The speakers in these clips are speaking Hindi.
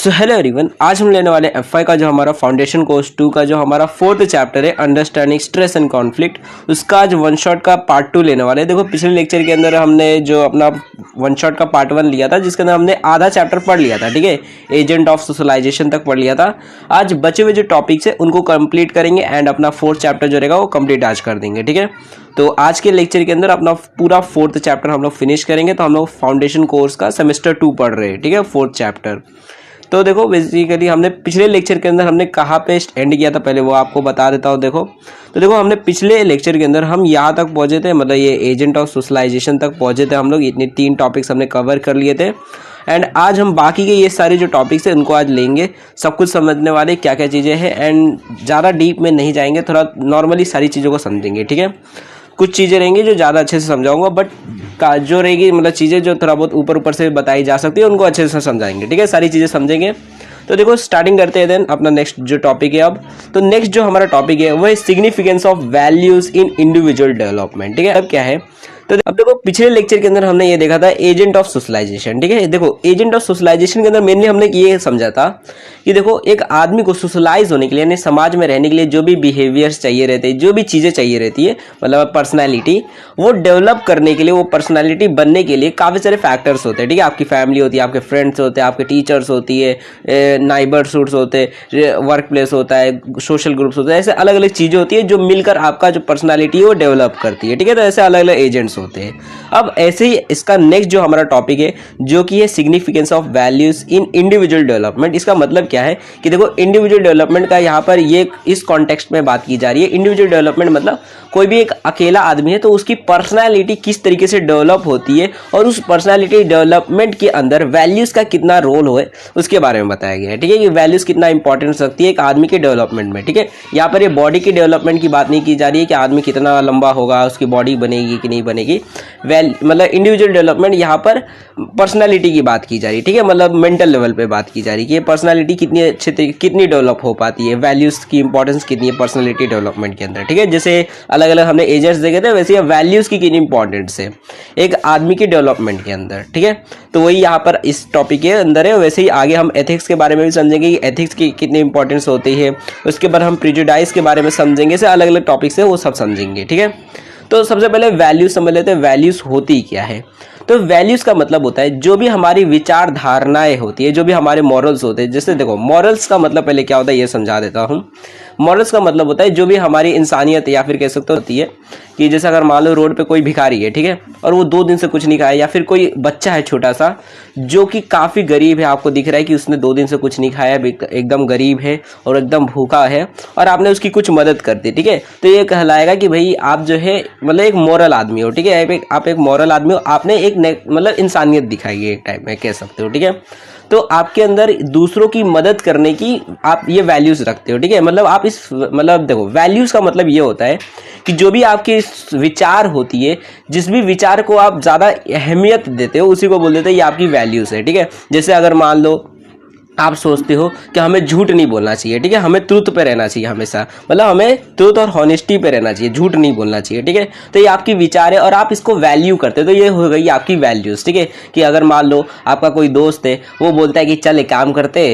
सो हेलो एवरीवन, आज हम लेने वाले एफआई का जो हमारा फाउंडेशन कोर्स 2 का जो हमारा 4th चैप्टर है अंडरस्टैंडिंग स्ट्रेस एंड कॉन्फ्लिक्ट, उसका आज वन शॉट का पार्ट 2 लेने वाले हैं। देखो पिछले लेक्चर के अंदर हमने जो अपना वन शॉट का पार्ट 1 लिया था, जिसके अंदर हमने आधा चैप्टर पढ़ लिया था, ठीक है, एजेंट ऑफ सोशलाइजेशन तक पढ़ लिया था। आज बचे हुए जो टॉपिक्स है उनको कंप्लीट करेंगे एंड अपना 4th चैप्टर जो रहेगा वो कंप्लीट आज कर देंगे, ठीक है। तो आज के लेक्चर के अंदर अपना पूरा 4th चैप्टर हम लोग फिनिश करेंगे। तो हम लोग फाउंडेशन कोर्स का सेमेस्टर 2 पढ़ रहे हैं, ठीक है, 4th चैप्टर। तो देखो बेसिकली हमने पिछले लेक्चर के अंदर हमने कहाँ पे एंड किया था, पहले वो आपको बता देता हूँ। देखो तो देखो हमने पिछले लेक्चर के अंदर हम यहाँ तक पहुँचे थे, मतलब ये एजेंट ऑफ सोशलाइजेशन तक पहुँचे थे हम लोग। इतने 3 टॉपिक्स हमने कवर कर लिए थे एंड आज हम बाकी के ये सारे जो टॉपिक्स हैं उनको आज लेंगे, सब कुछ समझने वाले क्या क्या चीज़ें हैं एंड ज़्यादा डीप में नहीं जाएंगे, थोड़ा नॉर्मली सारी चीज़ों को समझेंगे, ठीक है। कुछ चीज़ें रहेंगी जो ज़्यादा अच्छे से समझाऊंगा, बट जो रहेगी मतलब चीज़ें जो थोड़ा बहुत ऊपर ऊपर से बताई जा सकती है उनको अच्छे से समझाएंगे, ठीक है, सारी चीज़ें समझेंगे। तो देखो स्टार्टिंग करते हैं देन अपना नेक्स्ट जो टॉपिक है अब। तो नेक्स्ट जो हमारा टॉपिक है वो है significance of values in individual development, ठीक है। अब क्या है, तो अब देखो पिछले लेक्चर के अंदर हमने ये देखा था एजेंट ऑफ सोशलाइजेशन, ठीक है। देखो एजेंट ऑफ सोशलाइजेशन के अंदर मेनली हमने ये समझा था कि देखो एक आदमी को सोशलाइज होने के लिए, यानी समाज में रहने के लिए जो भी बिहेवियर्स चाहिए रहते हैं, जो भी चीज़ें चाहिए रहती है, मतलब पर्सनैलिटी, वो डेवलप करने के लिए, वो पर्सनैलिटी बनने के लिए काफ़ी सारे फैक्टर्स होते हैं, ठीक है। आपकी फैमिली होती है, आपके फ्रेंड्स होते हैं, आपके टीचर्स होती है, नाइबरहुड्स होते हैं, वर्क प्लेस होता है, सोशल ग्रुप्स होते हैं, ऐसे अलग अलग चीज़ें होती है जो मिलकर आपका जो पर्सनैलिटी है वो डेवलप करती है, ठीक है। तो ऐसे अलग अलग एजेंट्स होते हैं। अब ऐसे ही इसका नेक्स्ट जो हमारा टॉपिक है जो कि है significance of values in individual development. इसका मतलब क्या है कि देखो इंडिविजुअल डेवलपमेंट का यहाँ पर ये इस कॉन्टेक्स्ट में बात की जा रही है। इंडिविजुअल डेवलपमेंट मतलब कोई भी एक अकेला आदमी है तो उसकी पर्सनैलिटी किस तरीके से डेवलप होती है और उस पर्सनैलिटी डेवलपमेंट के अंदर वैल्यूज का कितना रोल हो उसके बारे में बताया गया है, ठीक है, कि वैल्यूज कितना इंपॉर्टेंस रखती है एक आदमी के डेवलपमेंट में, ठीक है। यहाँ पर ये बॉडी की डेवलपमेंट की बात नहीं की जा रही है कि आदमी कितना लंबा होगा, उसकी बॉडी बनेगी कि नहीं बनेगी, मतलब इंडिविजुअल डेवलपमेंट यहाँ पर पर्सनालिटी की बात की जा रही है, ठीक है, मतलब मेंटल लेवल पे बात की जा रही है कि ये पर्सनालिटी कितनी अच्छे तरीके कितनी डेवलप हो पाती है, वैल्यूज की इंपॉर्टेंस कितनी है पर्सनालिटी डेवलपमेंट के अंदर, ठीक है। जैसे अलग अलग हमने एजेंट्स देखे थे, वैसे वैल्यूज की कितनी इंपॉर्टेंस है एक आदमी के डेवलपमेंट के अंदर, ठीक है। तो वही यहाँ पर इस टॉपिक के अंदर है। वैसे ही आगे हम एथिक्स के बारे में भी समझेंगे कि एथिक्स की कितनी इंपॉर्टेंस होती है, उसके बाद हम प्रेजुडाइज के बारे में समझेंगे, से अलग अलग टॉपिक्स है वो सब समझेंगे, ठीक है। तो सबसे पहले वैल्यूज समझ लेते हैं, वैल्यूज होती क्या है। तो वैल्यूज का मतलब होता है जो भी हमारी विचार धारणाएं होती है, जो भी हमारे मॉरल्स होते हैं। जैसे देखो मॉरल्स का मतलब पहले क्या होता है ये समझा देता हूँ। मॉरल्स का मतलब होता है जो भी हमारी इंसानियत या फिर कह सकते होती है कि जैसे अगर मान लो रोड पे कोई भिखारी है, ठीक है, और वो 2 दिन से कुछ नहीं खाया, या फिर कोई बच्चा है छोटा सा जो कि काफ़ी गरीब है, आपको दिख रहा है कि उसने 2 दिन से कुछ नहीं खाया, एकदम गरीब है और एकदम भूखा है, और आपने उसकी कुछ मदद कर दी, ठीक है, तो ये कहलाएगा कि भाई आप जो है मतलब एक मॉरल आदमी हो, ठीक है, आप एक मॉरल आदमी हो, आपने एक मतलब इंसानियत दिखाई है एक टाइप में कह सकते हो, ठीक है। तो आपके अंदर दूसरों की मदद करने की आप ये वैल्यूज रखते हो, ठीक है, मतलब आप इस मतलब देखो वैल्यूज का मतलब ये होता है कि जो भी आपकी विचार होती है, जिस भी विचार को आप ज़्यादा अहमियत देते हो उसी को बोल देते हैं ये आपकी वैल्यूज है, ठीक है। जैसे अगर मान लो आप सोचते हो कि हमें झूठ नहीं बोलना चाहिए, ठीक है, हमें ट्रूथ पे रहना चाहिए हमेशा, मतलब हमें ट्रूथ और हॉनेस्टी पे रहना चाहिए, झूठ नहीं बोलना चाहिए, ठीक है। तो ये आपकी विचार है और आप इसको वैल्यू करते हो, तो ये हो गई आपकी वैल्यूज, ठीक है। कि अगर मान लो आपका कोई दोस्त है, वो बोलता है कि चल एक काम करते,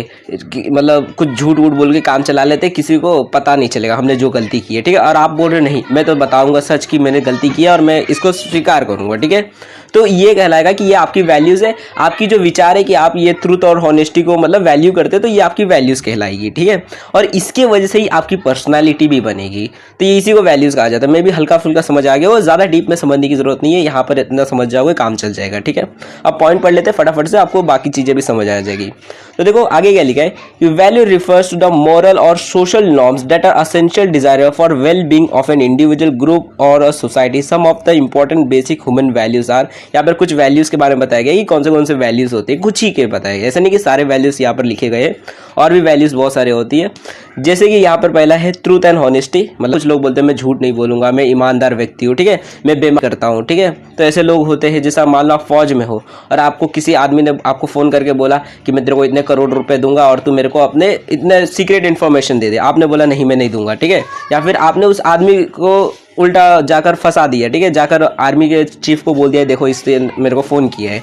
मतलब कुछ झूठ वूठ बोल के काम चला लेते, किसी को पता नहीं चलेगा हमने जो गलती की है, ठीक है, और आप बोल रहे नहीं मैं तो बताऊंगा सच कि मैंने गलती की है और मैं इसको स्वीकार करूंगा, ठीक है। तो ये कहलाएगा कि ये आपकी वैल्यूज है, आपकी जो विचार है कि आप ये ट्रूथ और हॉनेस्टी को मतलब वैल्यू करते हैं, तो ये आपकी वैल्यूज कहलाएगी, ठीक है। और इसके वजह से ही आपकी पर्सनालिटी भी बनेगी, तो ये इसी को वैल्यूज कहा जाता है। मैं भी हल्का फुल्का समझ आ गया, वो ज़्यादा डीप में समझने की जरूरत नहीं है, यहाँ पर इतना समझ जाओगे काम चल जाएगा, ठीक है। अब पॉइंट पढ़ लेते हैं फटाफट से, आपको बाकी चीज़ें भी समझ आ जाएगी। तो देखो आगे क्या लिखा है कि value refers to the moral और social norms that are essential desire for well being of an individual group और a society. Some of the important basic human values are, यहाँ पर कुछ वैल्यूज के बारे में बताया गया कि कौन से वैल्यूज होते हैं, कुछ ही के बताया गया, ऐसा नहीं कि सारे वैल्यूज यहाँ पर लिखे गए, और भी वैल्यूज बहुत सारे होती है। जैसे कि यहाँ पर पहला है ट्रूथ एंड हॉनेस्टी, मतलब कुछ लोग बोलते हैं मैं झूठ नहीं बोलूंगा, मैं ईमानदार व्यक्ति हूँ, ठीक है, मैं बेईमानी करता हूँ, ठीक है। तो ऐसे लोग होते हैं, जैसा मान लो आप फौज में हो और आपको किसी आदमी ने आपको फोन करके बोला कि मैं तेरे को इतने करोड़ रुपए दूंगा और तू मेरे को अपने इतने सीक्रेट इन्फॉर्मेशन दे दे, आपने बोला नहीं मैं नहीं दूंगा, ठीक है, या फिर आपने उस आदमी को उल्टा जाकर फंसा दिया, ठीक है, जाकर आर्मी के चीफ को बोल दिया देखो इससे मेरे को फ़ोन किया है,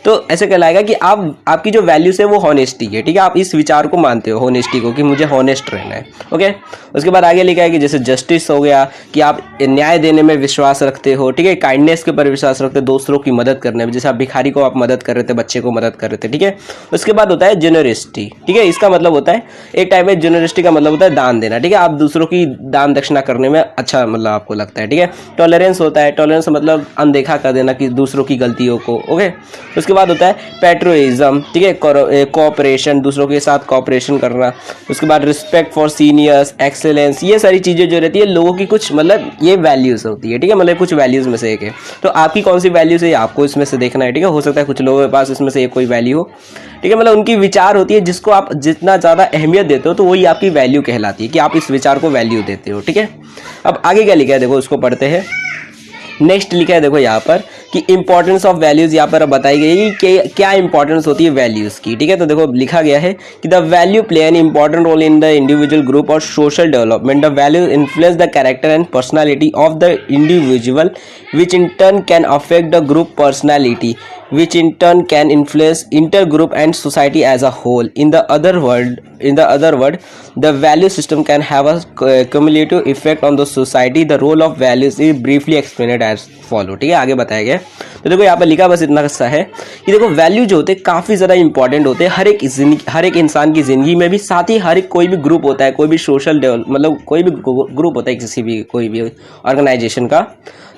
तो ऐसे कहलाएगा कि आपकी जो वैल्यूज है वो हॉनेस्टी है, ठीक है, आप इस विचार को मानते हो हॉनेस्टी को कि मुझे हॉनेस्ट रहना है। ओके, उसके बाद आगे लिखा है कि जैसे जस्टिस हो गया कि आप न्याय देने में विश्वास रखते हो, ठीक है, काइंडनेस के ऊपर विश्वास रखते हो, दूसरों की मदद करने में, जैसे आप भिखारी को आप मदद कर रहे थे, बच्चे को मदद कर रहे थे, ठीक है। उसके बाद होता है जेनरिटी, ठीक है, इसका मतलब होता है एक टाइम में जेनरिटी का मतलब होता है दान देना, ठीक है, आप दूसरों की दान दक्षिणा करने में अच्छा मतलब आपको लगता है, ठीक है। टॉलरेंस होता है, टॉलरेंस मतलब अनदेखा कर देना कि दूसरों की गलतियों को। ओके, उसके बाद होता है पैट्रियोटिज्म, ठीक है, कोऑपरेशन, दूसरों के साथ कोऑपरेशन करना। उसके बाद रिस्पेक्ट फॉर सीनियर्स, एक्सेलेंस, ये सारी चीज़ें जो रहती है लोगों की कुछ मतलब ये वैल्यूज़ होती है, ठीक है, मतलब कुछ वैल्यूज़ में से एक है। तो आपकी कौन सी वैल्यूज़ है आपको इसमें से देखना है, ठीक है। हो सकता है कुछ लोगों के पास इसमें से एक कोई वैल्यू हो, ठीक है, मतलब उनकी विचार होती है जिसको आप जितना ज़्यादा अहमियत देते हो तो वही आपकी वैल्यू कहलाती है कि आप इस विचार को वैल्यू देते हो, ठीक है। अब आगे क्या लिखा है देखो, उसको पढ़ते हैं। नेक्स्ट लिखा है देखो यहाँ पर कि इंपॉर्टेंस ऑफ वैल्यूज यहाँ पर बताई गई है कि क्या इंपॉर्टेंस होती है वैल्यूज की, ठीक है। तो देखो लिखा गया है कि the value play an important role in the individual group और social development. The value influence the character and personality of the individual which in turn can affect the group personality which in turn can influence intergroup and society as a whole. In the other word, the value system can have a cumulative effect on the society. The role of values is briefly explained as follow, ठीक है, आगे बताया गया। तो देखो यहाँ पर लिखा बस इतना सा है कि देखो वैल्यू जो होते हैं काफ़ी ज़्यादा इंपॉर्टेंट होते हैं हर एक इंसान की ज़िंदगी में भी, साथ ही हर एक कोई भी ग्रुप होता है, कोई भी सोशल मतलब कोई भी ग्रुप होता है किसी भी कोई भी ऑर्गेनाइजेशन का,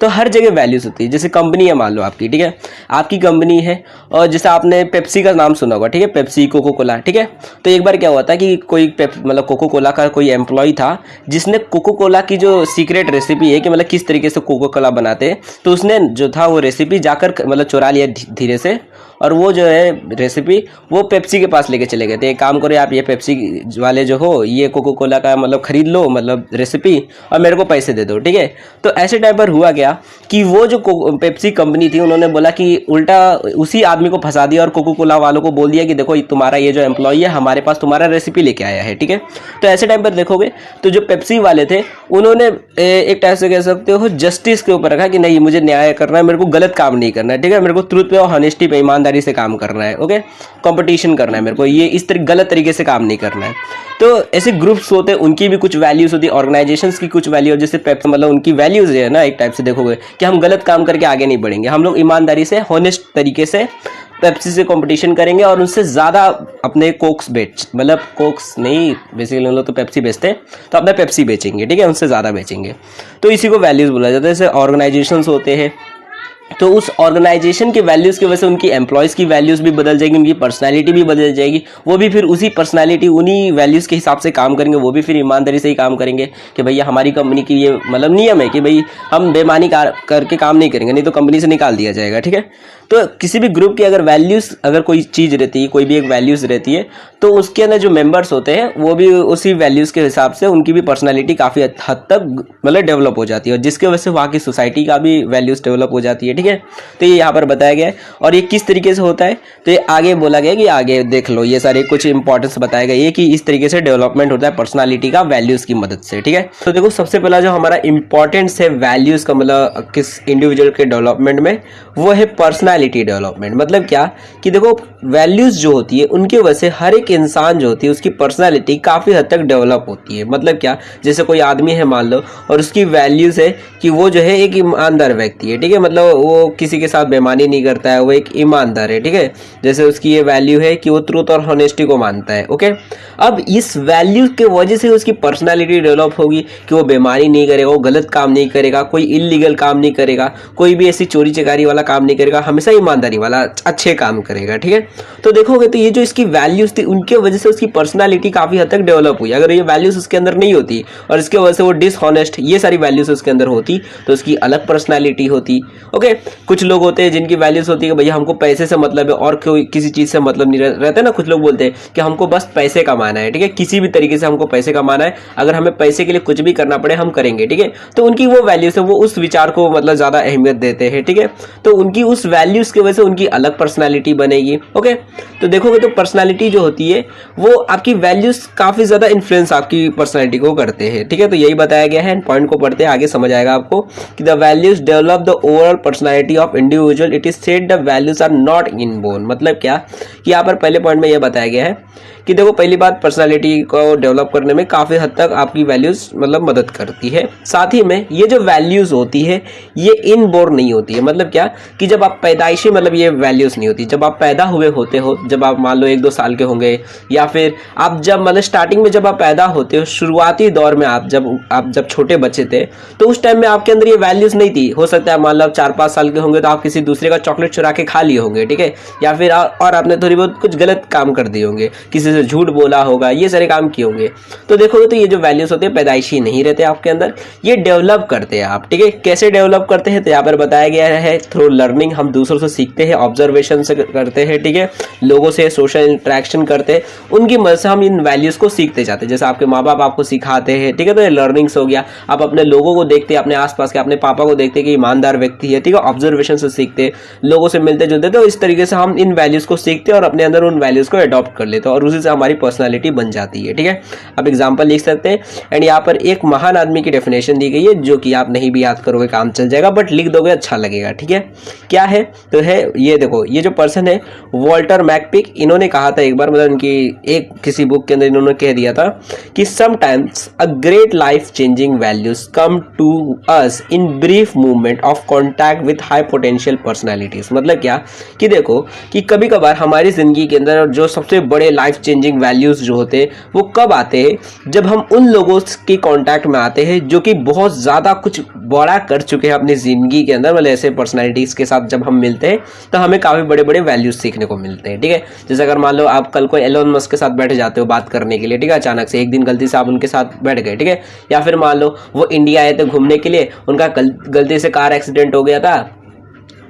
तो हर जगह वैल्यूज़ होती है। जैसे कंपनी है मान लो आपकी, ठीक है, आपकी कंपनी है और जैसे आपने पेप्सी का नाम सुना होगा, ठीक है, पेप्सी, कोको कोला, ठीक है। तो एक बार क्या हुआ था कि कोई मतलब कोको कोला का कोई एम्प्लॉय था जिसने कोको कोला की जो सीक्रेट रेसिपी है कि मतलब किस तरीके से कोको कोला बनाते हैं, तो उसने जो था वो रेसिपी जाकर मतलब चुरा लिया धीरे से, और वो जो है रेसिपी वो पेप्सी के पास लेके चले गए थे। एक काम करो आप, ये पेप्सी वाले जो हो ये कोको कोला का मतलब खरीद लो मतलब रेसिपी और मेरे को पैसे दे दो, ठीक है। तो ऐसे टाइम पर हुआ क्या कि वो जो पेप्सी कंपनी थी उन्होंने बोला कि उल्टा उसी आदमी को फंसा दिया और कोको कोला वालों को बोल दिया कि देखो तुम्हारा ये जो एम्प्लॉय है हमारे पास तुम्हारा रेसिपी लेके आया है, ठीक है। तो ऐसे टाइम पर देखोगे तो जो पेप्सी वाले थे उन्होंने एक टाइप से कह सकते हो जस्टिस के ऊपर रखा कि नहीं मुझे न्याय करना है, मेरे को गलत काम नहीं करना है, ठीक है, मेरे को ट्रूथ पे और हॉनेस्टी पे ईमानदारी से काम करना है। ओके, कंपटीशन करना है मेरे को, ये इस तरह गलत तरीके से काम नहीं करना है। तो ऐसे ग्रुप्स होते हैं उनकी भी कुछ वैल्यूज होती है, ऑर्गेनाइजेशंस की कुछ वैल्यू, जैसे पेप्सी मतलब उनकी वैल्यूज है ना, एक टाइप से देखोगे कि हम गलत काम करके आगे नहीं बढ़ेंगे, हम लोग ईमानदारी से हॉनेस्ट तरीके से पेप्सी से कंपटीशन करेंगे और उनसे ज़्यादा अपने कोक्स मतलब कोक्स नहीं, बेसिकली उन लोग तो पेप्सी बेचते हैं तो अपना पेप्सी बेचेंगे, ठीक है, उनसे ज़्यादा बेचेंगे। तो इसी को वैल्यूज़ बोला जाता है। जैसे ऑर्गेनाइजेशंस होते हैं तो उस ऑर्गेनाइजेशन के वैल्यूज़ की वजह से उनकी एम्प्लॉयज़ की वैल्यूज़ भी बदल जाएगी, उनकी पर्सनालिटी भी बदल जाएगी, वो भी फिर उसी पर्सनालिटी उन्हीं वैल्यूज़ के हिसाब से काम करेंगे, वो भी फिर ईमानदारी से ही काम करेंगे कि भैया हमारी कंपनी की ये मतलब नियम है कि भाई हम बेईमानी करके काम नहीं करेंगे, नहीं तो कंपनी से निकाल दिया जाएगा, ठीक है। तो किसी भी ग्रुप की अगर वैल्यूज़ अगर कोई चीज़ रहती है, कोई भी एक वैल्यूज़ रहती है, तो उसके अंदर जो मेंबर्स होते हैं वो भी उसी वैल्यूज़ के हिसाब से उनकी भी पर्सनालिटी काफ़ी हद तक मतलब डेवलप हो जाती है, और जिसके वजह से वहाँ की सोसाइटी का भी वैल्यूज़ डेवलप हो जाती है, ठीक है। तो ये यहाँ पर बताया गया है और ये किस तरीके से होता है तो ये आगे बोला गया कि आगे देख लो, ये सारे कुछ इंपॉर्टेंस बताया गया है कि इस तरीके से डेवलपमेंट होता है पर्सनालिटी का वैल्यूज़ की मदद से, ठीक है। तो देखो सबसे पहला जो हमारा इंपॉर्टेंस है वैल्यूज़ का मतलब किस इंडिविजुअल के डेवलपमेंट में, वो है पर्सनालिटी डेवलपमेंट। मतलब क्या कि देखो वैल्यूज़ जो होती है उनकी वजह से हर एक इंसान जो होती है उसकी पर्सनालिटी काफ़ी हद तक डेवलप होती है। मतलब क्या, जैसे कोई आदमी है मान लो और उसकी वैल्यूज़ है कि वो जो है एक ईमानदार व्यक्ति है, ठीक है, मतलब वो किसी के साथ बेईमानी नहीं करता है, वो एक ईमानदार है, ठीक है। जैसे उसकी ये वैल्यू है कि वो ट्रूथ और हॉनेस्टी को मानता है। ओके, अब इस वैल्यू के वजह से उसकी पर्सनालिटी डेवलप होगी कि वो बेईमानी नहीं करेगा, वो गलत काम नहीं करेगा, कोई इलीगल काम नहीं करेगा, कोई भी ऐसी चोरी चकारी वाला काम नहीं करेगा, हमेशा ईमानदारी वाला अच्छे काम करेगा, ठीक है। तो देखोगे तो ये जो इसकी वैल्यूज थी उनके वजह से उसकी पर्सनालिटी काफी हद तक डेवलप हुई। अगर ये वैल्यूज उसके अंदर नहीं होती और इसके वजह से वो डिसऑनेस्ट ये सारी वैल्यूज उसके अंदर होती तो उसकी अलग पर्सनालिटी होती। ओके, कुछ लोग होते हैं जिनकी वैल्यूज होती है भैया हमको पैसे से मतलब है और कोई किसी चीज से मतलब नहीं रहता ना। कुछ लोग बोलते हैं कि हमको बस पैसे कमाना है, ठीक है, किसी भी तरीके से हमको पैसे कमाना है, अगर हमें पैसे के लिए कुछ भी करना पड़े हम करेंगे, ठीक है। तो उनकी वो वैल्यूज है, वो उस विचार को मतलब ज्यादा अहमियत देते हैं, ठीक है। तो उनकी उस वैल्यूज की वजह से उनकी अलग पर्सनालिटी बनेगी। ओके, तो देखोगे तो पर्सनालिटी जो होती है वो आपकी वैल्यूज काफी ज्यादा इन्फ्लुएंस आपकी पर्सनालिटी को करते हैं, ठीक है। तो यही बताया गया है, पॉइंट को पढ़ते हैं आगे समझ आएगा आपको कि the values develop the overall personality personality of individual it is said the values are not inborn. मतलब क्या कि यहाँ पर पहले पॉइंट में यह बताया गया है कि देखो पहली बात पर्सनालिटी को डेवलप करने में काफ़ी हद तक आपकी वैल्यूज़ मतलब मदद करती है। साथ ही में ये जो वैल्यूज़ होती है ये इनबोर्न नहीं होती है। मतलब क्या कि जब आप पैदाइशी मतलब ये वैल्यूज़ नहीं होती, जब आप पैदा हुए होते हो, जब आप मान लो 1-2 साल के होंगे या फिर आप जब मतलब स्टार्टिंग में जब आप पैदा होते हो, शुरुआती दौर में आप जब छोटे बच्चे थे तो उस टाइम में आपके अंदर ये वैल्यूज़ नहीं थी। हो सकता है मान लो आप 4-5 साल के होंगे तो आप किसी दूसरे का चॉकलेट चुरा के खा लिए होंगे, ठीक है, या फिर और आपने थोड़ी बहुत कुछ गलत काम कर दिए होंगे, किसी से झूठ बोला होगा, ये सारे काम किए होंगे। तो देखोगे तो ये जो वैल्यूज होते हैं पैदाइशी नहीं रहते आपके अंदर, ये डेवलप करते हैं आप, ठीक है। कैसे डेवलप करते हैं तो यहाँ पर बताया गया है थ्रू लर्निंग, हम दूसरों से सीखते हैं, ऑब्जर्वेशन से करते हैं, ठीक है, लोगों से सोशल इंटरेक्शन करते हैं, उनकी मदद से हम इन वैल्यूज को सीखते जाते हैं। जैसे आपके माँ बाप आपको सिखाते हैं, ठीक है, तो ये लर्निंग्स हो गया। आप अपने लोगों को देखते हैं, अपने आसपास के अपने पापा को देखते हैं कि ईमानदार व्यक्ति है, ठीक है, ऑब्जर्वेशन से सीखते, लोगों से मिलते जुलते, तो इस तरीके से हम इन वैल्यूज को सीखते हैं और अपने अंदर उन वैल्यूज को अडॉप्ट कर लेते हैं और उसी से हमारी पर्सनालिटी बन जाती है, ठीक है। अब एग्जांपल लिख सकते हैं एंड यहाँ पर एक महान आदमी की डेफिनेशन दी गई है जो कि आप नहीं भी याद करोगे काम चल जाएगा, बट लिख दोगे अच्छा लगेगा, ठीक है। क्या है तो है ये देखो, ये जो पर्सन है वॉल्टर मैकपिक, इन्होंने कहा था एक बार, मतलब इनकी एक किसी बुक के अंदर इन्होंने कह दिया था कि sometimes a great life changing values come to us in brief movement of contact with high potential personalities. मतलब क्या कि देखो कि कभी कभार हमारी जिंदगी के अंदर जो सबसे बड़े लाइफ चेंजिंग वैल्यूज जो होते हैं वो कब आते हैं, जब हम उन लोगों के कांटेक्ट में आते हैं जो कि बहुत ज़्यादा कुछ बड़ा कर चुके हैं अपनी ज़िंदगी के अंदर। मतलब ऐसे पर्सनालिटीज़ के साथ जब हम मिलते हैं तो हमें काफ़ी बड़े बड़े वैल्यूज सीखने को मिलते हैं, ठीक है। जैसे अगर मान लो आप कल को एलोन मस्क के साथ बैठ जाते हो बात करने के लिए, ठीक है, अचानक से एक दिन गलती से आप उनके साथ बैठ गए, ठीक है, या फिर मान लो वो इंडिया आए थे घूमने के लिए, उनका गलती से कार एक्सीडेंट हो गया था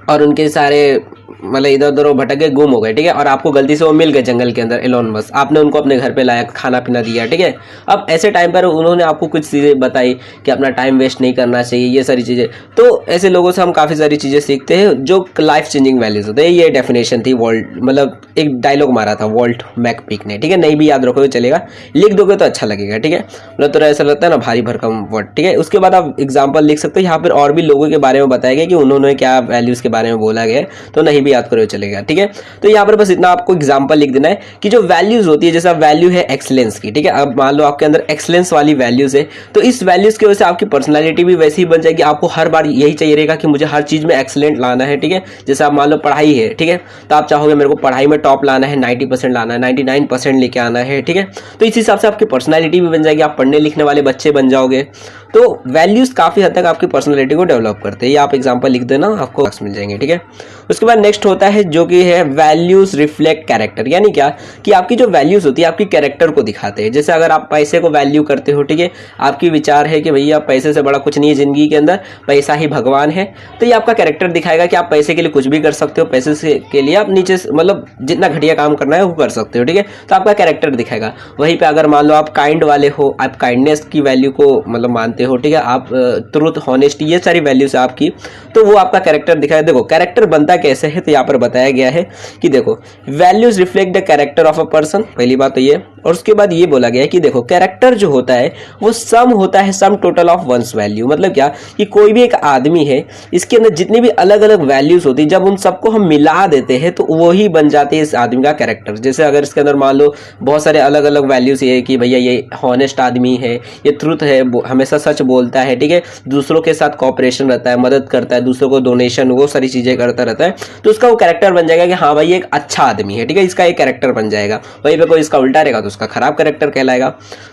और उनके सारे मतलब इधर उधर वो भटक गए, गुम हो गए, ठीक है, और आपको गलती से वो मिल गए जंगल के अंदर एलोन मस्क, आपने उनको अपने घर पे लाया, खाना पीना दिया, ठीक है। अब ऐसे टाइम पर उन्होंने आपको कुछ चीज़ें बताई कि अपना टाइम वेस्ट नहीं करना चाहिए, ये सारी चीज़ें। तो ऐसे लोगों से हम काफ़ी सारी चीज़ें सीखते हैं जो लाइफ चेंजिंग वैल्यूज होते हैं। ये डेफिनेशन थी वॉल्ट, मतलब एक डायलॉग मारा था वॉल्ट मैकपिक ने, ठीक है, नहीं भी याद रखोगे चलेगा, लिख दोगे तो अच्छा लगेगा, ठीक है, मतलब थोड़ा ऐसा लगता है ना भारी भरकम वर्ड, ठीक है। उसके बाद आप एग्जाम्पल लिख सकते हो, यहाँ पर और भी लोगों के बारे में बताया गया कि उन्होंने क्या वैल्यूज के बारे में बोला गया, तो नहीं भी याद करो चलेगा, ठीक है। तो यहाँ पर बस इतना आपको एग्जांपल लिख देना है कि जो वैल्यूज होती है, जैसा वैल्यू है एक्सीलेंस की, ठीक है, अब मान लो आपके अंदर एक्सीलेंस वाली वैल्यूज है तो इस वैल्यूज की वजह से आपकी पर्सनालिटी भी वैसी ही बन जाएगी। आपको हर बार यही चाहिए रहेगा कि मुझे हर चीज में एक्सीलेंट लाना है, ठीक है। जैसे आप मान लो पढ़ाई है, ठीक है, तो आप चाहोगे मेरे को पढ़ाई में टॉप लाना है, 90% लाना है, 99% लेके आना है, ठीक है। तो इस हिसाब से आपकी पर्सनालिटी भी बन जाएगी, आप पढ़ने लिखने वाले बच्चे बन जाओगे। तो वैल्यूज काफी हद तक आपकी पर्सनालिटी को डेवलप करते हैं। ये आप एग्जांपल लिख देना, आपको मार्क्स मिल जाएंगे, ठीक है। उसके बाद नेक्स्ट होता है जो कि है वैल्यूज रिफ्लेक्ट कैरेक्टर, यानी क्या कि आपकी जो वैल्यूज होती है आपकी कैरेक्टर को दिखाते हैं। जैसे अगर आप पैसे को वैल्यू करते हो, ठीक है, आपकी विचार है कि भैया पैसे से बड़ा कुछ नहीं है जिंदगी के अंदर, पैसा ही भगवान है, तो ये आपका कैरेक्टर दिखाएगा कि आप पैसे के लिए कुछ भी कर सकते हो, पैसे से के लिए आप नीचे मतलब जितना घटिया काम करना है वो कर सकते हो, ठीक है, तो आपका कैरेक्टर दिखाएगा। वहीं पे अगर मान लो आप काइंड वाले हो, आप काइंडनेस की वैल्यू को मतलब मानते हो, ठीक है, आप ट्रूथ हॉनेस्टी ये सारी वैल्यूज आपकी, तो वो आपका कैरेक्टर दिखाएगा। देखो कैरेक्टर बनता कैसे है तो यहाँ पर बताया गया है कि देखो values reflect the character of a person, पहली बात तो ये, और उसके बाद ये बोला गया है कि देखो कैरेक्टर जो होता है वो सम होता है sum total of one's value. मतलब क्या कि कोई भी एक आदमी है, इसके अंदर जितनी भी अलग अलग वैल्यूज होती है, जब उन सबको हम मिला देते हैं तो वो ही बन जाती है इस आदमी का कैरेक्टर। जैसे अगर इसके अंदर मान लो बहुत सारे अलग अलग वैल्यूज ये कि भैया ये हॉनेस्ट आदमी है, ये ट्रूथ है, हमेशा सच बोलता है, ठीक है, दूसरों के साथ कॉपरेशन रहता है, मदद करता है, दूसरों को डोनेशन वो सारी चीजें करता रहता है, तो उसका वो कैरेक्टर बन जाएगा कि हाँ भाई एक अच्छा आदमी है, ठीक है, इसका एक कैरेक्टर बन जाएगा। वहीं पे कोई इसका उल्टा रहेगा तो उसका खराब कैरेक्टर कहलाएगा।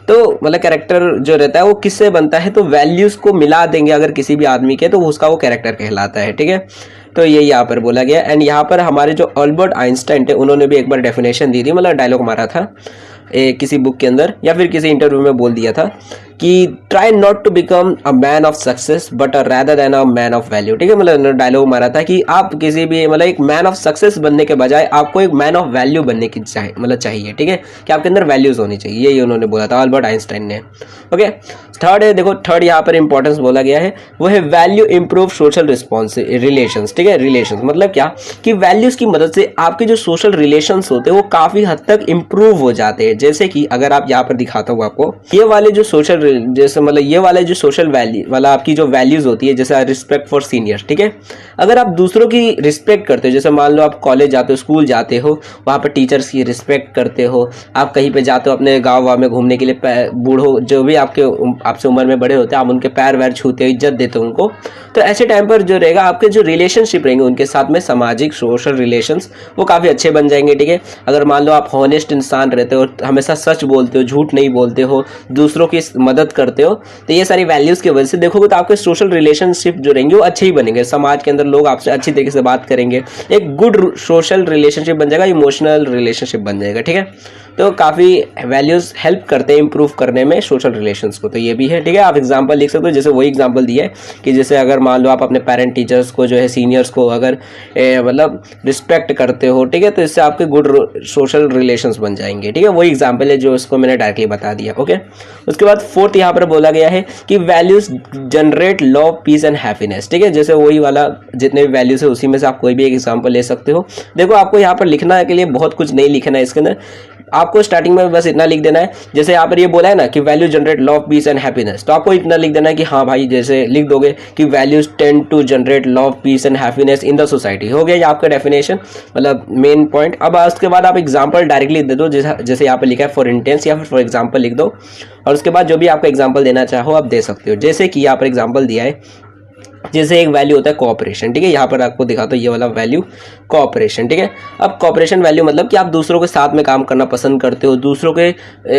तो मतलब कैरेक्टर जो रहता है वो किससे बनता है, तो वैल्यूज को मिला देंगे अगर किसी भी आदमी के, तो उसका वो कैरेक्टर कहलाता है, ठीक है। तो ये यहाँ पर बोला गया। एंड यहाँ पर हमारे जो अल्बर्ट आइंस्टाइन थे उन्होंने भी एक बार डेफिनेशन दी थी, मतलब डायलॉग मारा था किसी बुक के अंदर या फिर किसी इंटरव्यू में बोल दिया था कि try not to become a man of success but rather than a man of value, ठीक है, मतलब डायलॉग मारा था कि आप किसी भी मतलब एक मैन ऑफ सक्सेस बनने के बजाय आपको एक मैन ऑफ वैल्यू बनने की चाहिए, ठीक है, कि आपके अंदर वैल्यूज होनी चाहिए, यही उन्होंने बोला था अल्बर्ट आइंस्टाइन ने। ओके, थर्ड है, देखो थर्ड यहाँ पर इंपॉर्टेंस बोला गया है वो है value improve social response relations, ठीक है, रिलेशंस मतलब क्या कि वैल्यूज की मदद से आपके जो सोशल रिलेशंस होते हैं वो काफी हद तक इंप्रूव हो जाते हैं। जैसे कि अगर आप यहाँ पर दिखाता हूँ आपको, ये वाले जो सोशल जैसे मतलब ये वाला जो सोशल वैल्यू वाला आपकी जो वैल्यूज होती है, जैसे रिस्पेक्ट फॉर सीनियर, ठीक है। अगर आप दूसरों की रिस्पेक्ट करते हो, जैसे मान लो आप कॉलेज जाते हो, स्कूल जाते हो, वहाँ पर टीचर्स की रिस्पेक्ट करते हो, आप कहीं पे जाते हो अपने गाँव वाँव में घूमने के लिए, बूढ़ों जो भी आपसे उम्र में बड़े होते हैं, आप उनके पैर वैर छूते हो, इज्जत देते हो उनको, तो ऐसे टाइम पर जो रहेगा आपके जो रिलेशनशिप रहेंगे उनके साथ में, सामाजिक सोशल रिलेशंस वो काफ़ी अच्छे बन जाएंगे, ठीक है। अगर मान लो आप हॉनेस्ट इंसान रहते हो, हमेशा सच बोलते हो, झूठ नहीं बोलते हो, दूसरों की मदद करते हो, तो ये सारी वैल्यूज़ की वजह से देखोगे तो आपके सोशल रिलेशनशिप जो रहेंगे वो अच्छे ही बनेंगे, समाज के अंदर लोग आपसे अच्छी तरीके से बात करेंगे, एक गुड सोशल रिलेशनशिप बन जाएगा, इमोशनल रिलेशनशिप बन जाएगा, ठीक है। तो काफ़ी वैल्यूज़ हेल्प करते हैं इंप्रूव करने में सोशल रिलेशंस को, तो ये भी है, ठीक है। आप एग्जांपल लिख सकते हो, जैसे वही एग्जांपल दिया है कि जैसे अगर मान लो आप अपने पेरेंट टीचर्स को जो है सीनियर्स को अगर मतलब रिस्पेक्ट करते हो, ठीक है, तो इससे आपके गुड सोशल रिलेशंस बन जाएंगे, ठीक है। वही एग्जांपल है जो इसको मैंने डायरेक्टली बता दिया, ओके। उसके बाद फोर्थ यहाँ पर बोला गया है कि values generate love peace and happiness, ठीक है। जैसे वही वाला जितने भी वैल्यूज है उसी में से आप कोई भी एक एग्जांपल ले सकते हो। देखो आपको यहाँ पर लिखना के लिए बहुत कुछ नहीं लिखना है इसके अंदर, आपको स्टार्टिंग में बस इतना लिख देना है, जैसे यहाँ पर ये बोला है ना कि value generate love peace and happiness, तो आपको इतना लिख देना है कि हाँ भाई, जैसे लिख दोगे कि values tend to generate love peace and happiness in the society, हो गया ये आपका डेफिनेशन, मतलब मेन पॉइंट। अब उसके बाद आप एग्जांपल डायरेक्टली दे दो, जैसे यहाँ पर लिखा है फॉर इंटेंस या फिर फॉर एग्जांपल लिख दो, और उसके बाद जो भी आपका एग्जांपल देना चाहो आप दे सकते हो। जैसे कि यहाँ पर एग्जांपल दिया है, जैसे एक वैल्यू होता है कोऑपरेशन, ठीक है, यहाँ पर आपको दिखाता हूँ ये वाला वैल्यू कोऑपरेशन, ठीक है। अब कोऑपरेशन वैल्यू मतलब कि आप दूसरों के साथ में काम करना पसंद करते हो, दूसरों के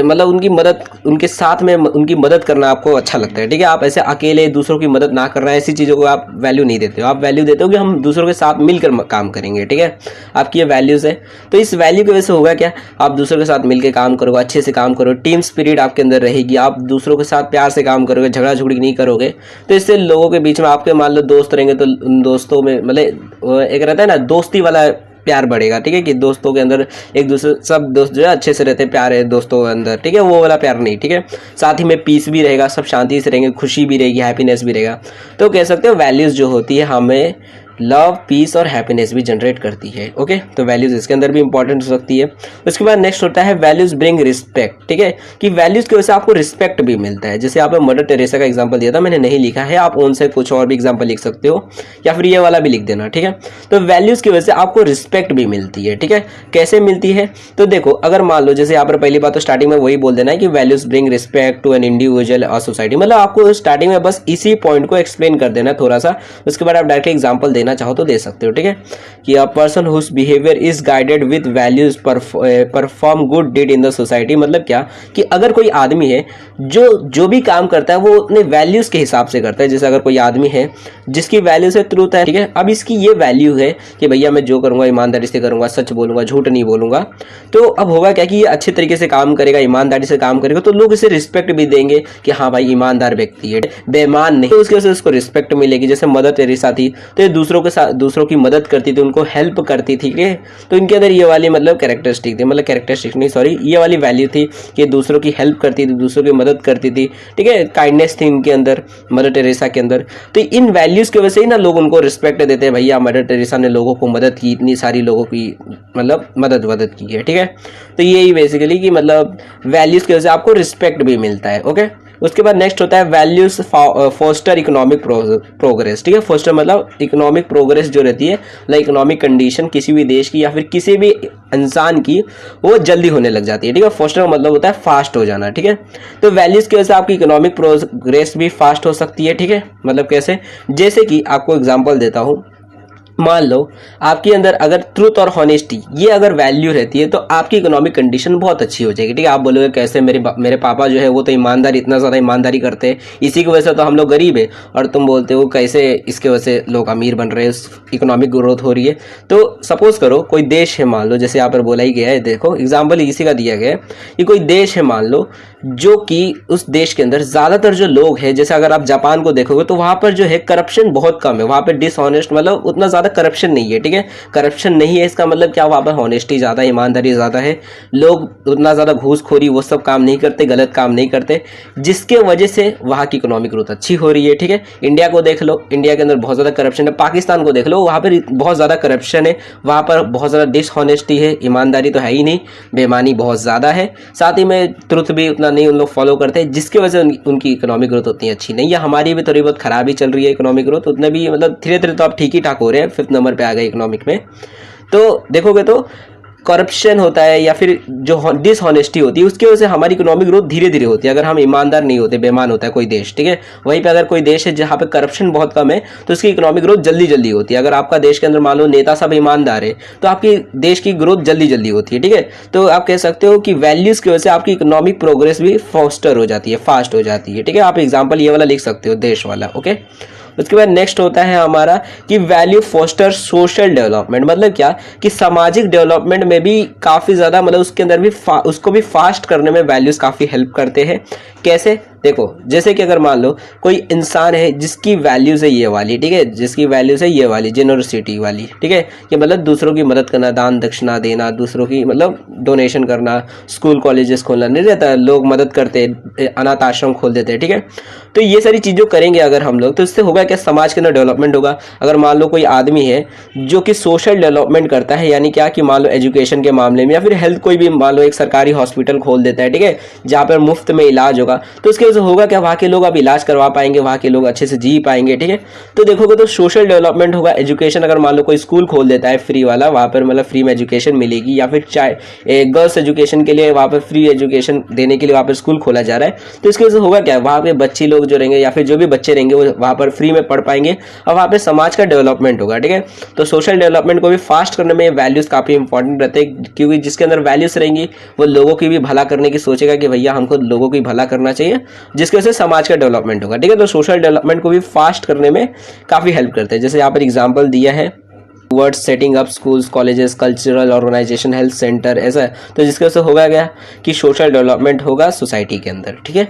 मतलब उनकी मदद, उनके साथ में उनकी मदद करना आपको अच्छा लगता है, ठीक है। आप ऐसे अकेले दूसरों की मदद ना करना, ऐसी चीज़ों को आप वैल्यू नहीं देते हो, आप वैल्यू देते हो कि हम दूसरों के साथ मिलकर काम करेंगे, ठीक है। आपकी ये वैल्यूज़ है, तो इस वैल्यू की वजह से होगा क्या, आप दूसरों के साथ मिलकर काम करोगे, अच्छे से काम करोगे, टीम स्पिरिट आपके अंदर रहेगी, आप दूसरों के साथ प्यार से काम करोगे, झगड़ा झुगड़ी नहीं करोगे, तो इससे लोगों के बीच में आपके मान लो दोस्त रहेंगे तो उन दोस्तों में मतलब एक रहता है ना दोस्ती वाला प्यार बढ़ेगा, ठीक है, कि दोस्तों के अंदर एक दूसरे सब दोस्त जो है अच्छे से रहते हैं, प्यार है दोस्तों के अंदर, ठीक है, वो वाला प्यार नहीं, ठीक है। साथ ही में पीस भी रहेगा, सब शांति से रहेंगे, खुशी भी रहेगी, हैप्पीनेस भी रहेगा। तो कह सकते हो वैल्यूज जो होती है हमें लव पीस और हैप्पीनेस भी जनरेट करती है, ओके। तो वैल्यूज इसके अंदर भी इंपॉर्टेंट हो सकती है। उसके बाद नेक्स्ट होता है वैल्यूज ब्रिंग रिस्पेक्ट, ठीक है, कि वैल्यूज की वजह से आपको रिस्पेक्ट भी मिलता है। जैसे आप मदर टेरेसा का एग्जांपल दिया था, मैंने नहीं लिखा है, आप उनसे कुछ और भी एग्जांपल लिख सकते हो या फिर ये वाला भी लिख देना, ठीक है। तो वैल्यूज की वजह से आपको रिस्पेक्ट भी मिलती है, ठीक है। कैसे मिलती है, तो देखो अगर मान लो जैसे यहाँ पर पहली बात तो स्टार्टिंग में वही बोल देना है कि values bring respect to an individual और सोसाइटी, मतलब आपको स्टार्टिंग में बस इसी पॉइंट को एक्सप्लेन कर देना है थोड़ा सा, उसके बाद आप डायरेक्टली एग्जांपल देना चाहो तो दे सकते हो, ठीक है। कि a person whose behaviour is guided with values perform good deed in the society, मतलब क्या कि अगर कोई आदमी है जो भी काम करता है वो अपने वैल्यूज के हिसाब से करता है। जैसे अगर कोई आदमी है जिसकी वैल्यूज है ट्रूथ है, ठीक है, अब इसकी ये वैल्यू है कि भैया मैं जो करूंगा ईमानदारी से करूंगा, सच बोलूंगा, झूठ नहीं बोलूंगा, तो अब होगा क्या कि ये अच्छे तरीके से काम करेगा, ईमानदारी से काम करेगा, तो लोग इसे रिस्पेक्ट भी देंगे कि हाँ भाई ईमानदार व्यक्ति है, बेईमान नहीं, तो उसकी वजह से उसको रिस्पेक्ट मिलेगी। जैसे मदर टेरेसा थी तो ये दूसरों के साथ दूसरों की मदद करती थी, उनको हेल्प करती थी, ठीक है। तो इनके अंदर ये वाली मतलब कैरेक्टरिस्टिक थी, मतलब कैरेक्टरिस्टिक नहीं सॉरी, ये वाली वैल्यू थी कि दूसरों की हेल्प करती थी, दूसरों की मदद करती थी, ठीक है, काइंडनेस थी इनके अंदर, मदर टेरेसा के अंदर। तो इन वैल्यूज की वजह से ही ना लोग उनको रिस्पेक्ट देते हैं, भैया मदर टेरेसा ने लोगों को मदद की, इतनी सारी लोगों की मतलब मदद की है, ठीक है। तो यही बेसिकली कि मतलब वैल्यूज की वजह से आपको रिस्पेक्ट भी मिलता है, ओके। उसके बाद नेक्स्ट होता है वैल्यूज फोस्टर इकोनॉमिक प्रोग्रेस, ठीक है। फोस्टर मतलब इकोनॉमिक प्रोग्रेस जो रहती है, मतलब इकोनॉमिक कंडीशन किसी भी देश की या फिर किसी भी इंसान की वो जल्दी होने लग जाती है, ठीक है। फोस्टर का मतलब होता है फास्ट हो जाना, ठीक है। तो वैल्यूज की वजह से आपकी इकोनॉमिक प्रोग्रेस भी फास्ट हो सकती है, ठीक है। मतलब कैसे, जैसे कि आपको एग्जांपल देता हूँ, मान लो आपके अंदर अगर ट्रूथ और हॉनेस्टी ये अगर वैल्यू रहती है तो आपकी इकोनॉमिक कंडीशन बहुत अच्छी हो जाएगी, ठीक है। आप बोलोगे कैसे, मेरे पापा जो है वो तो ईमानदारी, इतना ज़्यादा ईमानदारी करते हैं, इसी की वजह से तो हम लोग गरीब है, और तुम बोलते हो कैसे इसके वजह से लोग अमीर बन रहे हैं, इकोनॉमिक ग्रोथ हो रही है। तो सपोज करो कोई देश है, मान लो जैसे यहाँ पर बोला ही गया है, देखो एग्जाम्पल इसी का दिया गया है कि कोई देश है मान लो, जो कि उस देश के अंदर ज़्यादातर जो लोग हैं, जैसे अगर आप जापान को देखोगे तो वहाँ पर जो है करप्शन बहुत कम है, वहाँ पर डिसऑनेस्ट मतलब उतना ज़्यादा करप्शन नहीं है, ठीक है। करप्शन नहीं है इसका मतलब क्या, वहाँ पर हॉनेस्टी ज़्यादा है, ईमानदारी ज़्यादा है, लोग उतना ज़्यादा घूसखोरी वो सब काम नहीं करते, गलत काम नहीं करते, जिसके वजह से वहाँ की इकोनॉमिक ग्रोथ अच्छी हो रही है, ठीक है। इंडिया को देख लो, इंडिया के अंदर बहुत ज़्यादा करप्शन है। पाकिस्तान को देख लो, वहाँ पर बहुत ज़्यादा करप्शन है, वहाँ पर बहुत ज़्यादा डिसऑनेस्टी है, ईमानदारी तो है ही नहीं, बेईमानी बहुत ज़्यादा है, साथ ही में ट्रुथ भी उतना नहीं उन लोग फॉलो करते, जिसकी वजह से उनकी इकोनॉमिक ग्रोथ उतनी अच्छी नहीं है। हमारी भी थोड़ी बहुत खराब ही चल रही है इकोनॉमिक ग्रोथ, उतने भी मतलब धीरे धीरे तो आप ठीक ही ठाक हो रहे हैं, 5th नंबर पे आ गए इकोनॉमिक में। तो देखोगे तो करप्शन होता है या फिर जो डिसऑनेस्टी होती है, उसकी वजह से हमारी इकोनॉमिक ग्रोथ धीरे धीरे होती है। अगर हम ईमानदार नहीं होते, बेईमान होता है कोई देश, ठीक है, वहीं पे अगर कोई देश है जहाँ पे करप्शन बहुत कम है तो उसकी इकोनॉमिक ग्रोथ जल्दी जल्दी होती है। अगर आपका देश के अंदर मान लो नेता सब ईमानदार है तो आपकी देश की ग्रोथ जल्दी जल्दी होती है, ठीक है। तो आप कह सकते हो कि वैल्यूज की वजह से आपकी इकोनॉमिक प्रोग्रेस भी फास्टर हो जाती है, फास्ट हो जाती है, ठीक है। आप एग्जाम्पल ये वाला लिख सकते हो, देश वाला, ओके। उसके बाद नेक्स्ट होता है हमारा कि वैल्यू फोस्टर सोशल डेवलपमेंट। मतलब क्या कि सामाजिक डेवलपमेंट में भी काफ़ी ज़्यादा मतलब उसके अंदर भी उसको भी फास्ट करने में वैल्यूज़ काफ़ी हेल्प करते हैं। कैसे? देखो, जैसे कि अगर मान लो कोई इंसान है जिसकी वैल्यूज़ है ये वाली, ठीक है, जिसकी वैल्यूज़ है ये वाली जेनरसिटी वाली, ठीक है, कि मतलब दूसरों की मदद करना, दान दक्षिणा देना, दूसरों की मतलब डोनेशन करना, स्कूल कॉलेजेस खोलना, नहीं रहता लोग मदद करते, अनाथ आश्रम खोल देते हैं, ठीक है। तो ये सारी चीज़ें करेंगे अगर हम लोग, तो इससे होगा क्या, समाज के अंदर डेवलपमेंट होगा। अगर मान लो कोई आदमी है जो कि सोशल डेवलपमेंट करता है, यानी क्या कि मान लो एजुकेशन के मामले में या फिर हेल्थ, कोई भी मान लो एक सरकारी हॉस्पिटल खोल देता है, ठीक है, जहाँ पर मुफ्त में इलाज होगा, तो उसके वजह से होगा क्या, वहाँ के लोग अब इलाज करवा पाएंगे, वहाँ के लोग अच्छे से जी पाएंगे, ठीक है। तो देखोगे तो सोशल डेवलपमेंट होगा। एजुकेशन, अगर मान लो कोई स्कूल खोल देता है फ्री वाला, वहाँ पर मतलब फ्री में एजुकेशन मिलेगी, या फिर चाहे गर्ल्स एजुकेशन के लिए वहाँ पर फ्री एजुकेशन देने के लिए वहाँ पर स्कूल खोला जा रहा है, तो इसकी वजह से होगा क्या, वहाँ पे बच्चे लोग जो रहेंगे या फिर जो भी बच्चे रहेंगे वो वहाँ पर फ्री में पढ़ पाएंगे और वहाँ पे समाज का डेवलपमेंट होगा, ठीक है। तो सोशल डेवलपमेंट को भी फास्ट करने में वैल्यूज काफ़ी इंपॉर्टेंट रहते हैं, क्योंकि जिसके अंदर वैल्यूज रहेंगी वो लोगों की भी भला करने की सोचेगा कि भैया हमको लोगों की भला करना चाहिए, जिसकी वजह से समाज का डेवलपमेंट होगा, ठीक है। तो सोशल डेवलपमेंट को भी फास्ट करने में काफ़ी हेल्प करते हैं। जैसे यहाँ पर एग्जाम्पल दिया है, word setting up schools, colleges, cultural organisation, health centre, ऐसा है। तो जिसकी वजह से होगा क्या कि सोशल डेवलपमेंट होगा सोसाइटी के अंदर, ठीक है।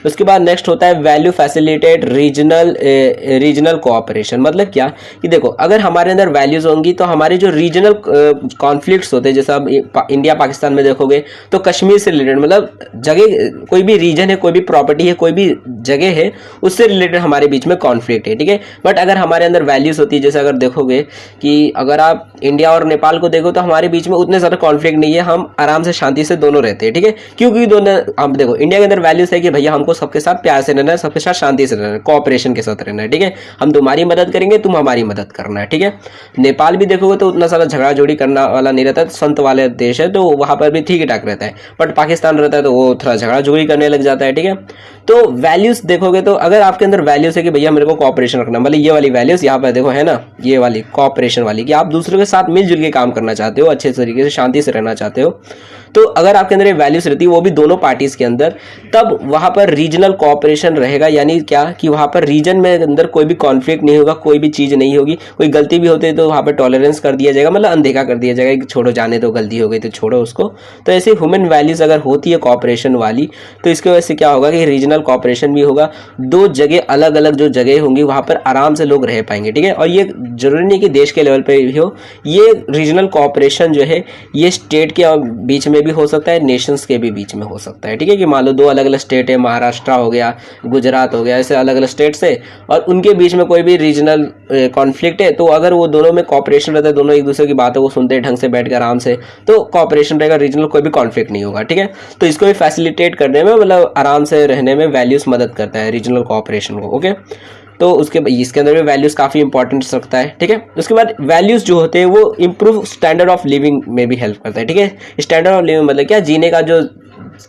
उसके बाद नेक्स्ट होता है वैल्यू फैसिलिटेट रीजनल कोऑपरेशन। मतलब क्या कि देखो, अगर हमारे अंदर वैल्यूज होंगी तो हमारे जो रीजनल कॉन्फ्लिक्ट्स होते हैं, जैसे अब इंडिया पाकिस्तान में देखोगे तो कश्मीर से रिलेटेड, मतलब जगह, कोई भी रीजन है, कोई भी प्रॉपर्टी है, कोई भी जगह है, उससे रिलेटेड हमारे बीच में कॉन्फ्लिक्ट है, ठीक है। बट अगर हमारे अंदर वैल्यूज होती है, जैसे अगर देखोगे कि अगर आप इंडिया और नेपाल को देखो तो हमारे बीच में उतने ज़्यादा कॉन्फ्लिक्ट नहीं है, हम आराम से शांति से दोनों रहते हैं, ठीक है। क्योंकि दोनों, आप देखो इंडिया के अंदर वैल्यूज है कि भैया हमको सबके साथ प्यार से रहना है, सबके साथ शांति से रहना है, कोऑपरेशन के साथ रहना है, ठीक है। हम तुम्हारी मदद करेंगे, तुम हमारी मदद करना है, ठीक है। नेपाल भी देखोगे तो उतना सारा झगड़ा जोड़ी करना वाला नहीं रहता, संत वाले देश है, तो वहाँ पर भी ठीक ठाक रहता है। बट पाकिस्तान रहता है तो वो थोड़ा झगड़ा जोड़ी करने लग जाता है, ठीक है। तो वैल्यूज देखोगे तो अगर आपके अंदर वैल्यूज है कि भैया मेरे को कोऑपरेशन रखना, मतलब ये वाली वैल्यूज यहाँ पर देखो है ना, ये वाली कोऑपरेशन वाली, कि आप दूसरों के साथ मिलजुल के काम करना चाहते हो, अच्छे तरीके से शांति से रहना चाहते हो, तो अगर आपके अंदर ये वैल्यूज रहती है, वो भी दोनों पार्टीज के अंदर, तब वहां पर रीजनल कोऑपरेशन रहेगा। यानी क्या कि वहां पर रीजन में अंदर कोई भी कॉन्फ्लिक्ट नहीं होगा, कोई भी चीज नहीं होगी, कोई गलती भी होती है तो वहां पर टॉलरेंस कर दिया जाएगा, मतलब अनदेखा कर दिया जाएगा कि छोड़ो, जाने दो, गलती हो गई तो छोड़ो उसको। तो ऐसे ह्यूमन वैल्यूज अगर होती है कोऑपरेशन वाली, तो इसकी वजह से क्या होगा कि रीजनल कोऑपरेशन भी होगा, दो जगह अलग अलग जो जगह होंगी वहां पर आराम से लोग रह पाएंगे, ठीक है। और ये जरूरी नहीं कि देश के लेवल पे भी हो, ये रीजनल कोऑपरेशन जो है ये स्टेट के बीच में भी हो सकता है, नेशंस के भी बीच में हो सकता है, ठीक है। कि मान लो दो अलग अलग स्टेट है, महाराष्ट्र हो गया, गुजरात हो गया, ऐसे अलग अलग स्टेट्स है, और उनके बीच में कोई भी रीजनल कॉन्फ्लिक्ट है, तो अगर वो दोनों में कोऑपरेशन रहता है, दोनों एक दूसरे की बातों को सुनते हैं ढंग से बैठ कर आराम से, तो कोऑपरेशन रहेगा, रीजनल कोई भी कॉन्फ्लिक्ट नहीं होगा, ठीक है। तो इसको भी फैसिलिटेट करने में, मतलब आराम से रहने में वैल्यूज मदद करता है रीजनल कोऑपरेशन को, ओके। तो इसके अंदर भी वैल्यूज काफ़ी इंपॉर्टेंस रखता है, ठीक है। उसके बाद वैल्यूज जो होते हैं वो इंप्रूव स्टैंडर्ड ऑफ लिविंग में भी हेल्प करता है, ठीक है। स्टैंडर्ड ऑफ लिविंग मतलब क्या, जीने का जो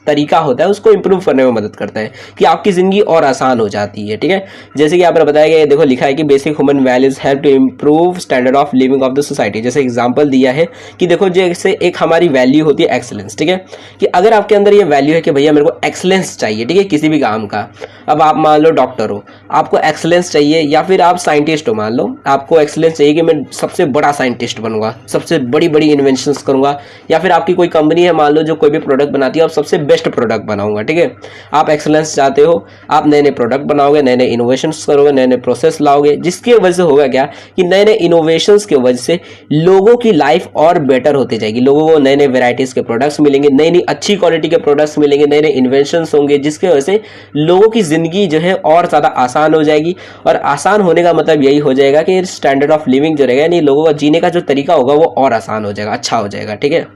तरीका होता है उसको इंप्रूव करने में मदद करता है, कि आपकी जिंदगी और आसान हो जाती है, ठीक है। जैसे कि यहाँ पर बताया गया, देखो लिखा है कि basic human values help to improve standard of living of the society. जैसे एग्जांपल दिया है कि देखो, जैसे एक हमारी वैल्यू होती है एक्सेलेंस, ठीक है, कि अगर आपके अंदर ये वैल्यू है कि भैया मेरे को एक्सेलेंस चाहिए, ठीक है, किसी भी काम का, अब आप मान लो डॉक्टर हो, आपको एक्सेलेंस चाहिए, या फिर आप साइंटिस्ट हो, मान लो आपको एक्सेलेंस चाहिए कि मैं सबसे बड़ा साइंटिस्ट बनूंगा, सबसे बड़ी बड़ी इन्वेंशंस करूंगा, या फिर आपकी कोई कंपनी है मान लो जो कोई भी प्रोडक्ट बनाती है, आप सबसे बेस्ट प्रोडक्ट बनाऊंगा, ठीक है। आप एक्सेलेंस चाहते हो, आप नए नए प्रोडक्ट बनाओगे, नए नए इनोवेशंस करोगे, नए नए प्रोसेस लाओगे, जिसकी वजह से होगा क्या कि नए नए इनोवेशंस की वजह से लोगों की लाइफ और बेटर होती जाएगी, लोगों को नए नए वेराइटीज के प्रोडक्ट्स मिलेंगे, नई नई अच्छी क्वालिटी के प्रोडक्ट्स मिलेंगे, नए नए इन्वेंशंस होंगे, जिसकी वजह से लोगों की जिंदगी जो है और ज्यादा आसान हो जाएगी। और आसान होने का मतलब यही हो जाएगा कि स्टैंडर्ड ऑफ लिविंग जो रहेगा, यानी लोगों का जीने का जो तरीका होगा वो और आसान हो जाएगा, अच्छा हो जाएगा, ठीक है।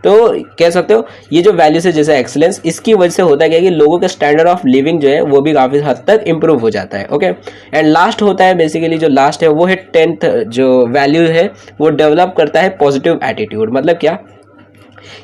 तो कह सकते हो ये जो वैल्यूज है जैसे एक्सीलेंस, इसकी वजह से होता है क्या कि लोगों के स्टैंडर्ड ऑफ लिविंग जो है वो भी काफ़ी हद तक इंप्रूव हो जाता है। ओके, एंड लास्ट होता है बेसिकली, जो लास्ट है वो है 10th जो वैल्यू है वो डेवलप करता है पॉजिटिव एटीट्यूड। मतलब क्या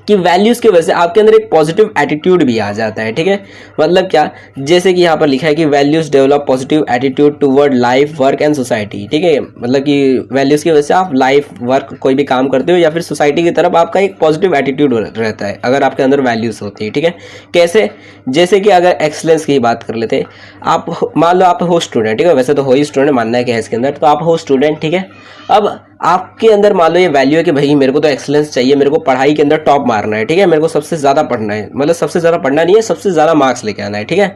कि वैल्यूज की वजह से आपके अंदर एक पॉजिटिव एटीट्यूड भी आ जाता है। ठीक है, मतलब क्या, जैसे कि यहाँ पर लिखा है कि values develop positive attitude toward life, work and society. ठीक है, मतलब कि वैल्यूज की वजह से आप लाइफ, वर्क, कोई भी काम करते हो या फिर सोसाइटी की तरफ आपका एक पॉजिटिव एटीट्यूड रहता है अगर आपके अंदर वैल्यूज होती है। ठीक है, कैसे, जैसे कि अगर एक्सलेंस की बात कर लेते, आप मान लो आप हो स्टूडेंट, ठीक है, वैसे तो हो ही स्टूडेंट, मानना है कि है इसके अंदर, तो आप हो स्टूडेंट। ठीक है, अब आपके अंदर मान लो ये वैल्यू है कि भाई मेरे को तो एक्सीलेंस चाहिए, मेरे को पढ़ाई के अंदर टॉप मारना है। ठीक है, मेरे को सबसे ज़्यादा पढ़ना है, मतलब सबसे ज़्यादा पढ़ना नहीं है, सबसे ज़्यादा मार्क्स लेके आना है। ठीक है,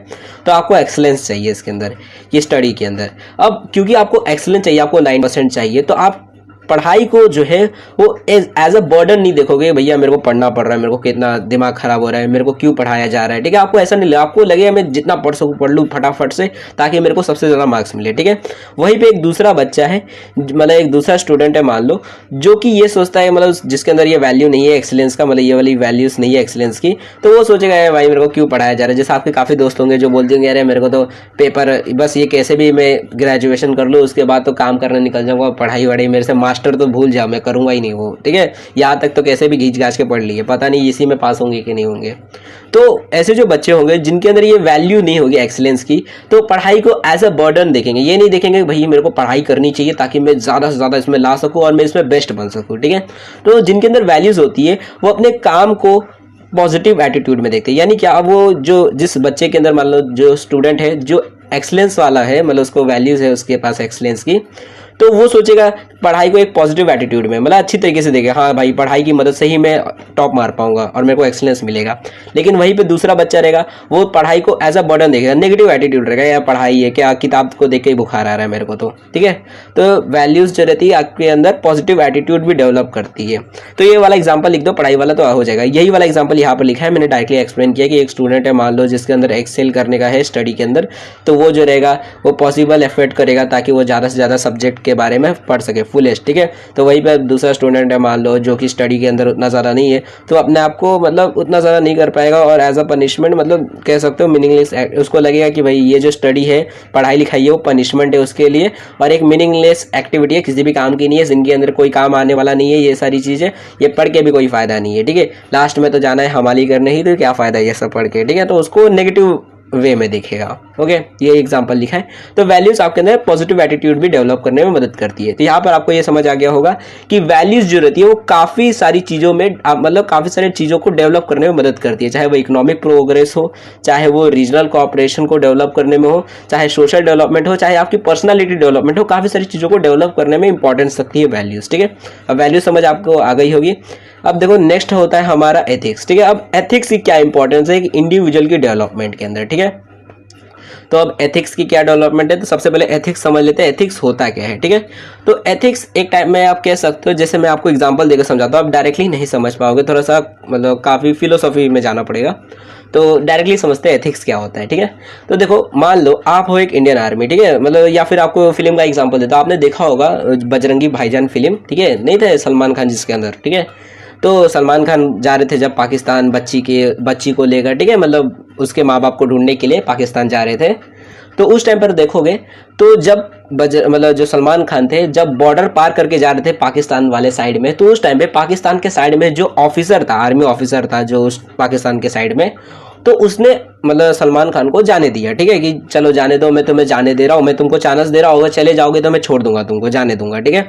तो आपको एक्सीलेंस चाहिए इसके अंदर, ये स्टडी के अंदर। अब क्योंकि आपको एक्सीलेंस चाहिए, आपको 9% चाहिए, तो आप पढ़ाई को जो है वो एज अ बर्डन नहीं देखोगे, भैया मेरे को पढ़ना पड़ रहा है, मेरे को कितना दिमाग खराब हो रहा है, मेरे को क्यों पढ़ाया जा रहा है। ठीक है, आपको ऐसा नहीं लगेगा, आपको लगेगा मैं जितना पढ़ सकूँ पढ़ लूँ फटाफट से, ताकि मेरे को सबसे ज़्यादा मार्क्स मिले। ठीक है, वहीं पे एक दूसरा बच्चा है, मतलब एक दूसरा स्टूडेंट है मान लो, जो कि ये सोचता है, मतलब जिसके अंदर ये वैल्यू नहीं है एक्सीलेंस का, मतलब ये वाली वैल्यूज नहीं है एक्सीलेंस की, तो वो सोचेगा यार भाई मेरे को क्यों पढ़ाया जा रहा है। जैसे आपके काफ़ी दोस्त होंगे जो बोलते होंगे अरे मेरे को तो पेपर, बस ये कैसे भी मैं ग्रेजुएशन कर लूँ उसके बाद तो काम करने निकल जाऊँगा, पढ़ाई वढ़ाई मेरे से मास्टर तो भूल जाओ, मैं करूँगा ही नहीं वो। ठीक है, यहाँ तक तो कैसे भी घींच घाच के पढ़ लिए, पता नहीं इसी में पास होंगे कि नहीं होंगे। तो ऐसे जो बच्चे होंगे जिनके अंदर ये वैल्यू नहीं होगी एक्सीलेंस की, तो पढ़ाई को एज अ बर्डन देखेंगे, ये नहीं देखेंगे कि भाई मेरे को पढ़ाई करनी चाहिए ताकि मैं ज़्यादा से ज़्यादा इसमें ला सकूँ और मैं इसमें बेस्ट बन सकूँ। ठीक है, तो जिनके अंदर वैल्यूज़ होती है वो अपने काम को पॉजिटिव एटीट्यूड में देखते हैं। यानी क्या, वो जो जिस बच्चे के अंदर मान लो जो स्टूडेंट है जो एक्सीलेंस वाला है, मतलब उसको वैल्यूज़ है उसके पास एक्सीलेंस की, तो वो सोचेगा पढ़ाई को एक पॉजिटिव एटीट्यूड में, मतलब अच्छी तरीके से देखेगा, हाँ भाई पढ़ाई की मदद से ही मैं टॉप मार पाऊंगा और मेरे को एक्सीलेंस मिलेगा। लेकिन वहीं पे दूसरा बच्चा रहेगा, वो पढ़ाई को एज अ बर्डन देखेगा, नेगेटिव एटीट्यूड रहेगा, यार पढ़ाई है क्या, किताब को देख के ही बुखार आ रहा है मेरे को तो। ठीक है, तो वैल्यूज जो रहती है आपके अंदर पॉजिटिव एटीट्यूड भी डेवलप करती है। तो ये वाला एग्जाम्पल लिख दो, पढ़ाई वाला तो हो जाएगा। यही वाला एग्जाम्पल यहाँ पर लिखा है, मैंने डायरेक्टली एक्सप्लेन किया कि एक स्टूडेंट है मान लो जिसके अंदर एक्सेल करने का है स्टडी के अंदर, तो वो जो रहेगा वो पॉसिबल एफर्ट करेगा ताकि वो ज़्यादा से ज़्यादा सब्जेक्ट के बारे में पढ़ सके फुलेस्ट। ठीक है, तो वहीं पे दूसरा स्टूडेंट है मान लो जो कि स्टडी के अंदर उतना ज़्यादा नहीं है, तो अपने आप को मतलब उतना ज़्यादा नहीं कर पाएगा और एज अ पनिशमेंट, मतलब कह सकते हो मीनिंगलेस, उसको लगेगा कि भाई ये जो स्टडी है, पढ़ाई लिखाई है, वो पनिशमेंट है उसके लिए और एक मीनिंगलेस एक्टिविटी है, किसी भी काम की नहीं है, जिनके अंदर कोई काम आने वाला नहीं है, ये सारी चीज़ें, ये पढ़ के भी कोई फायदा नहीं है। ठीक है, लास्ट में तो जाना है हमारी करने ही, तो क्या फ़ायदा ये सब पढ़ के। ठीक है, तो उसको नेगेटिव वे में देखेगा। ओके, ये एग्जांपल लिखा है। तो वैल्यूज आपके अंदर पॉजिटिव एटीट्यूड भी डेवलप करने में मदद करती है। तो यहाँ पर आपको ये समझ आ गया होगा कि वैल्यूज जो रहती है वो काफ़ी सारी चीज़ों में, मतलब काफ़ी सारी चीज़ों को डेवलप करने में मदद करती है, चाहे वो इकोनॉमिक प्रोग्रेस हो, चाहे वो रीजनल कोऑपरेशन को डेवलप करने में हो, चाहे सोशल डेवलपमेंट हो, चाहे आपकी पर्सनैलिटी डेवलपमेंट हो, काफ़ी सारी चीज़ों को डेवलप करने में इंपॉर्टेंस रखती है वैल्यूज। ठीक है, अब वैल्यूज समझ आपको आ गई होगी। अब देखो नेक्स्ट होता है हमारा एथिक्स। ठीक है, अब एथिक्स की क्या इंपॉर्टेंस है एक इंडिविजुअल की डेवलपमेंट के अंदर। ठीक है, तो अब एथिक्स की क्या डेवलपमेंट है, तो सबसे पहले एथिक्स समझ लेते हैं, एथिक्स होता क्या है। ठीक है, तो एथिक्स एक टाइप में आप कह सकते हो, जैसे मैं आपको एग्जांपल देकर समझाता हूँ, आप डायरेक्टली नहीं समझ पाओगे, थोड़ा सा मतलब काफ़ी फिलोसॉफी में जाना पड़ेगा, तो डायरेक्टली समझते हैं एथिक्स क्या होता है। ठीक है, तो देखो मान लो आप हो एक इंडियन आर्मी, ठीक है, मतलब या फिर आपको फिल्म का एग्जांपल देता हूं, आपने देखा होगा बजरंगी भाईजान फिल्म, ठीक है, नहीं था सलमान खान जिसके अंदर। ठीक है, तो सलमान खान जा रहे थे जब पाकिस्तान बच्ची को लेकर, ठीक है, मतलब उसके माँ बाप को ढूंढने के लिए पाकिस्तान जा रहे थे, तो उस टाइम पर देखोगे तो जब मतलब जो सलमान खान थे जब बॉर्डर पार करके जा रहे थे पाकिस्तान वाले साइड में, तो उस टाइम पे पाकिस्तान के साइड में जो ऑफिसर था, आर्मी ऑफिसर था जो उस पाकिस्तान के साइड में, तो उसने मतलब सलमान खान को जाने दिया। ठीक है, कि चलो जाने दो, मैं तुम्हें जाने दे रहा हूँ, मैं तुमको चांस दे रहा होगा, चले जाओगे तो मैं छोड़ दूंगा तुमको, जाने दूंगा। ठीक है,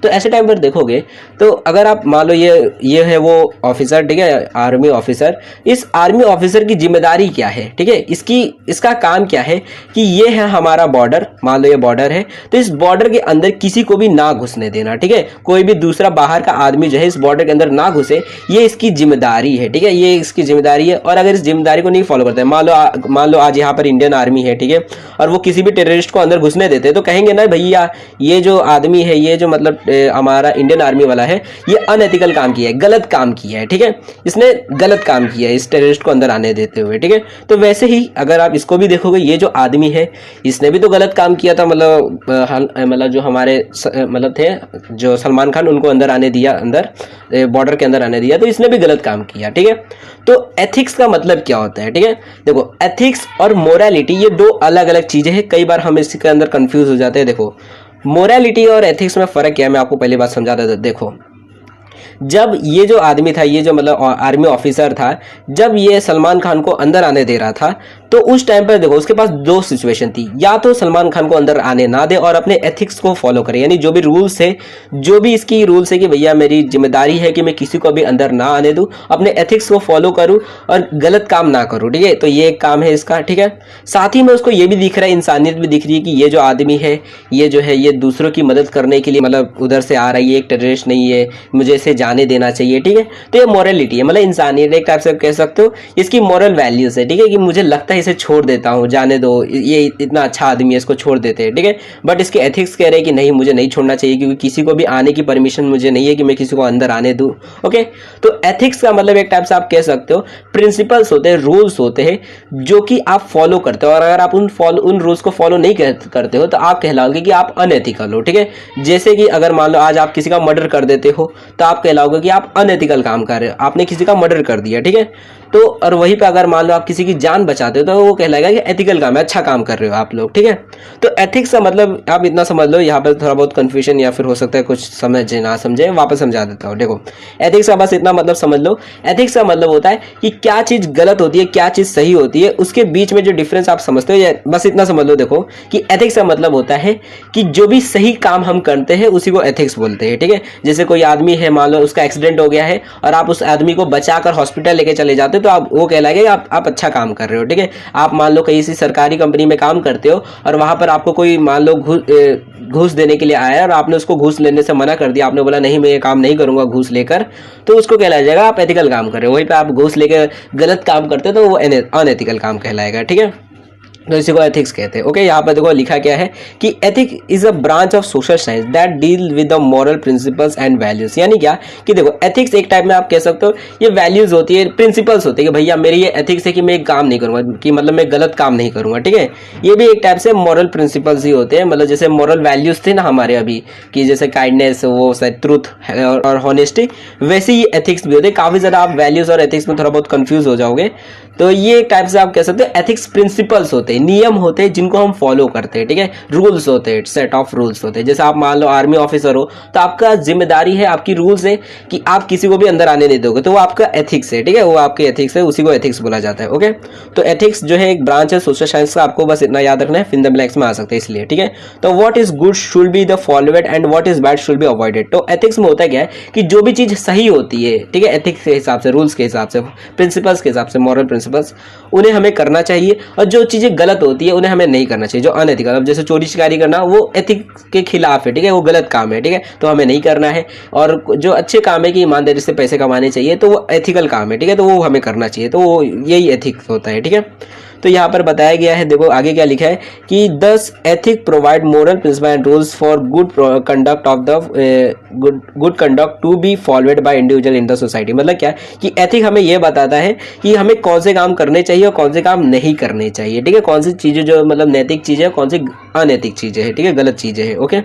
तो ऐसे टाइम पर देखोगे तो अगर आप मान लो ये है वो ऑफिसर, ठीक है, आर्मी ऑफिसर, इस आर्मी ऑफिसर की जिम्मेदारी क्या है, ठीक है, इसका काम क्या है कि ये है हमारा बॉर्डर, मान लो ये बॉर्डर है, तो इस बॉर्डर के अंदर किसी को भी ना घुसने देना। ठीक है, कोई भी दूसरा बाहर का आदमी जो है इस बॉर्डर के अंदर ना घुसे, ये इसकी जिम्मेदारी है। ठीक है, ये इसकी जिम्मेदारी है, और अगर इस जिम्मेदारी को नहीं फॉलो करते हैं, मान लो मान लो आज यहाँ पर इंडियन आर्मी है, ठीक है, और वो किसी भी टेररिस्ट को अंदर घुसने देते हैं तो कहेंगे ना भैया ये जो आदमी है, ये जो मतलब हमारा इंडियन आर्मी वाला है, ये अनएथिकल काम किया है, गलत काम किया है, ठीक है, इसने गलत काम किया है इस टेररिस्ट को अंदर आने देते हुए, ठीक है। तो वैसे ही अगर आप इसको भी देखोगे, ये जो आदमी है इसने भी तो गलत काम किया था, मतलब जो हमारे मतलब थे जो सलमान खान, उनको अंदर आने दिया, अंदर बॉर्डर के अंदर आने दिया, तो इसने भी गलत काम किया, ठीक है। तो एथिक्स का मतलब क्या होता है, ठीक है। देखो एथिक्स और मोरालिटी ये दो अलग अलग चीजें हैं, कई बार हम इसके अंदर कंफ्यूज हो जाते हैं। देखो मोरालिटी और एथिक्स में फर्क क्या है, मैं आपको पहली बात समझा देता हूं। देखो जब ये जो आदमी था, ये जो मतलब आर्मी ऑफिसर था, जब ये सलमान खान को अंदर आने दे रहा था, तो उस टाइम पर देखो उसके पास दो सिचुएशन थी, या तो सलमान खान को अंदर आने ना दे और अपने एथिक्स को फॉलो करे, यानी जो भी रूल्स है, जो भी इसकी रूल्स है कि भैया मेरी जिम्मेदारी है कि मैं किसी को भी अंदर ना आने दूं, अपने एथिक्स को फॉलो करूं और गलत काम ना करूं, ठीक है। तो ये एक काम है इसका, ठीक है। साथ ही में उसको ये भी दिख रहा है, इंसानियत भी दिख रही है कि ये जो आदमी है, ये जो है ये दूसरों की मदद करने के लिए मतलब उधर से आ रही है, एक टेररिस्ट नहीं है, मुझे इसे जाने देना चाहिए, ठीक है। तो ये मोरलिटी है, मतलब इंसानियत एक टाइप से कह सकते हो, इसकी मॉरल वैल्यूज है, ठीक है, कि मुझे लगता है इसे छोड़ देता हूँ, जाने दो, ये इतना अच्छा आदमी है, इसको छोड़ देते हैं, ठीक है। बट इसके एथिक्स कह रहे हैं कि नहीं, मुझे नहीं छोड़ना चाहिए, क्योंकि किसी को भी आने की परमिशन मुझे नहीं है कि मैं किसी को अंदर आने दूं। ओके, तो एथिक्स का मतलब एक टाइप से आप कह सकते हो प्रिंसिपल्स होते हैं, रूल्स होते हैं जो कि आप फॉलो करते हो, और अगर आप उन रूल्स को फॉलो नहीं करते हो तो आप कहलाओगे कि आप अनएथिकल हो, ठीक है। जैसे कि अगर मान लो आज आप किसी का मर्डर कर देते हो तो आप कहलाओगे कि आप अनएथिकल काम कर रहे हो, आपने किसी का मर्डर कर दिया, ठीक है। तो और वहीं पे अगर मान लो आप किसी की जान बचाते हो तो वो कहलाएगा कि एथिकल काम है, अच्छा काम कर रहे हो आप लोग, ठीक है। तो एथिक्स का मतलब आप इतना समझ लो, यहाँ पर थोड़ा बहुत कंफ्यूजन या फिर हो सकता है कुछ समझे ना समझे, वापस समझा देता हूँ। देखो एथिक्स का बस इतना मतलब समझ लो, एथिक्स का मतलब होता है कि क्या चीज गलत होती है, क्या चीज सही होती है, उसके बीच में जो डिफरेंस आप समझते हो, बस इतना समझ लो। देखो कि एथिक्स का मतलब होता है कि जो भी सही काम हम करते हैं उसी को एथिक्स बोलते हैं, ठीक है। जैसे कोई आदमी है, मान लो उसका एक्सीडेंट हो गया है और आप उस आदमी को बचाकर हॉस्पिटल लेके चले जाते हो, तो आप वो कहलाएगा आप अच्छा काम कर रहे हो, ठीक है। आप मान लो कहीं सी सरकारी कंपनी में काम करते हो और वहां पर आपको कोई मान लो घूस देने के लिए आया और आपने उसको घूस लेने से मना कर दिया, आपने बोला नहीं मैं ये काम नहीं करूंगा घूस लेकर, तो उसको कहलाया जाएगा आप एथिकल काम कर रहे हो। वहीं पे आप घूस लेकर गलत काम करते हो तो वो अनएथिकल काम कहलाएगा, ठीक है। तो इसी को एथिक्स कहते हैं। ओके, यहाँ पर देखो लिखा क्या है कि ethic is a branch of social science that deal with the moral principles and values. यानी क्या कि देखो एथिक्स एक टाइप में आप कह सकते हो ये वैल्यूज होती है, प्रिंसिपल्स होती है कि भैया मेरी ये एथिक्स है कि मैं एक काम नहीं करूंगा, कि मतलब मैं गलत काम नहीं करूंगा, ठीक है। ये भी एक टाइप से मॉरल प्रिंसिपल्स ही होते हैं, मतलब जैसे मॉरल वैल्यूज थे ना हमारे अभी कि जैसे काइंडनेस, वो शायद ट्रूथ और हॉनेस्टी, वैसे ही एथिक्स भी होते हैं। काफी ज्यादा आप वैल्यूज और एथिक्स में थोड़ा बहुत कंफ्यूज हो जाओगे, तो ये एक टाइप से आप कह सकते हो एथिक्स प्रिंसिपल्स होते हैं, नियम होते हैं जिनको हम फॉलो करते हैं, ठीक है। रूल्स होते हैं, सेट ऑफ रूल्स होते हैं। जैसे आप मान लो आर्मी ऑफिसर हो तो आपका जिम्मेदारी है, आपकी रूल्स है कि आप किसी को भी अंदर आने नहीं दोगे, तो वो आपका एथिक्स है, ठीक है, वो आपके एथिक्स है, उसी को एथिक्स बोला जाता है। ओके, तो एथिक्स जो है एक ब्रांच है सोशल साइंस का, आपको बस इतना याद रखना है, फिर द ब्लैंक्स में आ सकते हैं इसलिए, ठीक है। तो what is good should be the followed and what is bad should be avoided. तो एथिक्स में होता क्या है कि जो भी चीज सही होती है, ठीक है, एथिक्स के हिसाब से, रूल्स के हिसाब से, प्रिंसिपल्स के हिसाब से, मॉरल प्रिंसिपल्स, उन्हें हमें करना चाहिए, और जो चीजें गलत होती है उन्हें हमें नहीं करना चाहिए, जो अनएथिकल, अब जैसे चोरी शिकारी करना वो एथिक्स के खिलाफ है, ठीक है, वो गलत काम है, ठीक है, तो हमें नहीं करना है। और जो अच्छे काम है कि ईमानदारी से पैसे कमाने चाहिए, तो वो एथिकल काम है, ठीक है, तो वो हमें करना चाहिए, तो वो यही एथिक्स होता है, ठीक है। तो यहाँ पर बताया गया है, देखो आगे क्या लिखा है कि thus ethic provide moral principle and rules for good conduct of the good conduct to be followed by individual in the society. मतलब क्या कि एथिक हमें यह बताता है कि हमें कौन से काम करने चाहिए और कौन से काम नहीं करने चाहिए, ठीक है, कौन सी चीजें जो मतलब नैतिक चीजें है, कौन सी अनैतिक चीजें है, ठीक है, गलत चीजें है। ओके,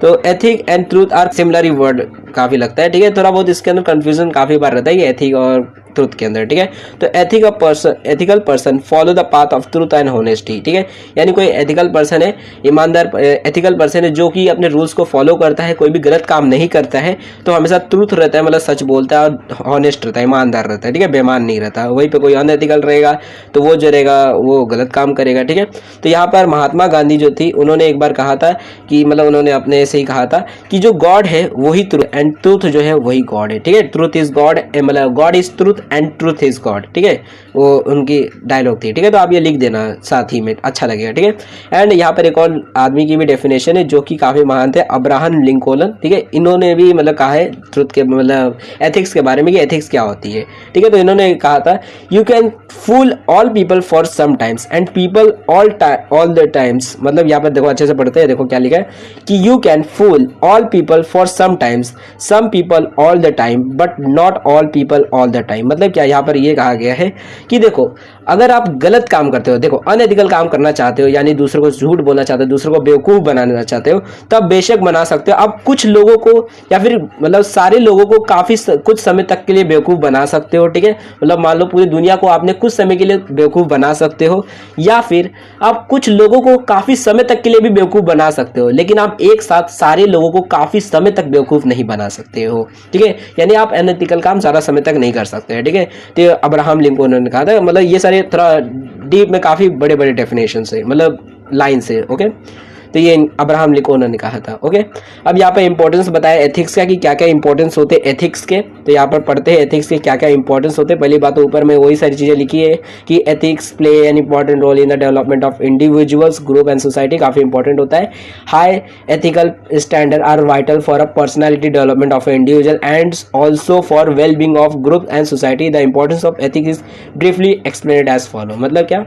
तो ethic and truth are similar word काफी लगता है, ठीक है, थोड़ा बहुत इसके अंदर कंफ्यूजन काफी बार रहता है कि एथिक और ट्रूथ के अंदर, ठीक है। तो ethical person follow the path of truth and honesty, ठीक है, यानी कोई एथिकल पर्सन है, ईमानदार एथिकल पर्सन है जो कि अपने रूल्स को फॉलो करता है, कोई भी गलत काम नहीं करता है, तो हमेशा ट्रूथ रहता है, मतलब सच बोलता है, और हॉनेस्ट रहता है, ईमानदार रहता है, ठीक है, बेईमान नहीं रहता। वहीं पे कोई अनएथिकल रहेगा तो वो जो रहेगा वो गलत काम करेगा, ठीक है। तो यहाँ पर महात्मा गांधी जो थी उन्होंने एक बार कहा था कि मतलब उन्होंने अपने से ही कहा था कि जो गॉड है वही ट्रूथ एंड एंड ट्रूथ जो है वही गॉड है, ठीक है। ट्रूथ इज गॉड, मतलब God is truth and truth is God, ठीक है, वो उनकी डायलॉग थी, ठीक है। तो आप ये लिख देना साथ ही में, अच्छा लगेगा, ठीक है। एंड यहाँ पर एक और आदमी की भी डेफिनेशन है जो कि काफ़ी महान थे, अब्राहम लिंकन, ठीक है। इन्होंने भी मतलब कहा है ट्रुथ के मतलब एथिक्स के बारे में कि एथिक्स क्या होती है, ठीक है। तो इन्होंने कहा था you can fool all people for some times and people all the times, मतलब यहाँ पर देखो अच्छे से पढ़ते हैं, देखो क्या लिखा है कि you can fool all people for some times, some people all the time, but not all people all the time. मतलब क्या यहाँ पर ये कहा गया है कि देखो अगर आप गलत काम करते हो, देखो अनएथिकल काम करना चाहते हो, यानी दूसरों को झूठ बोलना चाहते हो, दूसरों को बेवकूफ़ बनाना चाहते हो, तो आप बेशक बना सकते हो। आप कुछ लोगों को या फिर मतलब सारे लोगों को काफ़ी कुछ समय तक के लिए बेवकूफ़ बना सकते हो, ठीक है। मतलब मान लो पूरी दुनिया को आपने कुछ समय के लिए बेवकूफ़ बना सकते हो, या फिर आप कुछ लोगों को काफ़ी समय तक के लिए भी बेवकूफ़ बना सकते हो, लेकिन आप एक साथ सारे लोगों को काफ़ी समय तक बेवकूफ़ नहीं बना सकते हो, ठीक है। यानी आप अनएथिकल काम ज़्यादा समय तक नहीं कर सकते हैं, ठीक है। तो अब्राहम लिंकन ने कहा था, मतलब ये सारे थोड़ा डीप में काफ़ी बड़े बड़े डेफिनेशन है, मतलब लाइन से, ओके। तो ये अब्राहम लिंकन ने कहा था, ओके। अब यहाँ पे इंपॉर्टेंस बताया एथिक्स का कि क्या क्या इंपॉर्टेंस होते हैं एथिक्स के। तो यहाँ पर पढ़ते हैं एथिक्स के क्या क्या इंपॉर्टेंस होते हैं। पहली बात तो ऊपर में वही सारी चीज़ें लिखी है कि ethics play an important role in the development of individuals, group and society, काफ़ी इंपॉर्टेंट होता है। High ethical standard are vital for a personality development of individual and also for well being of group and society. The importance of ethics is briefly explained as follow. मतलब क्या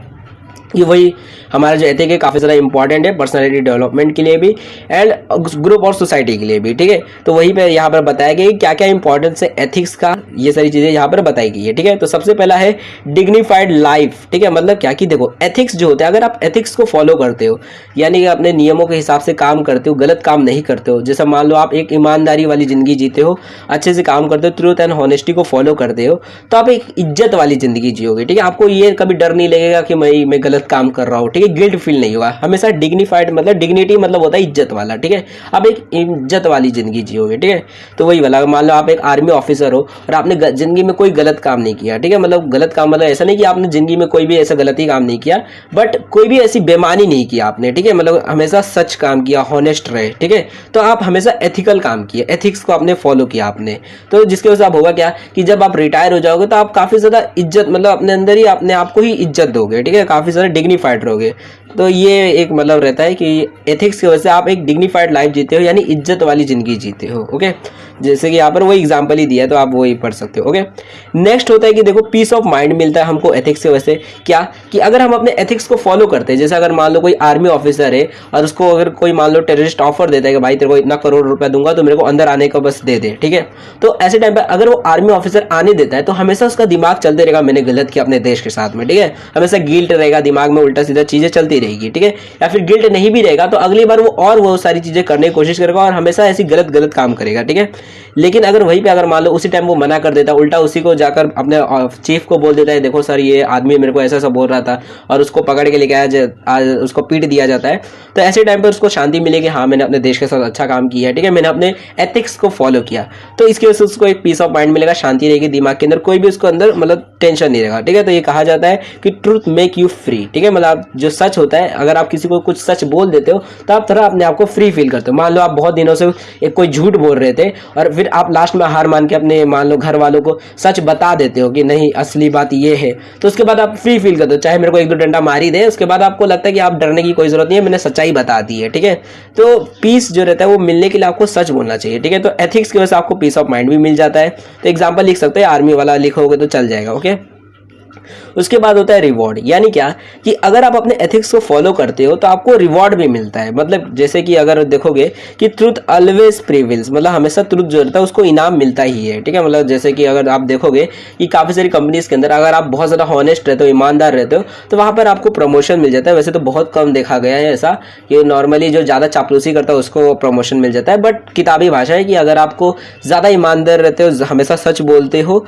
कि वही हमारा जो एथिक है काफ़ी ज़्यादा इंपॉर्टेंट है पर्सनालिटी डेवलपमेंट के लिए भी एंड ग्रुप और सोसाइटी के लिए भी, ठीक है। तो वही पे यहाँ पर बताया गया कि क्या क्या इंपॉर्टेंस है एथिक्स का, ये सारी चीज़ें यहाँ पर बताई गई है, ठीक है। तो सबसे पहला है डिग्निफाइड लाइफ, ठीक है। मतलब क्या कि देखो एथिक्स जो होता है, अगर आप एथिक्स को फॉलो करते हो, यानी कि अपने नियमों के हिसाब से काम करते हो, गलत काम नहीं करते हो, जैसे मान लो आप एक ईमानदारी वाली ज़िंदगी जीते हो, अच्छे से काम करते हो, ट्रूथ एंड हॉनेस्टी को फॉलो करते हो, तो आप एक इज्जत वाली ज़िंदगी जियोगे, ठीक है। आपको ये कभी डर नहीं लगेगा कि मैं गलत काम कर रहा हूँ, ठीक है। गिल्ट फील नहीं होगा, हमेशा डिग्निफाइड, मतलब डिग्निटी मतलब होता है इज्जत वाला, ठीक है। आप एक इज्जत वाली जिंदगी जियोगे, ठीक है। तो वही वाला, मान लो आप एक आर्मी ऑफिसर हो और आपने जिंदगी में कोई गलत काम नहीं किया, ठीक है। मतलब गलत काम मतलब ऐसा नहीं कि आपने जिंदगी में कोई भी ऐसा गलती काम नहीं किया, बट कोई भी ऐसी बेईमानी नहीं किया आपने, ठीक है। मतलब हमेशा सच काम किया, हॉनेस्ट रहे, ठीक है। तो आप हमेशा एथिकल काम किए, एथिक्स को आपने फॉलो किया आपने, तो जिसके वजह से आप होगा क्या कि जब आप रिटायर हो जाओगे तो आप काफी ज्यादा इज्जत, मतलब अपने अंदर ही अपने आप को ही इज्जत दोगे, ठीक है। काफी ज्यादा डिग्निफाइड रहोगे। तो ये एक मतलब रहता है कि एथिक्स की वजह से आप एक डिग्निफाइड लाइफ जीते हो, यानी इज्जत वाली जिंदगी जीते हो, ओके। जैसे कि यहाँ पर वही एग्जांपल ही दिया है तो आप वही पढ़ सकते हो, ओके। नेक्स्ट होता है कि देखो पीस ऑफ माइंड मिलता है हमको एथिक्स की वजह से। क्या कि अगर हम अपने एथिक्स को फॉलो करते हैं, जैसे अगर मान लो कोई आर्मी ऑफिसर है और उसको अगर कोई मान लो टेररिस्ट ऑफर देता है कि भाई तेरे को इतना करोड़ रुपया दूंगा तो मेरे को अंदर आने का बस दे दे, ठीक है। तो ऐसे टाइम पर अगर वो आर्मी ऑफिसर आने देता है तो हमेशा उसका दिमाग चलते रहेगा मैंने गलत किया अपने देश के साथ में, ठीक है। हमेशा गिल्ट रहेगा दिमाग में, उल्टा सीधा चीजें चलती रहेगी, ठीक है। या फिर गिल्ट नहीं भी रहेगा तो अगली बार वो सारी चीजें करने की कोशिश करेगा और हमेशा ऐसी गलत काम करेगा, ठीक है। लेकिन अगर वहीं पे अगर मान लो उसी टाइम वो मना कर देता, उल्टा उसी को जाकर अपने चीफ को बोल देता है देखो सर ये आदमी मेरे को ऐसा बोल रहा था, और उसको पकड़ के लेके आया, उसको पीट दिया जाता है, तो ऐसे टाइम पर उसको शांति मिलेगी, हाँ मैंने अपने देश के साथ अच्छा काम किया है, ठीक है, मैंने अपने एथिक्स को फॉलो किया। तो इसकी वजह से उसको एक पीस ऑफ माइंड मिलेगा, शांति रहेगी दिमाग के अंदर, कोई भी उसको अंदर मतलब टेंशन नहीं रहेगा, ठीक है। तो ये कहा जाता है कि ट्रूथ मेक यू फ्री, ठीक है। मतलब जो सच होता है, अगर आप किसी को कुछ सच बोल देते हो तो आप थोड़ा अपने आप को फ्री फील करते हो। मान लो आप बहुत दिनों से एक कोई झूठ बोल रहे थे और फिर आप लास्ट में हार मान के अपने मान लो घर वालों को सच बता देते हो कि नहीं असली बात ये है, तो उसके बाद आप फ्री फील करते हो, चाहे मेरे को एक दो डंडा मार ही दे, उसके बाद आपको लगता है कि आप डरने की कोई जरूरत नहीं है, मैंने सच्चाई बता दी है, ठीक है। तो पीस जो रहता है वो मिलने के लिए आपको सच बोलना चाहिए, ठीक है। तो एथिक्स की वजह से आपको पीस ऑफ माइंड भी मिल जाता है। तो एग्जाम्पल लिख सकते हैं, आर्मी वाला लिखोगे तो चल जाएगा, ओके। उसके बाद होता है रिवॉर्ड, यानी क्या कि अगर आप अपने एथिक्स को फॉलो करते हो तो आपको रिवॉर्ड भी मिलता है। मतलब जैसे कि अगर देखोगे कि ट्रूथ ऑलवेज प्रिवेल्स, मतलब हमेशा ट्रूथ जो रहता है उसको इनाम मिलता ही है, ठीक है। मतलब जैसे कि अगर आप देखोगे कि काफी सारी कंपनीज के अंदर अगर आप बहुत ज्यादा हॉनेस्ट रहते हो, ईमानदार रहते हो, तो वहां पर आपको प्रमोशन मिल जाता है। वैसे तो बहुत कम देखा गया है ऐसा कि नॉर्मली जो ज्यादा चापलूसी करता है उसको प्रमोशन मिल जाता है, बट किताबी भाषा है कि अगर आपको ज्यादा ईमानदार रहते हो, हमेशा सच बोलते हो,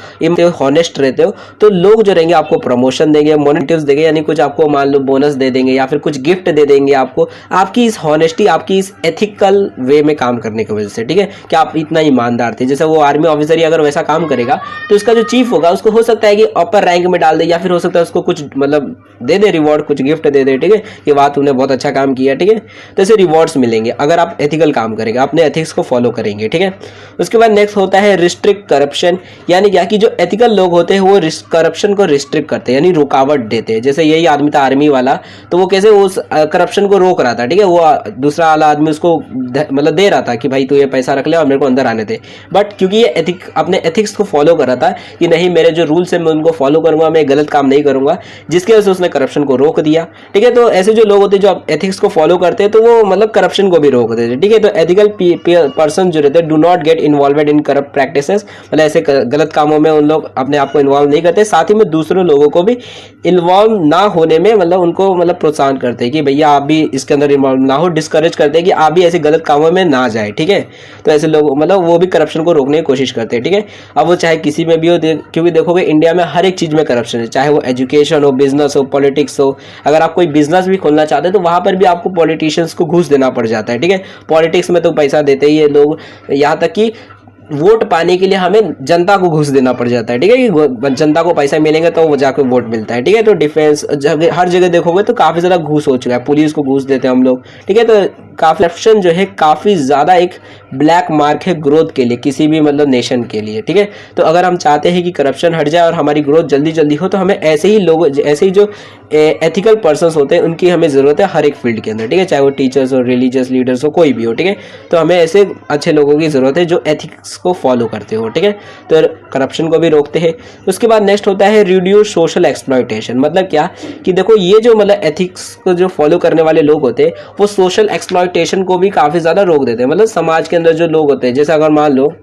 हॉनेस्ट रहते हो, तो लोग जो रहेंगे आपको प्रमोशन देंगे, मोनेटिव्स देंगे, यानी कुछ आपको मान लो बोनस दे देंगे या फिर कुछ गिफ्ट दे देंगे आपको, आपकी इस हॉनेस्टी, आपकी इस एथिकल वे में काम करने की वजह से, ठीक है, कि आप इतना ईमानदार थे। जैसे वो आर्मी ऑफिसर ही अगर वैसा काम करेगा तो उसका जो चीफ होगा उसको हो सकता है कि अपर रैंक में डाल दे, या फिर हो सकता है उसको कुछ मतलब दे दे रिवॉर्ड, कुछ गिफ्ट दे दे, ठीक है, कि वाह तूने बहुत अच्छा काम किया, ठीक है। तो ऐसे रिवॉर्ड्स मिलेंगे अगर आप एथिकल काम करेंगे, अपने एथिक्स को फॉलो करेंगे, ठीक है। उसके बाद नेक्स्ट होता है रिस्ट्रिक्ट करप्शन, यानी क्या कि जो एथिकल लोग होते हैं वो करप्शन को रिस्ट्रिक्ट करते हैं, यानी रुकावट देते हैं। जैसे यही आदमी था आर्मी वाला, तो वो कैसे उस करप्शन को रोक रहा था, ठीक है, वो दूसरा वाला आदमी उसको मतलब दे रहा था कि भाई तू ये पैसा रख ले और मेरे को अंदर आने दे, बट क्योंकि ये अपने एथिक्स को फॉलो कर रहा था कि नहीं मेरे जो रूल्स है मैं उनको फॉलो करूंगा, मैं गलत काम नहीं करूंगा, जिसकी वजह से उसने करप्शन को रोक दिया, ठीक है। तो ऐसे जो लोग होते हैं जो एथिक्स को फॉलो करते हैं तो वो मतलब करप्शन को भी रोक देते हैं, ठीक है। तो एथिकल पर्सन जो रहते हैं do not gate involved in corrupt practices, मतलब ऐसे गलत कामों में उन लोग अपने आप को इन्वॉल्व नहीं करते, साथ ही में दूसरे लोगों को भी इन्वॉल्व ना होने में मतलब उनको मतलब प्रोत्साहन करते हैं कि भैया आप भी इसके अंदर इन्वॉल्व ना हो, डिस्करेज करते हैं कि आप भी ऐसे गलत कामों में ना जाए, ठीक है। तो ऐसे लोग मतलब वो भी करप्शन को रोकने की कोशिश करते हैं, ठीक है। अब वो चाहे किसी में भी हो, क्योंकि देखोगे इंडिया में हर एक चीज में करप्शन है, चाहे वो एजुकेशन हो, बिजनेस हो, पॉलिटिक्स हो। अगर आप कोई बिजनेस भी खोलना चाहते हैं तो वहां पर भी आपको पॉलिटिशियंस को घूस देना पड़ जाता है, ठीक है। पॉलिटिक्स में तो पैसा देते ही ये लोग, यहाँ तक कि वोट पाने के लिए हमें जनता को घूस देना पड़ जाता है, ठीक है, कि जनता को पैसा मिलेंगे तो वो जाकर वोट मिलता है, ठीक है। तो डिफेंस हर जगह देखोगे तो काफी ज्यादा घूस हो चुका है, पुलिस को घूस देते हैं हम लोग, ठीक है। तो काफी करप्शन जो है काफी ज्यादा एक ब्लैक मार्क है ग्रोथ के लिए, किसी भी मतलब नेशन के लिए, ठीक है। तो अगर हम चाहते हैं कि करप्शन हट जाए और हमारी ग्रोथ जल्दी जल्दी हो तो हमें ऐसे ही लोग, ऐसे ही जो एथिकल पर्सन्स होते हैं उनकी हमें जरूरत है हर एक फील्ड के अंदर, ठीक है, चाहे वो टीचर्स हो, रिलीजियस लीडर्स हो, कोई भी हो, ठीक है। तो हमें ऐसे अच्छे लोगों की जरूरत है जो एथिक्स को फॉलो करते हो, ठीक है। तो करप्शन को भी रोकते हैं। उसके बाद नेक्स्ट होता है रिड्यूस सोशल एक्सप्लॉयटेशन, मतलब क्या कि देखो ये जो मतलब एथिक्स को जो फॉलो करने वाले लोग होते हैं वो सोशल एक्सप्लॉयटेशन को भी काफी ज्यादा रोक देते हैं। मतलब समाज के अंदर जो लोग होते हैं, जैसे अगर मान लो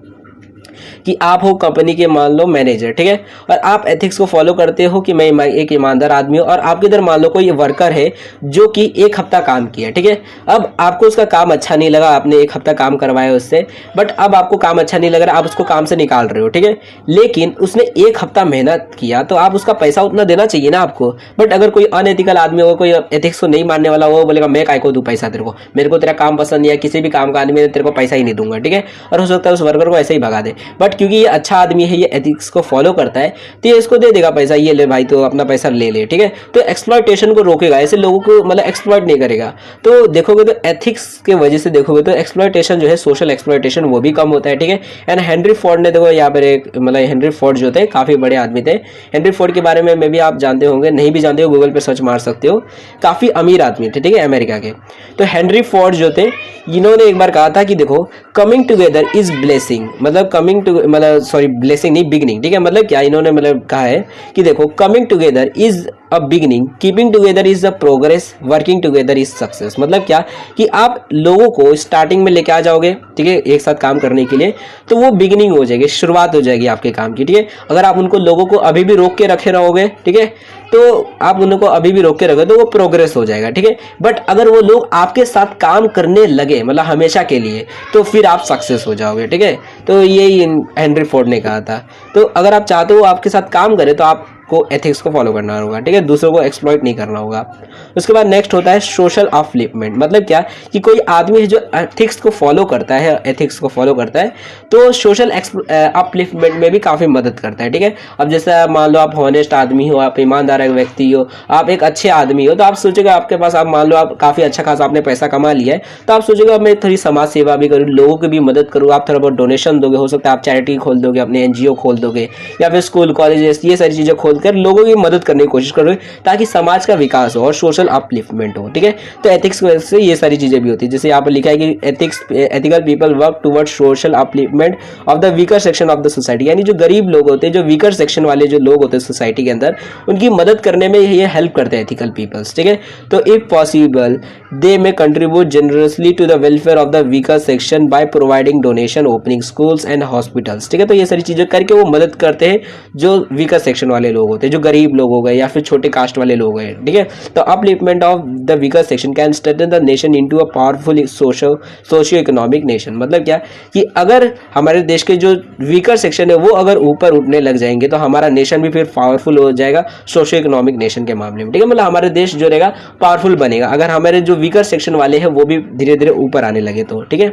कि आप हो कंपनी के मान लो मैनेजर, ठीक है, और आप एथिक्स को फॉलो करते हो कि मैं एक ईमानदार आदमी हूं, और आपके इधर मान लो कोई वर्कर है जो कि 1 हफ्ता काम किया, ठीक है। अब आपको उसका काम अच्छा नहीं लगा, आपने 1 हफ्ता काम करवाया उससे, बट अब आपको काम अच्छा नहीं लग रहा, आप उसको काम से निकाल रहे हो, ठीक है। लेकिन उसने 1 हफ्ता मेहनत किया तो आप उसका पैसा उतना देना चाहिए ना आपको। बट अगर कोई अनएथिकल आदमी हो, कोई एथिक्स को नहीं मानने वाला हो, बोलेगा मैं काय को दूं पैसा तेरे को, मेरे को तेरा काम पसंद नहीं है, किसी भी काम का आदमी तेरे को पैसा ही नहीं दूंगा, ठीक है। और हो सकता है उस वर्कर को ऐसे ही भगा दे, बट क्योंकि ये अच्छा आदमी है, ये एथिक्स को फॉलो करता है, तो ये इसको दे देगा पैसा, ये ले भाई तो अपना पैसा ले ले, ठीक है। तो एक्सप्लॉयटेशन को रोकेगा, ऐसे लोगों को मतलब एक्सप्लॉयट नहीं करेगा। तो देखोगे तो एथिक्स के वजह से देखोगे तो एक्सप्लॉयटेशन जो है, सोशल एक्सप्लॉयटेशन वो भी कम होता है, ठीक है। एंड हेनरी फोर्ड ने, देखो यहाँ पर एक मतलब हेनरी फोर्ड जो थे काफी बड़े आदमी थे। हेनरी फोर्ड के बारे में भी आप जानते होंगे, नहीं भी जानते हो गूगल पे सर्च मार सकते हो, काफी अमीर आदमी थे, ठीक है, अमेरिका के। तो हेनरी फोर्ड जो थे इन्होंने एक बार कहा था कि देखो कमिंग टुगेदर इज ब्लेसिंग, मतलब कमिंग टू मतलब सॉरी ब्लेसिंग नहीं बिगनिंग, ठीक है। मतलब क्या इन्होंने मतलब कहा है कि देखो coming together is a beginning, keeping together is a progress, working together is success. मतलब क्या कि आप लोगों को स्टार्टिंग में लेके आ जाओगे, ठीक है, एक साथ काम करने के लिए, तो वो बिगनिंग हो जाएगी, शुरुआत हो जाएगी आपके काम की, ठीक है। अगर आप उनको लोगों को अभी भी रोक के रखे रहोगे, ठीक है, तो आप उनको अभी भी रोक के रखोगे तो वो प्रोग्रेस हो जाएगा, ठीक है। बट अगर वो लोग आपके साथ काम करने लगे मतलब हमेशा के लिए, तो फिर आप सक्सेस हो जाओगे, ठीक है। तो यही हेनरी फोर्ड ने कहा था। तो अगर आप चाहते हो आपके साथ काम करे तो आप को एथिक्स को फॉलो करना होगा, ठीक है, दूसरों को एक्सप्लॉइट नहीं करना होगा। उसके बाद नेक्स्ट होता है सोशल अपलिफ्टमेंट, मतलब क्या कि कोई आदमी है जो एथिक्स को फॉलो करता है, एथिक्स को फॉलो करता है तो सोशल अपलिफ्टमेंट में भी काफी मदद करता है, ठीक है। अब जैसे मान लो आप हॉनेस्ट आदमी हो, आप ईमानदार व्यक्ति हो, आप एक अच्छे आदमी हो, तो आप सोचेगा आपके पास, आप मान लो आप काफी अच्छा खासा आपने पैसा कमा लिया है, तो आप सोचेगा मैं थोड़ी समाज सेवा भी करूँ, लोगों की भी मदद करूँ, आप थोड़ा बहुत डोनेशन दोगे, हो सकता है आप चैरिटी खोल दोगे, अपने एनजीओ खोल दोगे, या फिर स्कूल कॉलेजेस, ये सारी चीजें खोल कर लोगों की मदद करने की कोशिश करोगे ताकि समाज का विकास हो और सोशल अपलिफ्टमेंट हो, ठीक है। तो एथिक्स की वजह से ये सारी चीजें भी होती है। जैसे यहाँ पर लिखा है कि ethical people work towards social upliftment of the weaker section of the society, यानी जो गरीब लोग होते हैं, जो वीकर सेक्शन वाले जो लोग होते हैं सोसाइटी के अंदर, उनकी मदद करने में ये हेल्प करते हैं एथिकल पीपल्स, ठीक है। तो if possible they may contribute generously to the welfare of the weaker section by providing donation, opening schools and hospitals, ठीक है। तो ये सारी चीजें करके वो मदद करते हैं जो वीकर सेक्शन वाले लोग लोग होते हैं, जो गरीब लोग हो गए या फिर छोटे कास्ट वाले लोग हैं, ठीक है। तो upliftment of the weaker section can strengthen the nation into a powerful socio economic nation. मतलब क्या कि अगर हमारे देश के जो वीकर सेक्शन है वो अगर ऊपर उठने लग जाएंगे तो हमारा नेशन भी फिर पावरफुल हो जाएगा सोशियो इकोनॉमिक नेशन के मामले में, ठीक है। मतलब हमारे देश जो रहेगा पावरफुल बनेगा अगर हमारे जो वीकर सेक्शन वाले हैं वो भी धीरे धीरे ऊपर आने लगे तो, ठीक है।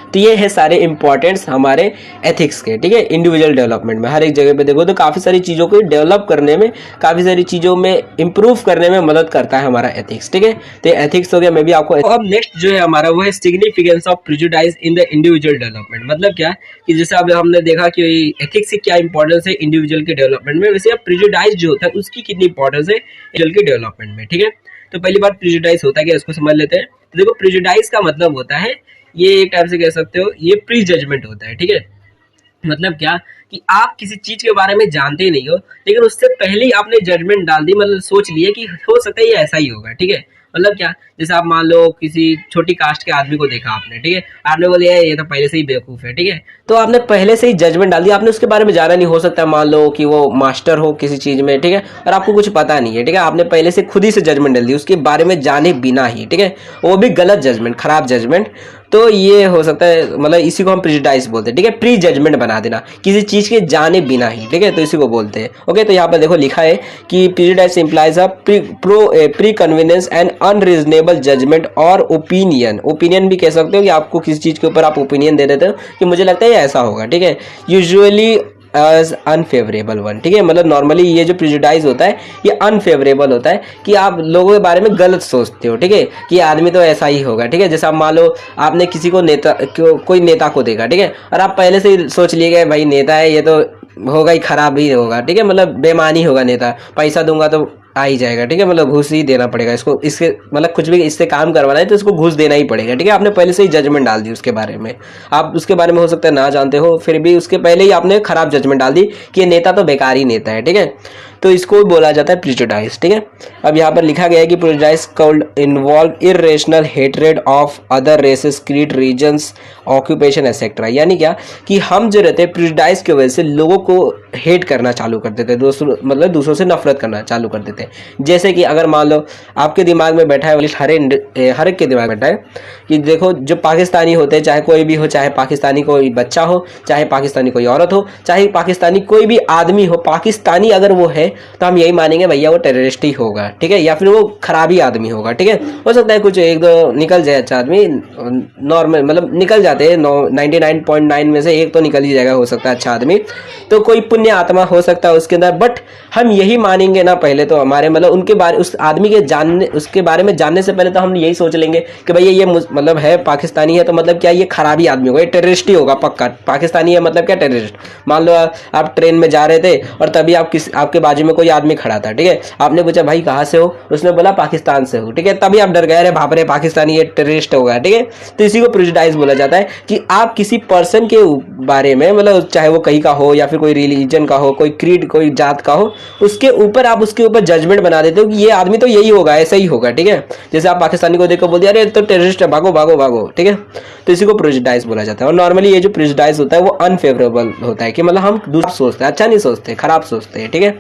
तो ये है सारे इंपॉर्टेंट्स हमारे एथिक्स के, ठीक है। इंडिविजुअल डेवलपमेंट में हर एक जगह पे देखो तो काफ़ी सारी चीज़ों को डेवलप करने में, काफ़ी सारी चीज़ों में इंप्रूव करने में मदद करता है हमारा एथिक्स, ठीक है। तो एथिक्स हो गया, मैं भी आपको अब नेक्स्ट जो है हमारा वो है significance of prejudice in the individual development. मतलब क्या कि जैसे अब हमने देखा कि एथिक्स की क्या इंपॉर्टेंस है इंडिविजुअल के डेवलपमेंट में, वैसे अब प्रेजुडाइज जो होता है उसकी कितनी इंपॉर्टेंस है इंडिविजुअल के डेवलपमेंट में, ठीक है। तो पहली बार प्रेजुडाइज होता है क्या, इसको समझ लेते हैं। तो देखो प्रेजुडाइज का मतलब होता है, ये एक टाइप से कह सकते हो ये प्री जजमेंट होता है, ठीक है। मतलब क्या कि आप किसी चीज के बारे में जानते ही नहीं हो लेकिन उससे पहले ही आपने जजमेंट डाल दी, मतलब सोच लिया कि हो सकता है ये ऐसा ही होगा, ठीक है। मतलब क्या, जैसे आप मान लो किसी छोटी कास्ट के आदमी को देखा आपने, ठीक है, आपने बोला ये तो पहले से ही बेवकूफ है, ठीक है। तो आपने पहले से ही जजमेंट डाल दिया, आपने उसके बारे में जाना नहीं, हो सकता है मान लो कि वो मास्टर हो किसी चीज में, ठीक है, और आपको कुछ पता नहीं है, ठीक है। आपने पहले से खुद ही से जजमेंट डाल दी उसके बारे में जाने बिना ही, ठीक है। वो भी गलत जजमेंट, खराब जजमेंट। तो ये हो सकता है, मतलब इसी को हम प्रेजुडाइज बोलते हैं, ठीक है। प्री जजमेंट बना देना किसी चीज के जाने बिना ही, ठीक है, तो इसी को बोलते हैं। ओके, तो यहाँ पर देखो लिखा है कि prejudice implies a pre convenience and unreasonable judgement और ओपिनियन। ओपिनियन भी कह सकते हो कि आपको किसी चीज के ऊपर आप ओपिनियन दे देते हो कि मुझे लगता है ये ऐसा होगा, ठीक है। यूजुअली एज अनफेवरेबल वन, ठीक है। मतलब नॉर्मली ये जो प्रेजुडाइज होता है ये अनफेवरेबल होता है कि आप लोगों के बारे में गलत सोचते हो, ठीक है, कि आदमी तो ऐसा ही होगा, ठीक है। जैसे आप मान लो आपने किसी को कोई नेता को देखा, ठीक है, और आप पहले से ही सोच लिए गए भाई नेता है ये तो होगा ही, खराब ही होगा, ठीक है, मतलब बेईमानी होगा नेता, पैसा दूंगा तो आ ही जाएगा, ठीक है, मतलब घूस ही देना पड़ेगा इसको, इसके मतलब कुछ भी इससे काम करवाना है तो इसको घूस देना ही पड़ेगा, ठीक है। आपने पहले से ही जजमेंट डाल दी उसके बारे में, आप उसके बारे में हो सकता है ना जानते हो, फिर भी उसके पहले ही आपने खराब जजमेंट डाल दी कि ये नेता तो बेकार ही नेता है, ठीक है। तो इसको बोला जाता है प्रेजुडाइज, ठीक है। अब यहाँ पर लिखा गया है कि prejudice could involve irrational hatred of other races, creed, regions, occupation etcetera. यानी क्या कि हम जो रहते हैं प्रेजुडाइज की वजह से लोगों को हेट करना चालू कर देते हैं, मतलब दूसरों से नफरत करना चालू कर देते हैं। जैसे कि अगर मान लो आपके दिमाग में बैठा है, हर एक के दिमाग में बैठा है कि देखो जो पाकिस्तानी होते हैं, चाहे कोई भी हो, चाहे पाकिस्तानी कोई बच्चा हो, चाहे पाकिस्तानी कोई औरत हो, चाहे पाकिस्तानी कोई भी आदमी हो, पाकिस्तानी अगर वो है तो हम यही मानेंगे भैया वो टेररिस्ट ही होगा, ठीक है, या फिर वो खराबी आदमी होगा, ठीक है। हो सकता है कुछ एक दो निकल जाए अच्छा आदमी, नॉर्मल मतलब निकल जाते हैं 99.9 में से एक तो निकल ही जाएगा, हो सकता है अच्छा आदमी, तो कोई पुण्य आत्मा हो सकता है उसके अंदर। बट हम यही मानेंगे ना पहले तो हमारे मतलब उनके बारे, उस आदमी के जानने, उसके बारे में जानने से पहले तो हम यही सोच लेंगे कि भैया ये मतलब है पाकिस्तानी है तो मतलब क्या ये खराबी आदमी होगा, ये टेररिस्ट ही होगा पक्का। पाकिस्तानी है मतलब क्या टेररिस्ट। मान लो आप ट्रेन में जा रहे थे और तभी आपके बाजू में कोई आदमी खड़ा था, ठीक है, आपने पूछा भाई कहाँ से हो, उसने बोला पाकिस्तान से हो, ठीक है, तभी आप डर गए, अरे बाप रे पाकिस्तानी ये टेररिस्ट होगा, ठीक है। तो इसी को प्रेजुडाइज बोला जाता है कि आप किसी पर्सन के बारे में, मतलब चाहे वो कहीं का हो या फिर कोई रिलीजन का हो, कोई क्रीड, कोई जात का हो, उसके ऊपर आप उसके ऊपर जजमेंट बना देते हो कि ये आदमी तो यही होगा, ऐसा ही होगा, ठीक है। जैसे आप पाकिस्तानी को देखकर बोल दिया अरे तो टेररिस्ट है, भागो भागो भागो, ठीक है। तो इसी को प्रेजुडाइज बोला जाता है। और नॉर्मली ये जो प्रेजुडाइज होता है वो अनफेवरेबल होता है कि मतलब हम दूसरा सोचते हैं, अच्छा नहीं सोचते, खराब सोचते हैं, ठीक है।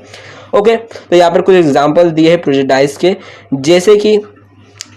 ओके, तो यहाँ पर कुछ एग्जाम्पल दिए हैं प्रेजुडाइज के, जैसे कि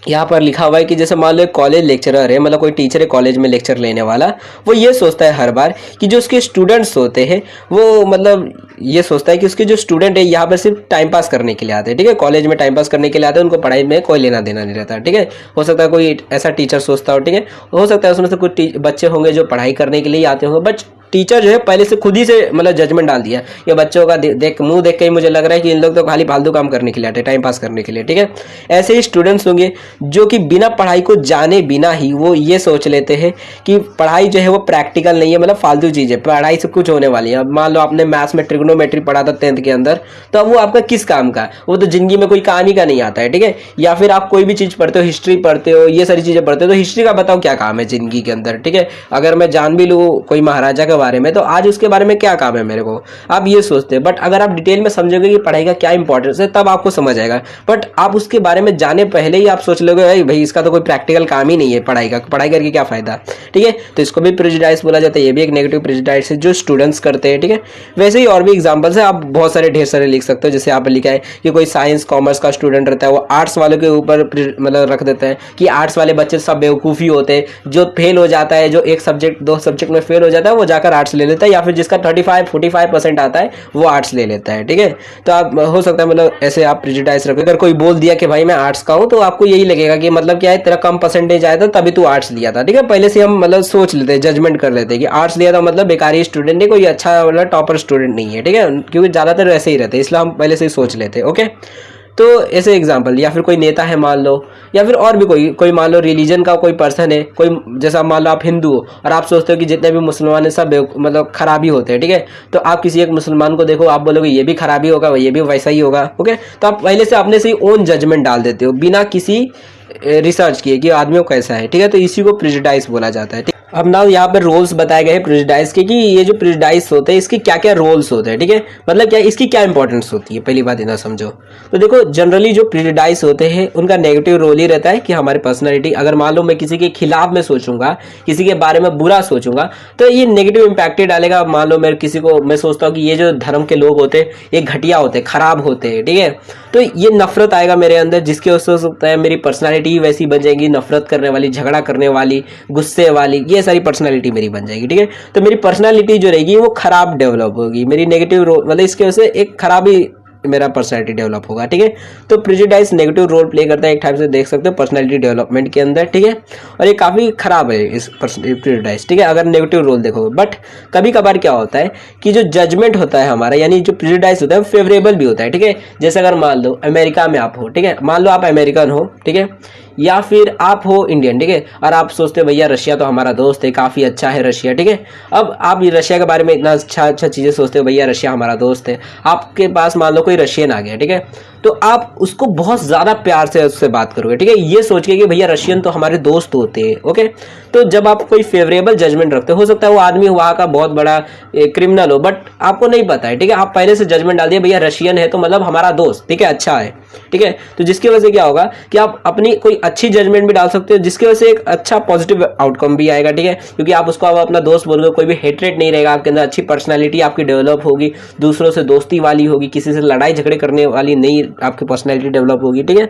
यहाँ पर लिखा हुआ है कि जैसे मान लो कॉलेज लेक्चरर है, मतलब कोई टीचर है कॉलेज में लेक्चर लेने वाला, वो ये सोचता है हर बार कि जो उसके स्टूडेंट्स होते हैं वो मतलब ये सोचता है कि उसके जो स्टूडेंट है यहाँ पर सिर्फ टाइम पास करने के लिए आते हैं, ठीक है, कॉलेज में टाइम पास करने के लिए आते हैं, उनको पढ़ाई में कोई लेना देना नहीं रहता, ठीक है। हो सकता है कोई ऐसा टीचर सोचता हो, ठीक है, हो सकता है उसमें से कुछ बच्चे होंगे जो पढ़ाई करने के लिए आते होंगे, बट टीचर जो है पहले से खुद ही से मतलब जजमेंट डाल दिया, ये बच्चों का मुंह देख के ही मुझे लग रहा है कि इन लोग तो खाली फालतू काम करने के लिए आते हैं, टाइम पास करने के लिए, ठीक है। ऐसे ही स्टूडेंट्स होंगे जो कि बिना पढ़ाई को जाने बिना ही वो ये सोच लेते हैं कि पढ़ाई जो है वो प्रैक्टिकल नहीं है, मतलब फालतू चीज़ है, पढ़ाई से कुछ होने वाली है। अब मान लो आपने मैथ्स में ट्रिग्नोमेट्री पढ़ा था 10th के अंदर, तो अब वो आपका किस काम का, वो तो जिंदगी में कोई काम ही का नहीं आता है, ठीक है। या फिर आप कोई भी चीज़ पढ़ते हो, हिस्ट्री पढ़ते हो, ये सारी चीज़ें पढ़ते हो, तो हिस्ट्री का बताओ क्या काम है जिंदगी के अंदर, ठीक है। अगर मैं जान भी लूँ कोई महाराजा के बारे में, तो आज उसके बारे में क्या काम है मेरे को, आप ये सोचते हैं। बट अगर आप डिटेल में समझोगे कि पढ़ाई का क्या इंपॉर्टेंस है तब आपको समझ आएगा। बट आप उसके बारे में जाने पहले ही आप सोच लोगे भाई इसका तो कोई प्रैक्टिकल काम ही नहीं है, पढ़ाई का, पढ़ाई करके क्या फायदा, ठीक है। तो इसको भी प्रेजुडाइज बोला जाता है, ये भी एक नेगेटिव प्रेजुडाइज है जो स्टूडेंट्स करते हैं, ठीक है। वैसे ही और भी एग्जाम्पल्स है, आप बहुत सारे ढेर सारे लिख सकते हो। जैसे आप लिखा है कि कोई साइंस कॉमर्स का स्टूडेंट रहता है वो आर्ट्स वालों के ऊपर मतलब रख देता है कि आर्ट्स वाले बच्चे सब बेवकूफ़ी होते हैं, जो फेल हो जाता है, जो एक सब्जेक्ट दो सब्जेक्ट में फेल हो जाता है वो जाकर आर्ट्स ले लेता है, या फिर जिसका 35-45% आता है वो आर्ट्स ले लेता है, ठीक है। तो आप हो सकता है मतलब ऐसे आप प्रेजुडाइज रखो। अगर कोई बोल दिया कि भाई मैं आर्ट्स का हूँ तो आपको यही लगेगा कि मतलब क्या है, तेरा कम परसेंटेज आया था तभी तू आर्ट्स लिया था, ठीक है। पहले से हम मतलब सोच लेते हैं, जजमेंट कर लेते हैं कि आर्ट्स लिया था मतलब बेकारी स्टूडेंट है, कोई अच्छा मतलब टॉपर स्टूडेंट नहीं है, ठीक है, क्योंकि ज़्यादातर ऐसे ही रहते हैं, इसलिए हम पहले से ही सोच लेते हैं, ओके। तो ऐसे एग्जाम्पल, या फिर कोई नेता है मान लो, या फिर और भी कोई मान लो रिलीजन का कोई पर्सन है, कोई जैसा मान लो आप हिंदू हो और आप सोचते हो कि जितने भी मुसलमान हैं सब मतलब खराबी होते हैं, ठीक है। तो आप किसी एक मुसलमान को देखो, आप बोलोगे ये भी खराबी होगा, ये भी वैसा ही होगा, ओके। तो आप पहले से अपने से ही ओन जजमेंट डाल देते हो बिना किसी रिसर्च किए कि आदमी को कैसा है, ठीक है। तो इसी को प्रेजुडाइज बोला जाता है, ठीक। अब ना यहाँ पर रोल्स बताए गए हैं प्रेजुडाइज के कि ये जो प्रेजुडाइज होते हैं इसके क्या क्या रोल्स होते हैं, ठीक है। मतलब क्या इसकी क्या इंपॉर्टेंस होती है, पहली बात इतना समझो। तो देखो जनरली जो प्रेजुडाइज होते हैं उनका नेगेटिव रोल ही रहता है कि हमारी पर्सनैलिटी, अगर मान लो मैं किसी के खिलाफ में सोचूंगा, किसी के बारे में बुरा सोचूंगा तो ये नेगेटिव इम्पैक्ट ही डालेगा। मान लो मैं किसी को, मैं सोचता हूँ कि ये जो धर्म के लोग होते हैं ये घटिया होते हैं, खराब होते हैं, ठीक है। तो ये नफरत आएगा मेरे अंदर, जिसकी वजह से हो सकता है मेरी पर्सनैलिटी वैसी बन जाएगी, नफरत करने वाली, झगड़ा करने वाली, गुस्से वाली, ये सारी पर्सनैलिटी मेरी बन जाएगी, ठीक है। तो मेरी पर्सनैलिटी जो रहेगी वो खराब डेवलप होगी, मेरी नेगेटिव रोल मतलब इसकी वजह से एक खराबी मेरा पर्सनैलिटी डेवलप होगा, ठीक है। तो प्रेजुडाइज नेगेटिव रोल प्ले करता है एक टाइप से, देख सकते हो पर्सनैलिटी डेवलपमेंट के अंदर, ठीक है। और ये काफ़ी खराब है इस प्रेजुडाइज, ठीक है, अगर नेगेटिव रोल देखोगे। बट कभी कभार क्या होता है कि जो जजमेंट होता है हमारा, यानी जो प्रेजुडाइज होता है वो फेवरेबल भी होता है, ठीक है। जैसे अगर मान लो अमेरिका में आप हो, ठीक है, मान लो आप अमेरिकन हो, ठीक है, या फिर आप हो इंडियन, ठीक है, और आप सोचते हो भैया रशिया तो हमारा दोस्त है, काफ़ी अच्छा है रशिया, ठीक है। अब आप रशिया के बारे में इतना अच्छा चीज़ें सोचते हो, भैया रशिया हमारा दोस्त है, आपके पास मान लो कोई रशियन आ गया, ठीक है, तो आप उसको बहुत ज़्यादा प्यार से उससे बात करोगे, ठीक है, ये सोच के कि भैया रशियन तो हमारे दोस्त होते हैं, ओके। तो जब आप कोई फेवरेबल जजमेंट रखते हो सकता है वो आदमी वहाँ का बहुत बड़ा क्रिमिनल हो, बट आपको नहीं पता है, ठीक है, आप पहले से जजमेंट डाल दिए भैया रशियन है तो मतलब हमारा दोस्त, ठीक है, अच्छा है, ठीक है। तो जिसकी वजह से क्या होगा कि आप अपनी कोई अच्छी जजमेंट भी डाल सकते हो, जिसकी वजह से एक अच्छा पॉजिटिव आउटकम भी आएगा, ठीक है, क्योंकि आप उसको अब अपना दोस्त बोलोगे, कोई भी हेटरेट नहीं रहेगा आपके अंदर, अच्छी पर्सनैलिटी आपकी डेवलप होगी, दूसरों से दोस्ती वाली होगी, किसी से लड़ाई झगड़े करने वाली नहीं आपकी पर्सनैलिटी डेवलप होगी, ठीक है।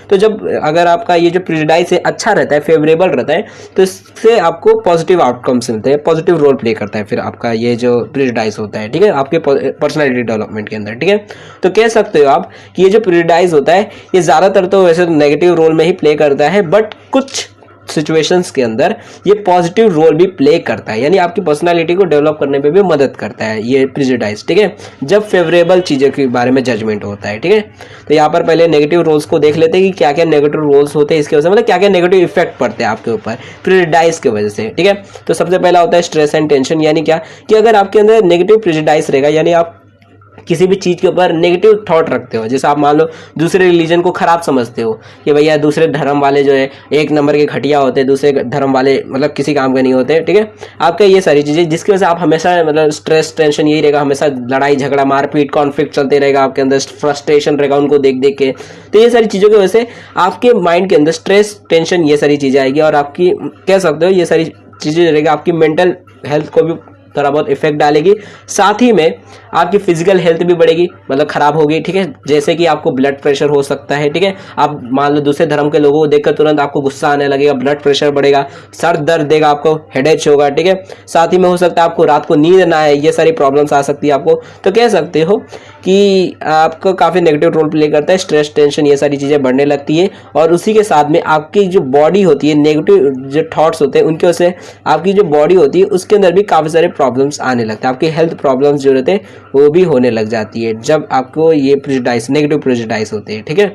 तो जब अगर आपका ये जो प्रेजुडाइज है अच्छा रहता है, फेवरेबल रहता है, तो इससे आपको पॉजिटिव आउटकम्स मिलते हैं, पॉजिटिव रोल प्ले करता है फिर आपका ये जो प्रेजुडाइज होता है, ठीक है, आपके पर्सनैलिटी डेवलपमेंट के अंदर, ठीक है। तो कह सकते हो आप कि ये जो प्रेजुडाइज होता है ये ज़्यादातर तो वैसे नेगेटिव रोल में ही प्ले करता है, बट कुछ सिचुएशंस के अंदर ये पॉजिटिव रोल भी प्ले करता है, यानी आपकी पर्सनालिटी को डेवलप करने में भी मदद करता है ये प्रेजुडाइज, ठीक है, जब फेवरेबल चीज़ों के बारे में जजमेंट होता है, ठीक है। तो यहाँ पर पहले नेगेटिव रोल्स को देख लेते हैं कि क्या क्या नेगेटिव रोल्स होते हैं इसके वजह से, मतलब क्या क्या नेगेटिव इफेक्ट पड़ते हैं आपके ऊपर प्रेजुडाइज की वजह से, ठीक है। तो सबसे पहला होता है स्ट्रेस एंड टेंशन, यानी क्या कि अगर आपके अंदर नेगेटिव प्रेजुडाइज रहेगा, यानी आप किसी भी चीज़ के ऊपर नेगेटिव थॉट रखते हो, जैसे आप मान लो दूसरे रिलीजन को खराब समझते हो कि भैया दूसरे धर्म वाले जो है एक नंबर के घटिया होते हैं, दूसरे धर्म वाले मतलब किसी काम के नहीं होते, ठीक है। आपका ये सारी चीज़ें जिसकी वजह से आप हमेशा मतलब स्ट्रेस टेंशन यही रहेगा, हमेशा लड़ाई झगड़ा मारपीट कॉन्फ्लिक्ट चलते रहेगा, आपके अंदर फ्रस्ट्रेशन रहेगा उनको देख देख के। तो ये सारी चीज़ों की वजह से आपके माइंड के अंदर स्ट्रेस टेंशन ये सारी चीज़ें आएगी, और आपकी कह सकते हो ये सारी चीज़ें रहेगी आपकी मेंटल हेल्थ को भी थोड़ा बहुत इफेक्ट डालेगी, साथ ही में आपकी फिजिकल हेल्थ भी बढ़ेगी, मतलब खराब होगी, ठीक है। जैसे कि आपको ब्लड प्रेशर हो सकता है, ठीक है, आप मान लो दूसरे धर्म के लोगों को देखकर तुरंत आपको गुस्सा आने लगेगा, ब्लड प्रेशर बढ़ेगा, सर दर्द देगा आपको, हेडेक होगा, ठीक है। साथ ही में हो सकता है आपको रात को नींद ना आए, ये सारी प्रॉब्लम्स आ सकती है आपको। तो कह सकते हो कि आपको काफ़ी नेगेटिव रोल प्ले करता है, स्ट्रेस टेंशन ये सारी चीज़ें बढ़ने लगती है, और उसी के साथ में आपकी जो बॉडी होती है, नेगेटिव जो थॉट्स होते हैं उनकी वजह से आपकी जो बॉडी होती है उसके अंदर भी काफ़ी सारे प्रॉब्लम्स आने लगते हैं, आपकी हेल्थ प्रॉब्लम्स जो रहते हैं वो भी होने लग जाती है जब आपको ये प्रेजुडाइज नेगेटिव प्रेजुडाइज होते हैं, ठीक है।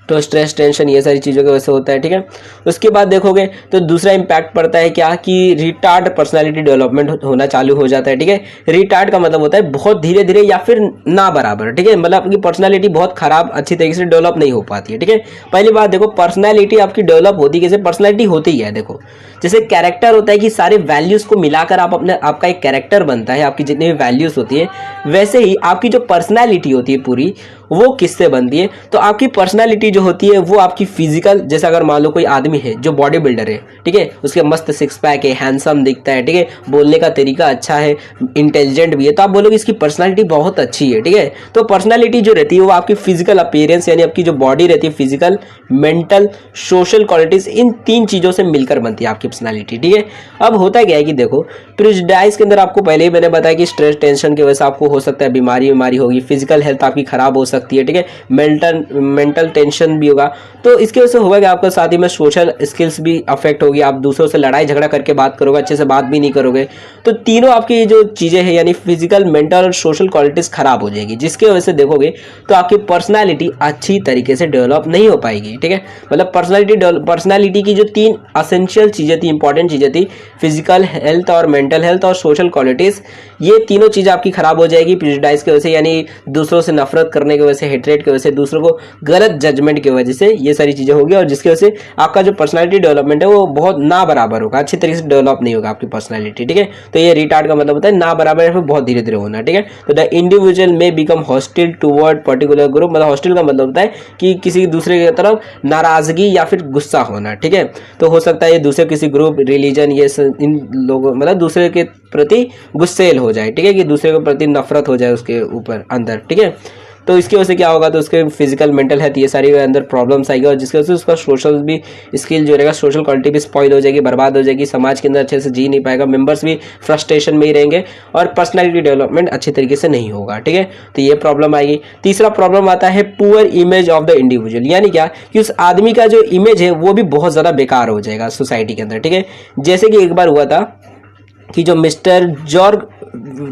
तो स्ट्रेस टेंशन ये सारी चीज़ों की वजह से होता है, ठीक है। उसके बाद देखोगे तो दूसरा इम्पैक्ट पड़ता है क्या कि रिटार्ड पर्सनालिटी डेवलपमेंट होना चालू हो जाता है, ठीक है। रिटार्ड का मतलब होता है बहुत धीरे धीरे या फिर ना बराबर, ठीक है, मतलब आपकी पर्सनालिटी बहुत खराब अच्छी तरीके से डेवलप नहीं हो पाती है, ठीक है। पहली बात देखो, पर्सनालिटी आपकी डेवलप होती कैसे, पर्सनालिटी होती ही है देखो, जैसे कैरेक्टर होता है कि सारे वैल्यूज को मिलाकर आप अपने आपका एक कैरेक्टर बनता है, आपकी जितनी भी वैल्यूज होती है, वैसे ही आपकी जो पर्सनालिटी होती है पूरी वो किससे बनती है। तो आपकी पर्सनालिटी जो होती है वो आपकी फिजिकल, जैसे अगर मान लो कोई आदमी है जो बॉडी बिल्डर है, ठीक है, उसके मस्त सिक्स पैक है, हैंडसम दिखता है, ठीक है, बोलने का तरीका अच्छा है, इंटेलिजेंट भी है, तो आप बोलोगे इसकी पर्सनालिटी बहुत अच्छी है, ठीक है। तो पर्सनालिटी जो रहती है वो आपकी फिजिकल अपीयरेंस यानी आपकी जो बॉडी रहती है, फिजिकल, मेंटल, सोशल क्वालिटीज, इन तीन चीजों से मिलकर बनती है आपकी पर्सनालिटी, ठीक है। अब होता क्या है कि देखो प्रेजुडिस के अंदर आपको पहले ही मैंने बताया कि स्ट्रेस टेंशन की वजह से आपको हो सकता है बीमारी होगी, फिजिकल हेल्थ आपकी खराब हो सकती है, ठीक है, मेंटल टेंशन भी होगा। तो इसकी वजह से होगा कि आपका साथ ही में सोशल स्किल्स भी अफेक्ट होगी, आप दूसरों से लड़ाई झगड़ा करके बात करोगे, अच्छे से बात भी नहीं करोगे। तो तीनों आपकी जो चीजें हैं यानी फिजिकल, मेंटल और सोशल क्वालिटीज खराब हो जाएगी, जिसकी वजह से देखोगे तो आपकी पर्सनालिटी अच्छी तरीके से डेवलप नहीं हो पाएगी, ठीक है। मतलब पर्सनालिटी की जो तीन असेंशियल चीजें थी, इंपॉर्टेंट चीजें थी, फिजिकल हेल्थ और मेंटल हेल्थ और सोशल क्वालिटीज, ये तीनों चीजें आपकी खराब हो जाएगी प्रेजुडिस की वजह से, यानी दूसरों से नफरत करने की वजह से, हेट्रेट की वजह से, दूसरों को गलत जजमेंट की वजह से ये सारी चीजें होगी, और जिसकी वजह से आपका जो पर्सनालिटी डेवलपमेंट है वो बहुत ना बराबर होगा, अच्छी तरीके से डेवलप नहीं होगा आपकी पर्सनालिटी, ठीक है। तो ये रिटार्ड का मतलब होता है ना बराबर या फिर बहुत धीरे धीरे होना, ठीक है। तो द इंडिविजुअल में become hostile toward particular group, मतलब हॉस्टिल का मतलब होता है कि किसी दूसरे की तरफ नाराजगी या फिर गुस्सा होना, ठीक है। तो हो सकता है ये दूसरे किसी ग्रुप, रिलीजन, ये इन लोगों मतलब दूसरे के प्रति गुस्सेल हो जाए, ठीक है, कि दूसरे के प्रति नफरत हो जाए उसके ऊपर अंदर, ठीक है। तो इसकी वजह से क्या होगा, तो उसके फिजिकल, मेंटल हेल्थ ये सारी अंदर प्रॉब्लम्स आएगी, और जिसकी वजह से उसका सोशल भी स्किल जो रहेगा, सोशल क्वालिटी भी स्पॉइल हो जाएगी, बर्बाद हो जाएगी, समाज के अंदर अच्छे से जी नहीं पाएगा, मेंबर्स भी फ्रस्ट्रेशन में ही रहेंगे, और पर्सनैलिटी डेवलपमेंट अच्छी तरीके से नहीं होगा, ठीक है। तो ये प्रॉब्लम आएगी। तीसरा प्रॉब्लम आता है poor image of the individual, यानी क्या कि उस आदमी का जो इमेज है वो भी बहुत ज़्यादा बेकार हो जाएगा सोसाइटी के अंदर, ठीक है। जैसे कि एक बार हुआ था कि जो मिस्टर जॉर्ज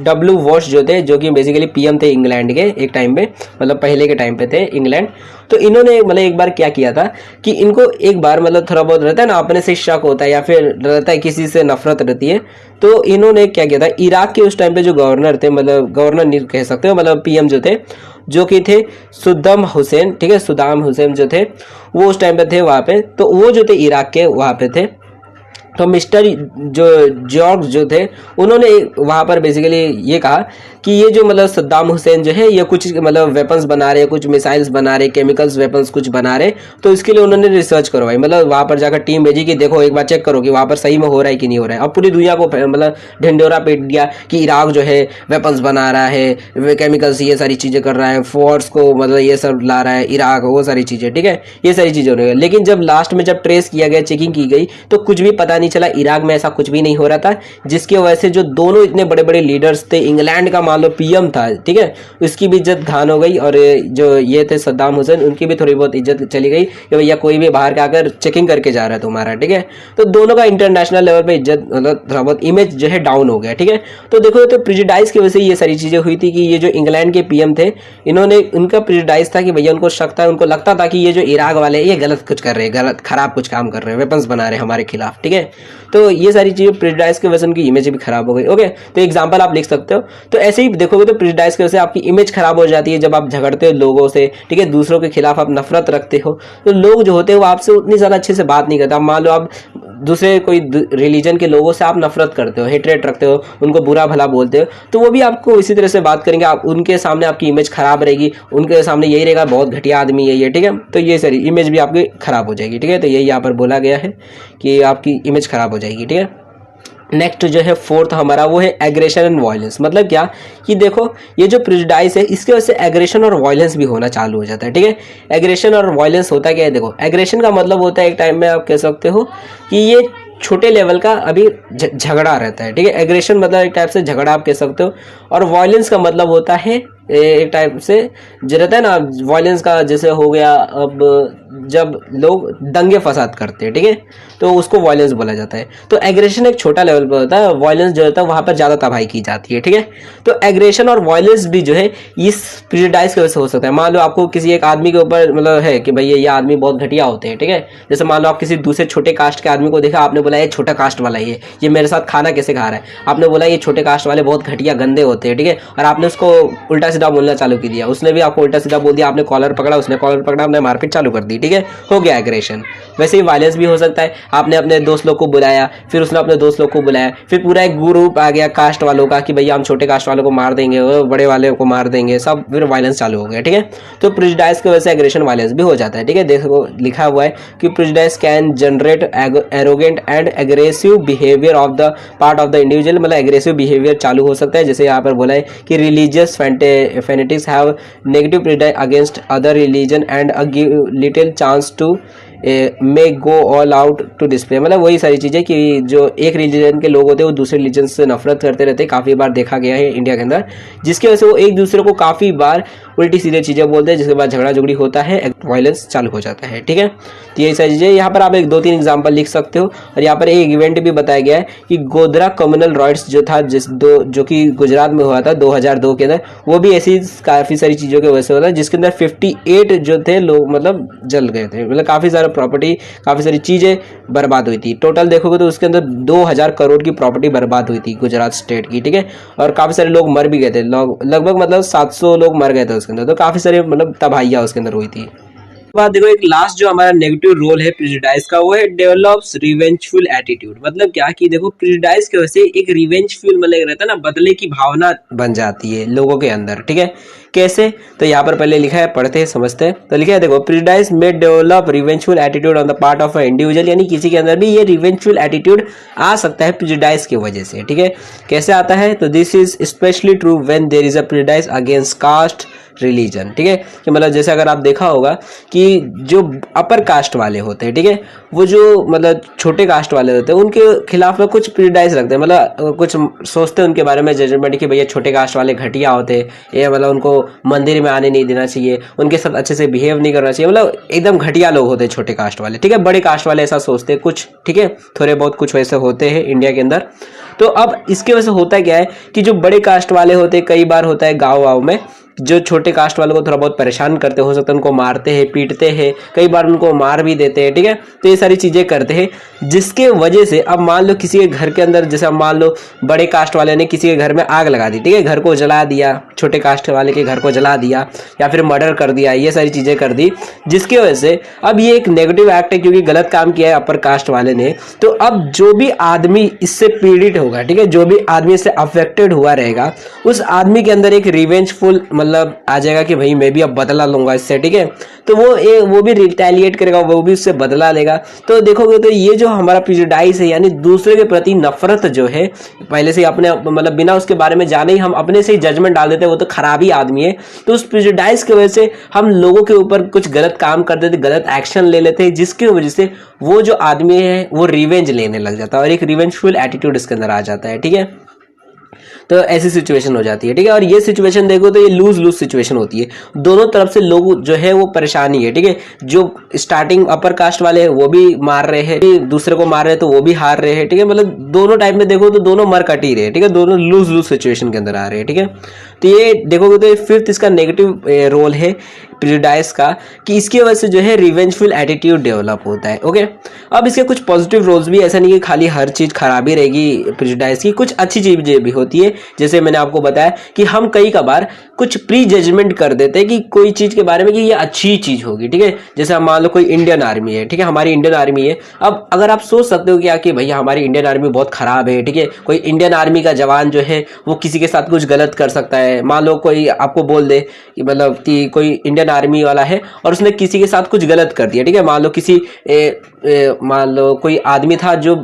डब्ल्यू वॉश जो थे, जो कि बेसिकली पीएम थे इंग्लैंड के एक टाइम पे, मतलब पहले के टाइम पे थे इंग्लैंड, तो इन्होंने मतलब एक बार क्या किया था कि इनको एक बार मतलब थोड़ा बहुत रहता है ना, अपने से शक होता है या फिर रहता है किसी से नफरत रहती है, तो इन्होंने क्या किया था, इराक के उस टाइम पे जो गवर्नर थे, मतलब गवर्नर नहीं कह सकते हो, मतलब पीएम जो थे, जो कि थे सद्दाम हुसैन, ठीक है, सद्दाम हुसैन जो थे वो उस टाइम पे थे वहाँ पे, तो वो जो थे इराक के वहाँ पे थे। तो मिस्टर जो जॉर्ज जो थे उन्होंने वहाँ पर बेसिकली ये कहा कि ये जो मतलब सद्दाम हुसैन जो है ये कुछ मतलब वेपन्स बना रहे, कुछ मिसाइल्स बना रहे, केमिकल्स वेपन्स कुछ बना रहे, तो इसके लिए उन्होंने रिसर्च करवाई, मतलब वहाँ पर जाकर टीम भेजी कि देखो एक बार चेक करो कि वहाँ पर सही में हो रहा है कि नहीं हो रहा है। अब पूरी दुनिया को मतलब ढिंडोरा पीट दिया कि इराक जो है वेपन्स बना रहा है, केमिकल्स ये सारी चीज़ें कर रहा है, फोर्स को मतलब ये सब ला रहा है इराक, वो सारी चीज़ें, ठीक है, ये सारी चीज़ें होने गई। लेकिन जब लास्ट में जब ट्रेस किया गया, चेकिंग की गई, तो कुछ भी पता नहीं चला, इराक में ऐसा कुछ भी नहीं हो रहा था, जिसकी वजह से जो दोनों इतने बड़े बड़े लीडर्स थे, इंग्लैंड का मान लो पीएम था, ठीक है, उसकी भी इज्जत घान हो गई, और जो ये थे सद्दाम हुसैन उनकी भी थोड़ी बहुत इज्जत चली गई कि भैया कोई भी बाहर का आकर चेकिंग करके जा रहा है तुम्हारा, ठीक है। तो दोनों का इंटरनेशनल लेवल पे इज्जत मतलब थोड़ा बहुत इमेज जो है डाउन हो गया, ठीक है। तो देखो तो प्रेजुडिस की वजह से ये सारी चीजें हुई थी कि ये जो इंग्लैंड के पीएम थे, इन्होंने उनका प्रेजुडिस था कि भैया उनको शक था, उनको लगता था कि ये जो इराक वाले ये गलत कुछ कर रहे हैं, गलत खराब कुछ काम कर रहे हैं, वेपन्स बना रहे हैं हमारे खिलाफ, ठीक है। तो ये सारी चीजें प्रेजुडिस की वजह से उनकी इमेज भी खराब हो गई, ओके। तो एग्जांपल आप लिख सकते हो। तो ऐसे ही देखोगे तो प्रेजुडिस की वजह से आपकी इमेज खराब हो जाती है, जब आप झगड़ते हो लोगों से, ठीक है, दूसरों के खिलाफ आप नफरत रखते हो, तो लोग जो होते हैं वो आपसे उतनी ज्यादा अच्छे से बात नहीं करते। आप मान लो आप दूसरे कोई रिलीजन के लोगों से आप नफरत करते हो, हेट्रेट रखते हो, उनको बुरा भला बोलते हो, तो वो भी आपको इसी तरह से बात करेंगे, आप उनके सामने आपकी इमेज खराब रहेगी, उनके सामने यही रहेगा बहुत घटिया आदमी है ये, ठीक है। तो ये सारी इमेज भी आपकी खराब हो जाएगी, ठीक है। तो यही यहाँ पर बोला गया है कि आपकी इमेज खराब हो जाएगी, ठीक है। नेक्स्ट जो है फोर्थ हमारा वो है एग्रेशन एंड वायलेंस। मतलब क्या कि देखो ये जो प्रेजुडिस है इसके वजह से एग्रेशन और वायलेंस भी होना चालू हो जाता है, ठीक है। एग्रेशन और वायलेंस होता क्या है, देखो एग्रेशन का मतलब होता है एक टाइम में आप कह सकते हो कि ये छोटे लेवल का अभी झगड़ा रहता है, ठीक है। एग्रेशन मतलब एक टाइप से झगड़ा आप कह सकते हो, और वायलेंस का मतलब होता है एक टाइप से जो रहता है ना वायलेंस का, जैसे हो गया अब जब लोग दंगे फसाद करते हैं, ठीक है, तो उसको वायलेंस बोला जाता है। तो एग्रेशन एक छोटा लेवल पर होता है, वायलेंस जो होता है वहां पर ज्यादा तबाही की जाती है, ठीक है। तो एग्रेशन और वायलेंस भी जो है इस प्रेजुडाइज की वजह से हो सकता है। मान लो आपको किसी एक आदमी के ऊपर मतलब है कि भाई ये आदमी बहुत घटिया होते हैं, ठीक है। जैसे मान लो आप किसी दूसरे छोटे कास्ट के आदमी को देखा, आपने बोला ये छोटा कास्ट वाला ये मेरे साथ खाना कैसे खा रहा है, आपने बोला ये छोटे कास्ट वाले बहुत घटिया गंदे होते हैं, ठीक है, और आपने उसको उल्टा सीधा बोलना चालू कर दिया, उसने भी आपको उल्टा सीधा बोल दिया, आपने कॉलर पकड़ा, उसने कॉलर पकड़ा, आपने मारपीट चालू कर दी, ठीक है, हो गया एग्रेशन। वैसे ही वायलेंस भी हो सकता है, आपने अपने दोस्त लोग को बुलाया, फिर उसने अपने दोस्त लोग को बुलाया, फिर पूरा एक ग्रुप आ गया कास्ट वालों का कि भैया हम छोटे कास्ट वालों को मार देंगे, वो बड़े वाले को मार देंगे, सब फिर वायलेंस चालू हो गया, ठीक है। तो प्रेजुडाइज की वजह से एग्रेशन वायलेंस भी हो जाता है, ठीक है। देखो लिखा हुआ है कि prejudice can generate arrogant and aggressive behaviour of the part of the individual, मतलब एग्रेसिव बिहेवियर चालू हो सकता है। जैसे यहाँ पर बोला है कि religious fanatics have negative prejudice against other religion and a give little chance to may go all out to display, मतलब वही सारी चीज़ें कि जो एक रिलीजन के लोग होते हैं वो दूसरे रिलीजन से नफरत करते रहते हैं, काफ़ी बार देखा गया है इंडिया के अंदर, जिसकी वजह से वो एक दूसरे को काफ़ी बार उल्टी सीधे चीज़ें बोलते हैं, जिसके बाद झगड़ा झगड़ी होता है, वायलेंस चालू हो जाता है, ठीक है। तो यही सारी चीज़ें यहाँ पर आप एक दो तीन एग्जाम्पल लिख सकते हो। और यहाँ पर एक इवेंट भी बताया गया है कि गोधरा कम्युनल राइट्स जो था जो कि गुजरात में हुआ था 2002 के अंदर, वो भी ऐसी काफ़ी सारी चीज़ों की वजह से होता है, जिसके अंदर 58 जो थे लोग मतलब जल गए थे, मतलब काफ़ी सारा प्रॉपर्टी, काफ़ी सारी चीज़ें बर्बाद हुई थी। टोटल देखोगे तो उसके अंदर 2000 करोड़ की प्रॉपर्टी बर्बाद हुई थी गुजरात स्टेट की, ठीक है। और काफ़ी सारे लोग मर भी गए थे, लगभग मतलब 700 लोग मर गए थे उसके अंदर, तो काफ़ी सारे मतलब तबाहियाँ उसके अंदर हुई थी। बाद देखो एक लास्ट जो हमारा नेगेटिव रोल है प्रेजुडाइज का, वो है डेवलप्स रिवेंजफुल एटीट्यूड। मतलब क्या कि देखो प्रेजुडाइज की वजह से एक रिवेंजफुल मतलब रहता है ना, बदले की भावना बन जाती है लोगों के अंदर, ठीक है। कैसे, तो यहाँ पर पहले लिखा है, पढ़ते हैं समझते हैं। तो लिखा है देखो, प्रेजुडाइज में develop revengeful attitude on the part of a individual, यानी किसी के अंदर भी ये रिवेंजफुल एटीट्यूड आ सकता है प्रेजुडाइज की वजह से, ठीक है। कैसे आता है, तो this is specially true when there is a prejudice against caste religion, ठीक है। कि मतलब जैसे अगर आप देखा होगा कि जो अपर कास्ट वाले होते हैं, ठीक है, वो जो मतलब छोटे कास्ट वाले होते हैं उनके खिलाफ में कुछ प्रेजुडाइज रखते हैं, मतलब कुछ सोचते हैं उनके बारे में जजमेंट कि भैया छोटे कास्ट वाले घटिया होते हैं, ये मतलब उनको मंदिर में आने नहीं देना चाहिए, उनके साथ अच्छे से बिहेव नहीं करना चाहिए, मतलब एकदम घटिया लोग होते हैं छोटे कास्ट वाले, ठीक है। बड़े कास्ट वाले ऐसा सोचते हैं कुछ, ठीक है, थोड़े बहुत कुछ वैसे होते हैं इंडिया के अंदर। तो अब इसके वजह से होता क्या है कि जो बड़े कास्ट वाले होते हैं, कई बार होता है गाँव वाँव में जो छोटे कास्ट वालों को थोड़ा बहुत परेशान करते हो सकता है, उनको मारते हैं, पीटते हैं, कई बार उनको मार भी देते हैं, ठीक है। तो ये सारी चीज़ें करते हैं, जिसके वजह से अब मान लो किसी के घर के अंदर, जैसे अब मान लो बड़े कास्ट वाले ने किसी के घर में आग लगा दी, ठीक है, घर को जला दिया, छोटे कास्ट वाले के घर को जला दिया या फिर मर्डर कर दिया, ये सारी चीज़ें कर दी, जिसकी वजह से अब ये एक नेगेटिव एक्ट है क्योंकि गलत काम किया है अपर कास्ट वाले ने। तो अब जो भी आदमी इससे पीड़ित होगा, ठीक है, जो भी आदमी इससे अफेक्टेड हुआ रहेगा, उस आदमी के अंदर एक रिवेंजफुल मतलब आ जाएगा कि भाई मैं भी अब बदला लूंगा इससे, ठीक है। तो वो भी रिटेलिएट करेगा, वो भी उससे बदला लेगा। तो देखोगे तो ये जो हमारा प्रेजुडाइज है, यानी दूसरे के प्रति नफरत जो है, पहले से अपने मतलब बिना उसके बारे में जाने ही हम अपने से ही जजमेंट डाल देते हैं वो तो खराब ही आदमी है। तो उस प्रेजुडाइज की वजह से हम लोगों के ऊपर कुछ गलत काम कर देते, गलत एक्शन ले लेते हैं, जिसकी वजह से वो जो आदमी है वो रिवेंज लेने लग जाता है और एक रिवेंजफुल एटीट्यूड इसके अंदर आ जाता है, ठीक है। तो ऐसी सिचुएशन हो जाती है, ठीक है। और ये सिचुएशन देखो तो ये लूज लूज सिचुएशन होती है, दोनों तरफ से लोग जो है वो परेशानी है, ठीक है। जो स्टार्टिंग अपर कास्ट वाले हैं वो भी मार रहे हैं, दूसरे को मार रहे हैं तो वो भी हार रहे हैं, ठीक है। मतलब दोनों टाइप में देखो तो दोनों मर कट ही रहे, ठीक है, दोनों लूज लूज सिचुएशन के अंदर आ रहे हैं, ठीक है। तो ये देखोगे तो फिफ्थ इसका नेगेटिव रोल है प्रेजुडाइज का, कि इसकी वजह से जो है रिवेंजफुल एटीट्यूड डेवलप होता है, ओके। अब इसके कुछ पॉजिटिव रोल्स भी, ऐसा नहीं कि खाली हर चीज़ खराबी रहेगी प्रेजुडाइज की, कुछ अच्छी चीज़ें भी होती है। जैसे मैंने आपको बताया कि हम कई कबार कुछ प्री जजमेंट कर देते हैं कि कोई चीज़ के बारे में कि ये अच्छी चीज़ होगी, ठीक है। जैसे हम मान लो कोई इंडियन आर्मी है, ठीक है, हमारी इंडियन आर्मी है। अब अगर आप सोच सकते हो कि भैया हमारी इंडियन आर्मी बहुत खराब है, ठीक है, कोई इंडियन आर्मी का जवान जो है वो किसी के साथ कुछ गलत कर सकता है। मान लो कोई आपको बोल दे कि मतलब कि कोई इंडियन आर्मी वाला है और उसने किसी के साथ कुछ गलत कर दिया, ठीक है। मान लो किसी मान लो कोई आदमी था जो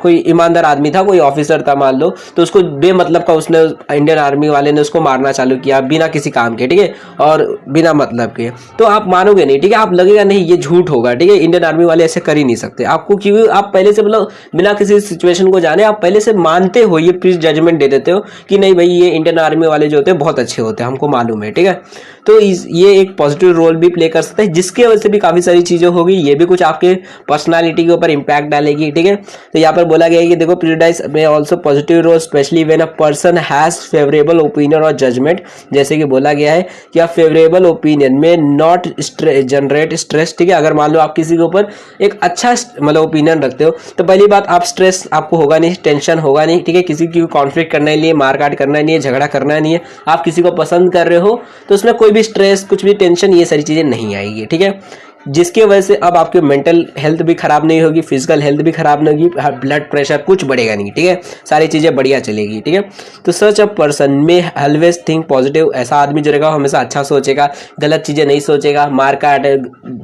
कोई ईमानदार आदमी था, कोई ऑफिसर था मान लो, तो उसको बेमतलब का उसने इंडियन आर्मी वाले ने उसको मारना चालू किया बिना किसी काम के, ठीक है, और बिना मतलब के। तो आप मानोगे नहीं, ठीक है, आप लगेगा नहीं ये झूठ होगा, ठीक है, इंडियन आर्मी वाले ऐसे कर ही नहीं सकते आपको, क्योंकि आप पहले से मतलब बिना किसी सिचुएशन को जाने आप पहले से मानते हो, ये प्री जजमेंट दे देते हो कि नहीं भाई ये इंडियन आर्मी वाले जो होते हैं बहुत अच्छे होते हैं, हमको मालूम है, ठीक है। तो ये एक पॉजिटिव रोल भी प्ले कर सकता है, जिसकी वजह से भी काफ़ी सारी चीज़ें होगी, ये भी कुछ आपके पर्सनालिटी के ऊपर इम्पैक्ट डालेगी, ठीक है। तो यहाँ पर बोला गया है कि देखो prejudice may also positive role specially when a person has favourable opinion और जजमेंट, जैसे कि बोला गया है कि आप favourable opinion may not generate stress, ठीक है। अगर मान लो आप किसी के ऊपर एक अच्छा मतलब ओपिनियन रखते हो तो पहली बात आप स्ट्रेस आपको होगा नहीं, टेंशन होगा नहीं, ठीक है। किसी की कॉन्फ्लिक्ट करना नहीं है, मारकाट करना नहीं है, झगड़ा करना नहीं है, आप किसी को पसंद कर रहे हो तो उसमें कोई भी स्ट्रेस, कुछ भी टेंशन, ये सारी चीज़ें नहीं आएगी, ठीक है। जिसकी वजह से अब आपकी मेंटल हेल्थ भी खराब नहीं होगी, फिजिकल हेल्थ भी खराब नहीं होगी, ब्लड प्रेशर कुछ बढ़ेगा नहीं, ठीक है। सारी चीज़ें बढ़िया चलेगी, ठीक है। तो सच अ पर्सन में ऑलवेज थिंक पॉजिटिव, ऐसा आदमी जो रहेगा हमेशा अच्छा सोचेगा, गलत चीज़ें नहीं सोचेगा, मारकाट,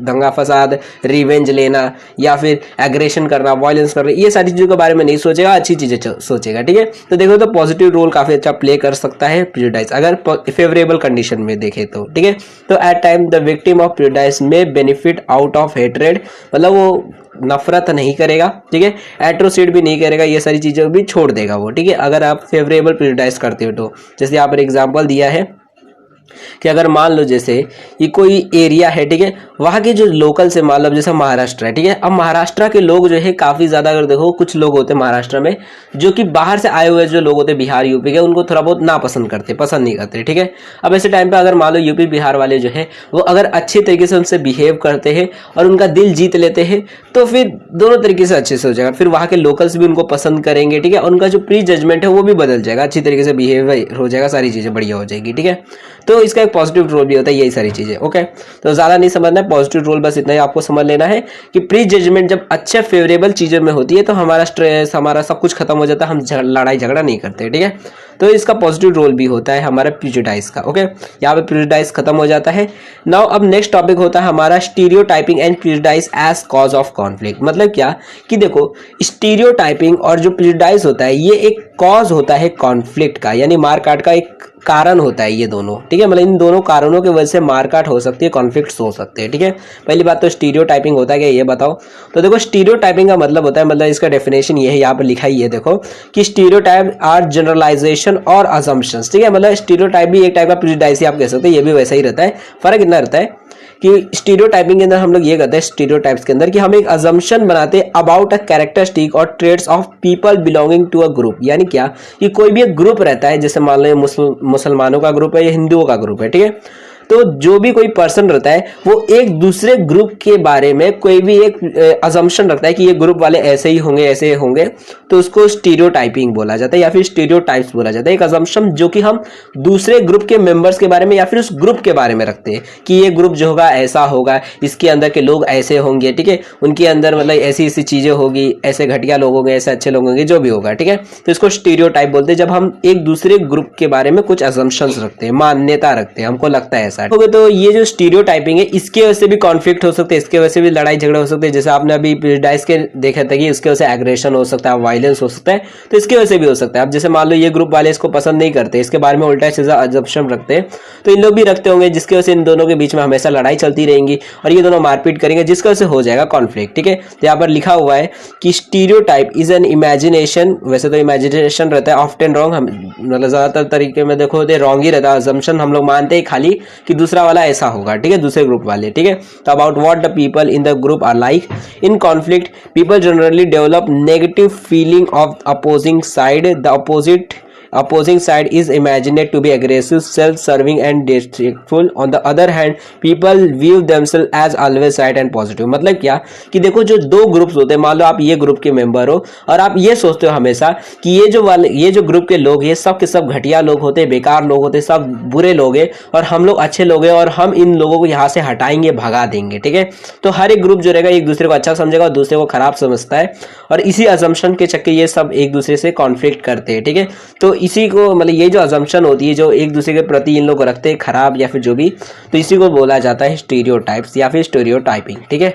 दंगा फसाद, रिवेंज लेना या फिर एग्रेशन करना, वायलेंस करना, ये सारी चीज़ों के बारे में नहीं सोचेगा, अच्छी चीज़ें सोचेगा, ठीक है। तो देखो तो पॉजिटिव रोल काफ़ी अच्छा प्ले कर सकता है प्रेजुडिस, अगर फेवरेबल कंडीशन में देखें तो, ठीक है। तो at time the victim of prejudice may benefit out of hatred, मतलब वो नफरत नहीं करेगा, ठीक है, एट्रोसिड भी नहीं करेगा, ये सारी चीजें भी छोड़ देगा वो, ठीक है, अगर आप फेवरेबल प्रेजुडिस करते हो तो। जैसे यहाँ पर एग्जांपल दिया है कि अगर मान लो जैसे ये कोई एरिया है, ठीक है, वहाँ के जो लोकल से, मान लो जैसे महाराष्ट्र है, ठीक है। अब महाराष्ट्र के लोग जो है काफ़ी ज़्यादा, अगर देखो कुछ लोग होते हैं महाराष्ट्र में जो कि बाहर से आए हुए जो लोग होते हैं बिहार यूपी के, उनको थोड़ा बहुत नापसंद करते, पसंद नहीं करते, ठीक है। अब ऐसे टाइम पे अगर मान लो यूपी बिहार वाले जो है वो अगर अच्छे तरीके से उनसे बिहेव करते हैं और उनका दिल जीत लेते हैं तो फिर दोनों तरीके से अच्छे से हो जाएगा, फिर वहाँ के लोकल्स भी उनको पसंद करेंगे, ठीक है। उनका जो प्री जजमेंट है वो भी बदल जाएगा, अच्छी तरीके से बिहेवियर हो जाएगा, सारी चीज़ें बढ़िया हो जाएगी, ठीक है। तो इसका एक पॉजिटिव रोल भी होता है, यही सारी चीजें, ओके। तो ज्यादा नहीं समझना है, पॉजिटिव रोल बस इतना ही आपको समझ लेना है कि प्री जजमेंट जब अच्छे फेवरेबल चीजों में होती है तो हमारा स्ट्रेस, हमारा सब कुछ खत्म हो जाता है, हम लड़ाई झगड़ा नहीं करते, ठीक है। तो इसका पॉजिटिव रोल भी होता है हमारा प्रेजुडिस का, ओके। यहाँ पे प्रेजुडिस खत्म हो जाता है। नाउ अब नेक्स्ट टॉपिक होता है हमारा stereotyping and prejudice as cause of conflict. मतलब क्या कि देखो स्टीरियोटाइपिंग और जो प्रेजुडिस होता है ये एक कॉज होता है कॉन्फ्लिक्ट का, यानी मारकाट का एक कारण होता है ये दोनों, ठीक है। मतलब इन दोनों कारणों की वजह से मारकाट हो सकती है, कॉन्फ्लिक्ट्स हो सकते हैं, ठीक है। पहली बात तो स्टीरियोटाइपिंग होता है क्या, ये बताओ। तो देखो स्टीरियोटाइपिंग का मतलब होता है, मतलब इसका डेफिनेशन ये है, यहाँ पर लिखा ही है देखो कि स्टीरियोटाइप आर जनरलाइजेशन और असम्पशंस, ठीक है। मतलब स्टीरियोटाइप भी एक टाइप का प्रेजुडिस ही आप कह सकते हैं, ये भी वैसा ही रहता है। फर्क इतना रहता है कि स्टीरियोटाइपिंग के अंदर हम लोग ये करते हैं, स्टीरियोटाइप्स के अंदर कि हम एक अजम्पशन बनाते हैं अबाउट अ कैरेक्टरिस्टिक और traits of people belonging to a group. यानी क्या कि कोई भी एक ग्रुप रहता है, जैसे मान लो मुसलमानों का ग्रुप है या हिंदुओं का ग्रुप है, ठीक है। तो जो भी कोई पर्सन रहता है वो एक दूसरे ग्रुप के बारे में कोई भी एक अजम्पशन रखता है कि ये ग्रुप वाले ऐसे ही होंगे, ऐसे होंगे, तो उसको स्टीरियोटाइपिंग बोला जाता है या फिर स्टीरियोटाइप्स बोला जाता है। एक अजम्पशन जो कि हम दूसरे ग्रुप के मेंबर्स के बारे में या फिर उस ग्रुप के बारे में रखते हैं कि ये ग्रुप जो होगा ऐसा होगा, इसके अंदर के लोग ऐसे होंगे, ठीक है, उनके अंदर मतलब ऐसी ऐसी चीजें होगी, ऐसे घटिया लोग होंगे, ऐसे अच्छे लोग होंगे, जो भी होगा, ठीक है। तो इसको स्टीरियोटाइप बोलते हैं जब हम एक दूसरे ग्रुप के बारे में कुछ अजम्पशंस रखते हैं, मान्यता रखते हैं, हमको लगता है ऐसा। तो ये जो स्टीरियोटाइपिंग है इसके वजह से भी कॉन्फ्लिक्ट हो सकते हैं, इसके वजह से भी लड़ाई झगड़े हो सकते हैं। जैसे आपने अभी प्रेजुडिस के देखा था कि इसके वजह से एग्रेशन हो सकता है, वायलेंस हो सकता है, तो इसके वजह से भी हो सकता है। अब जैसे मान लो ये ग्रुप वाले इसको पसंद नहीं करते, इसके बारे में उल्टा सीधा अजम्पशन रखते हैं, तो इन लोग भी रखते होंगे, जिसकी वजह से इन दोनों के बीच में हमेशा लड़ाई चलती रहेंगी और ये दोनों मारपीट करेंगे, जिसकी वजह से हो जाएगा कॉन्फ्लिक्ट, ठीक है। तो यहाँ पर लिखा हुआ है कि स्टीरियोटाइप इज एन इमेजिनेशन, वैसे तो इमेजिनेशन रहता है ऑफ्टन रॉन्ग, हम मतलब ज्यादातर तरीके में देखो तो रॉन्ग ही रहता है, अजम्पशन हम लोग मानते हैं खाली कि दूसरा वाला ऐसा होगा, ठीक है, दूसरे ग्रुप वाले, ठीक है। तो about what the people in the group are like in conflict, people generally develop negative feeling of opposing side, the opposing side is imagined to be aggressive, self-serving and deceitful. On the other hand, people view themselves as always right and positive. मतलब क्या कि देखो जो दो ग्रुप्स होते हैं, मान लो आप ये ग्रुप के मेंबर हो और आप ये सोचते हो हमेशा कि ये जो ग्रुप के लोग ये सब के सब घटिया लोग होते हैं, बेकार लोग होते हैं, सब बुरे लोग हैं और हम लोग अच्छे लोग हैं और हम इन लोगों को यहाँ से हटाएंगे, भगा देंगे, ठीक है। तो हर एक ग्रुप जो रहेगा एक दूसरे को अच्छा समझेगा और दूसरे को खराब समझता है और इसी अजम्पशन के चक्कर ये सब एक दूसरे से कॉन्फ्लिक्ट करते हैं, ठीक है। तो इसी को मतलब ये जो अजम्पशन होती है जो एक दूसरे के प्रति इन लोग रखते हैं खराब या फिर जो भी, तो इसी को बोला जाता है स्टीरियोटाइप्स या फिर स्टीरियोटाइपिंग, ठीक है।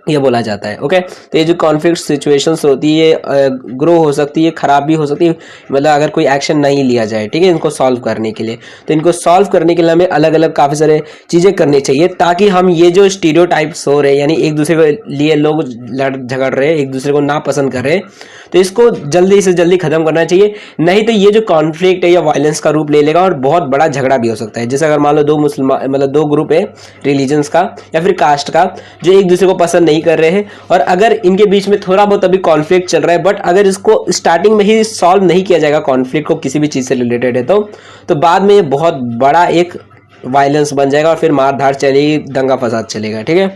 ये बोला जाता है। ओके, तो ये जो कॉन्फ्लिक्ट सिचुएशंस होती है ग्रो हो सकती है, खराब भी हो सकती है, मतलब अगर कोई एक्शन नहीं लिया जाए, ठीक है, इनको सॉल्व करने के लिए। तो इनको सॉल्व करने के लिए हमें अलग अलग काफ़ी सारे चीज़ें करनी चाहिए, ताकि हम ये जो स्टीरियोटाइप्स हो रहे हैं, यानी एक दूसरे के लिए लोग लड़ झगड़ रहे हैं, एक दूसरे को नापसंद कर रहे हैं, तो इसको जल्दी से जल्दी खत्म करना चाहिए। नहीं तो ये जो कॉन्फ्लिक्ट है या वायलेंस का रूप ले लेगा और बहुत बड़ा झगड़ा भी हो सकता है। जैसे अगर मान लो दो मुसलमान, मतलब दो ग्रुप है रिलीजन्स का या फिर कास्ट का, जो एक दूसरे को पसंद नहीं कर रहे हैं, और अगर इनके बीच में थोड़ा बहुत अभी कॉन्फ्लिक्ट चल रहा है, बट अगर इसको स्टार्टिंग में ही सॉल्व नहीं किया जाएगा कॉन्फ्लिक्ट को, किसी भी चीज़ से रिलेटेड है, तो बाद में ये बहुत बड़ा एक वायलेंस बन जाएगा और फिर मारधाड़ चलेगी, दंगा फसाद चलेगा। ठीक है,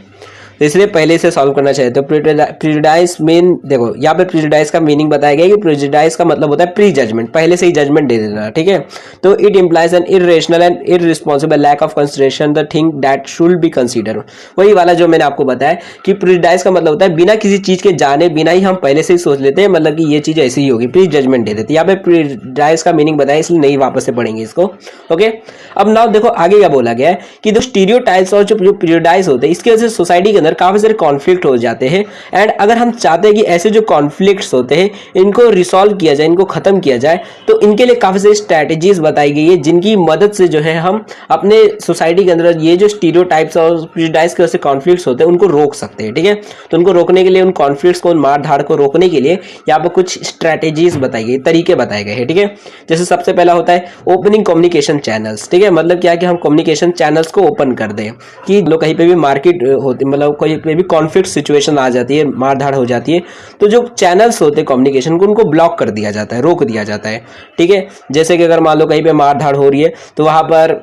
तो इसलिए पहले से सॉल्व करना चाहिए। तो प्रिजुडाइज मीन, देखो यहाँ पे प्रिजुडाइज का मीनिंग बताया गया कि प्रिजुडाइज का मतलब होता है प्री जजमेंट, पहले से ही जजमेंट दे देना। ठीक है, तो it implies an irrational and irresponsible lack of consideration the thing that should be consider. वही वाला जो मैंने आपको बताया कि प्रिजुडाइज का मतलब होता है बिना किसी चीज के जाने बिना ही हम पहले से ही सोच लेते हैं, मतलब कि ये चीज ऐसी ही होगी, प्री जजमेंट दे देते हैं। यहाँ पे प्रिजुडाइज का मीनिंग बताया, इसलिए नहीं वापस से पढ़ेंगे इसको। ओके, अब नाउ देखो आगे क्या बोला गया है कि जो स्टीरियोटाइप्स और जो प्रिजुडाइज होते हैं, इसकी वजह से सोसाइटी के अंदर काफी सारे कॉन्फ्लिक्ट हो जाते हैं। एंड अगर हम चाहते हैं कि ऐसे जो कॉन्फ्लिक्ट्स होते हैं इनको रिसॉल्व किया जाए, इनको खत्म किया जाए, तो इनके लिए काफी सारी स्ट्रैटेजीज बताई गई है, जिनकी मदद से जो है हम अपने सोसाइटी के अंदर ये जो स्टीरियोटाइप्स और प्रिजुडाइज के वजह से कॉन्फ्लिक्ट्स होते हैं उनको रोक सकते हैं। ठीक है, तो उनको रोकने के लिए, उन कॉन्फ्लिक्ट्स को, उन मार धाड़ को रोकने के लिए यहाँ पर कुछ स्ट्रैटेजीज बताई गई, तरीके बताए गए हैं। ठीक है, जैसे सबसे पहला होता है ओपनिंग कम्युनिकेशन चैनल्स। ठीक है, मतलब क्या कि हम कम्युनिकेशन चैनल्स को ओपन कर दें कि लोग कहीं पे भी मार्केट होती, मतलब कहीं पे भी कॉन्फ्लिक्ट सिचुएशन आ जाती है, मारधाड़ हो जाती है, तो जो चैनल्स होते हैं कम्युनिकेशन को, उनको ब्लॉक कर दिया जाता है, रोक दिया जाता है। ठीक है, जैसे कि अगर मान लो कहीं पे मारधाड़ हो रही है तो वहां पर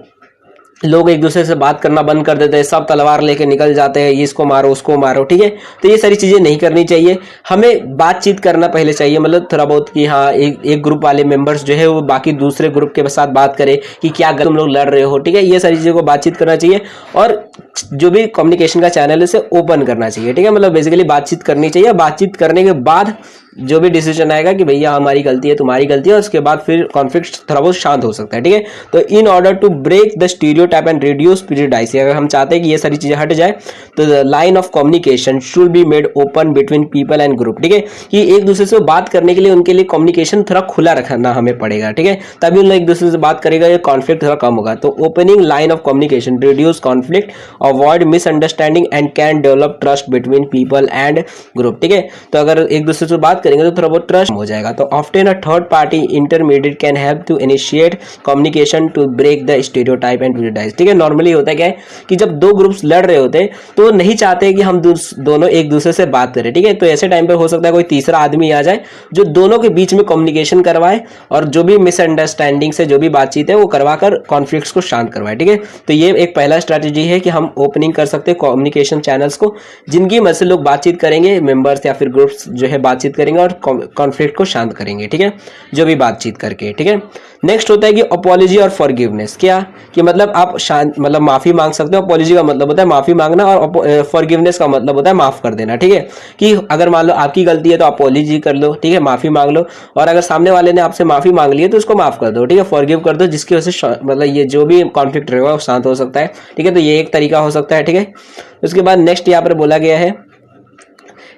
लोग एक दूसरे से बात करना बंद कर देते हैं, सब तलवार लेके निकल जाते हैं, इसको मारो उसको मारो। ठीक है, तो ये सारी चीजें नहीं करनी चाहिए, हमें बातचीत करना पहले चाहिए, मतलब थोड़ा बहुत कि हाँ एक ग्रुप वाले मेंबर्स जो है वो बाकी दूसरे ग्रुप के साथ बात करें कि क्या तुम लोग लड़ रहे हो। ठीक है, ये सारी चीजों को बातचीत करना चाहिए और जो भी कम्युनिकेशन का चैनल है उसे ओपन करना चाहिए। ठीक है, मतलब बेसिकली बातचीत करनी चाहिए, बातचीत करने के बाद जो भी डिसीजन आएगा कि भैया हमारी गलती है, तुम्हारी गलती है, उसके बाद फिर कॉन्फ्लिक्ट थोड़ा बहुत शांत हो सकता है। ठीक है, तो in order to break the stereotype and reduce prejudice, अगर हम चाहते हैं कि ये सारी चीजें हट जाए तो the line of communication should be made open between people and group. ठीक है, कि एक दूसरे से बात करने के लिए उनके लिए कम्युनिकेशन थोड़ा खुला रखना हमें पड़ेगा। ठीक है, तभी उन लोग एक दूसरे से बात करेगा, ये कॉन्फ्लिक्ट थोड़ा कम होगा। तो opening line of communication reduce conflict, avoid misunderstanding and can develop trust between people and group. ठीक है, तो अगर एक दूसरे से बात करेंगे तो थोड़ा बहुत ट्रस्ट हो जाएगा। तो often a third party intermediate can help to initiate communication to break the stereotype and prejudice. ठीक है, नॉर्मली होता है क्या है कि जब दो ग्रुप्स लड़ रहे होते हैं तो नहीं चाहते कि हम दोनों एक दूसरे से बात करें। ठीक है, तो ऐसे टाइम पे हो सकता है कोई तीसरा आदमी आ जाए जो दोनों के बीच में कम्युनिकेशन करवाए और जो भी मिसअंडरस्टैंडिंग से जो भी बातचीत है वो करवाकर कॉन्फ्लिक्ट्स को शांत करवाए। ठीक है, तो ये एक पहला स्ट्रैटेजी है कि हम ओपनिंग कर सकते हैं कम्युनिकेशन चैनल्स को, जिनकी मदद से लोग बातचीत करेंगे, मेंबर्स या फिर ग्रुप्स जो है बातचीत करेंगे और कॉन्फ्लिक्ट को शांत करेंगे। ठीक है, जो भी बातचीत करके। ठीक है, नेक्स्ट होता है कि अपॉलॉजी और फॉरगिवनेस। क्या कि मतलब आप शांत, मतलब माफी मांग सकते हो। अपॉलॉजी का मतलब होता है माफी मांगना और फॉरगिवनेस का मतलब होता है माफ कर देना। ठीक है, कि अगर मान लो आपकी गलती है तो अपॉलॉजी कर लो, ठीक है, माफी मांग लो, और अगर सामने वाले ने आपसे माफी मांग ली है तो उसको माफ कर दो। ठीक है, फॉरगिव कर दो, जिसकी वजह से मतलब ये जो भी कॉन्फ्लिक्ट रहेगा वो शांत हो सकता है। ठीक है, तो ये एक तरीका हो सकता है। ठीक है, उसके बाद नेक्स्ट यहाँ पर बोला गया है,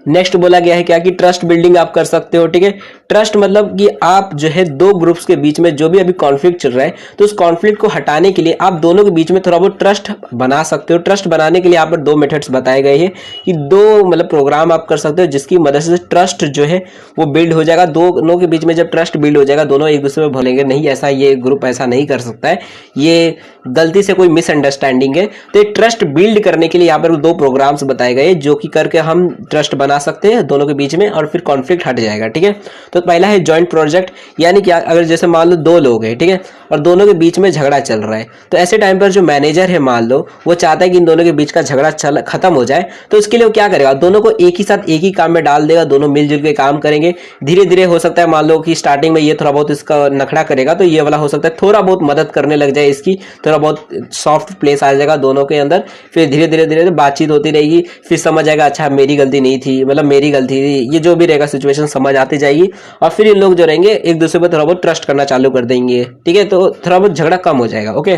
नेक्स्ट बोला गया है क्या कि ट्रस्ट बिल्डिंग आप कर सकते हो। ठीक है, ट्रस्ट मतलब कि आप जो है दो ग्रुप्स के बीच में जो भी अभी कॉन्फ्लिक्ट चल रहा है तो उस कॉन्फ्लिक्ट को हटाने के लिए आप दोनों के बीच में थोड़ा बहुत ट्रस्ट बना सकते हो। ट्रस्ट बनाने के लिए यहाँ पर दो मेथड्स बताए गए हैं कि दो मतलब प्रोग्राम आप कर सकते हो जिसकी मदद से ट्रस्ट जो है वो बिल्ड हो जाएगा। दोनों के बीच में जब ट्रस्ट बिल्ड हो जाएगा, दोनों एक दूसरे में भूलेंगे नहीं, ऐसा ये ग्रुप ऐसा नहीं कर सकता है, ये गलती से कोई मिसअंडरस्टैंडिंग है। तो ये ट्रस्ट बिल्ड करने के लिए यहाँ पर दो प्रोग्राम्स बताए गए जो कि करके हम ट्रस्ट बना सकते हैं दोनों के बीच में और फिर कॉन्फ्लिक्ट हट जाएगा। ठीक है, तो पहला है जॉइंट प्रोजेक्ट, यानी कि अगर जैसे मान लो दो लोग हैं, ठीक है, और दोनों के बीच में झगड़ा चल रहा है, तो ऐसे टाइम पर जो मैनेजर है मान लो वो चाहता है कि इन दोनों के बीच का झगड़ा खत्म हो जाए, तो उसके लिए वो क्या करेगा, दोनों को एक ही साथ एक ही काम में डाल देगा, दोनों मिलजुल के काम करेंगे। धीरे धीरे हो सकता है मान लो कि स्टार्टिंग में ये थोड़ा बहुत इसका नखड़ा करेगा तो ये वाला हो सकता है थोड़ा बहुत मदद करने लग जाए, इसकी थोड़ा बहुत सॉफ्ट प्लेस आ जाएगा दोनों के अंदर। फिर धीरे धीरे धीरे बातचीत होती रहेगी, फिर समझ आएगा अच्छा मेरी गलती नहीं थी, मतलब मेरी गलती थी, ये जो भी रहेगा सिचुएशन समझ आती जाएगी और फिर इन लोग जो रहेंगे एक दूसरे पर थोड़ा बहुत ट्रस्ट करना चालू कर देंगे। ठीक है, तो थोड़ा बहुत झगड़ा कम हो जाएगा। ओके,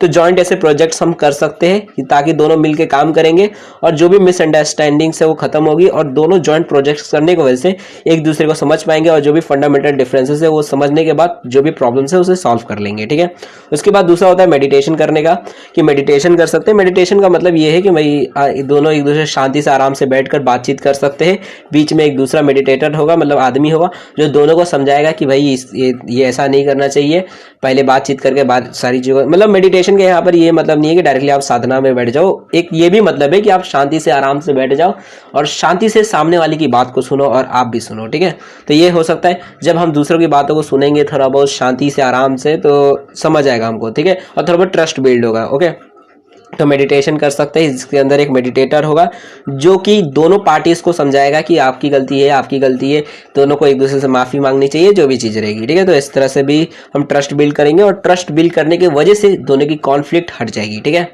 तो जॉइंट ऐसे प्रोजेक्ट्स हम कर सकते हैं ताकि दोनों मिलकर काम करेंगे और जो भी मिसअंडरस्टैंडिंग्स है वो खत्म होगी और दोनों जॉइंट प्रोजेक्ट्स करने की वजह से एक दूसरे को समझ पाएंगे और जो भी फंडामेंटल डिफरेंसेस है वो समझने के बाद जो भी प्रॉब्लम्स है उसे सॉल्व कर लेंगे। ठीक है, उसके बाद दूसरा होता है मेडिटेशन करने का, कि मेडिटेशन कर सकते हैं। मेडिटेशन का मतलब ये है कि भाई दोनों एक दूसरे शांति से आराम से बैठकर बातचीत कर सकते हैं, बीच में एक दूसरा मेडिटेटर होगा, मतलब आदमी होगा जो दोनों को समझाएगा कि भाई ये ऐसा नहीं करना चाहिए, पहले बातचीत करके बाद सारी चीज़ों, मतलब मेडिटेशन के यहाँ पर ये मतलब नहीं है कि डायरेक्टली आप साधना में बैठ जाओ, एक ये भी मतलब है कि आप शांति से आराम से बैठ जाओ और शांति से सामने वाले की बात को सुनो और आप भी सुनो। ठीक है, तो ये हो सकता है जब हम दूसरों की बातों को सुनेंगे थोड़ा बहुत शांति से आराम से तो समझ आएगा हमको। ठीक है, और थोड़ा बहुत ट्रस्ट बिल्ड होगा। ओके, तो मेडिटेशन कर सकते हैं, इसके अंदर एक मेडिटेटर होगा जो कि दोनों पार्टीज को समझाएगा कि आपकी गलती है, दोनों को एक दूसरे से माफी मांगनी चाहिए, जो भी चीज रहेगी। ठीक है, तो इस तरह से भी हम ट्रस्ट बिल्ड करेंगे और ट्रस्ट बिल्ड करने की वजह से दोनों की कॉन्फ्लिक्ट हट जाएगी। ठीक है,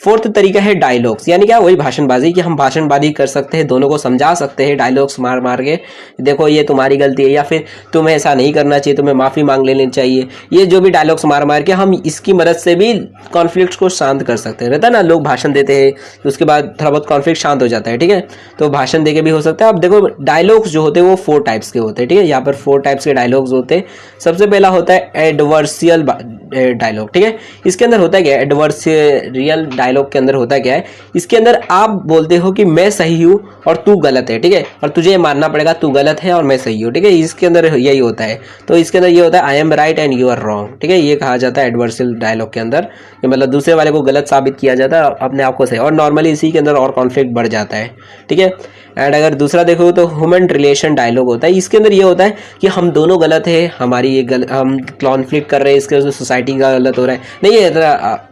फोर्थ तरीका है डायलॉग्स, यानी क्या, वही भाषणबाजी, कि हम भाषणबाजी कर सकते हैं, दोनों को समझा सकते हैं डायलॉग्स मार मार के, देखो ये तुम्हारी गलती है या फिर तुम्हें ऐसा नहीं करना चाहिए, तुम्हें माफी मांग लेनी चाहिए, ये जो भी डायलॉग्स मार मार के हम इसकी मदद से भी कॉन्फ्लिक्ट को शांत कर सकते हैं। रहता है ना, लोग भाषण देते हैं तो उसके बाद थोड़ा बहुत कॉन्फ्लिक्ट शांत हो जाता है। ठीक है, तो भाषण देके भी हो सकता है। अब देखो डायलॉग्स जो होते हैं वो 4 टाइप्स के होते हैं। ठीक है, यहाँ पर 4 टाइप्स के डायलॉग्स होते हैं। सबसे पहला होता है एडवर्सियल डायलॉग। ठीक है, इसके अंदर होता है क्या, एडवर्सियल डायलॉग के अंदर होता क्या है, इसके अंदर आप बोलते हो कि मैं सही हूं और तू गलत है। ठीक है, और तुझे ये मानना पड़ेगा तू गलत है और मैं सही हूं। ठीक है, इसके अंदर यही होता है। तो इसके अंदर ये होता है I am right and you are wrong. ठीक है, ये कहा जाता है एडवर्सियल डायलॉग के अंदर, कि मतलब दूसरे वाले को गलत साबित किया जाता है, अपने आप को सही, और नॉर्मली इसी के अंदर और कॉन्फ्लिक्ट बढ़ जाता है। ठीक है, एंड अगर दूसरा देखो तो ह्यूमन रिलेशन डायलॉग होता है। इसके अंदर ये होता है कि हम दोनों गलत है, हमारी ये हम कॉन्फ्लिक्ट कर रहे हैं, इसके वजह से सोसाइटी का गलत हो रहा है, नहीं है,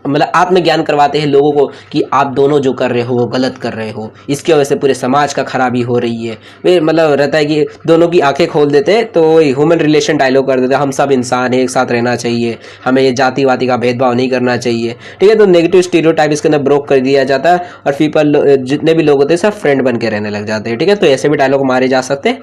मतलब आत्मज्ञान करवाते हैं लोगों को कि आप दोनों जो कर रहे हो वो गलत कर रहे हो, इसकी वजह से पूरे समाज का खराबी हो रही है। वे मतलब रहता है कि दोनों की आंखें खोल देते हैं, तो ह्यूमन रिलेशन डायलॉग कर देते हैं, हम सब इंसान है, एक साथ रहना चाहिए, हमें ये जाति वाति का भेदभाव नहीं करना चाहिए। ठीक है, तो नेगेटिव स्टीरियोटाइप इसके अंदर ब्रोक कर दिया जाता है और पीपल जितने भी लोग होते हैं सब फ्रेंड बन के रहने लग जाते हैं। ठीक है, तो ऐसे भी डायलॉग मारे जा सकते हैं।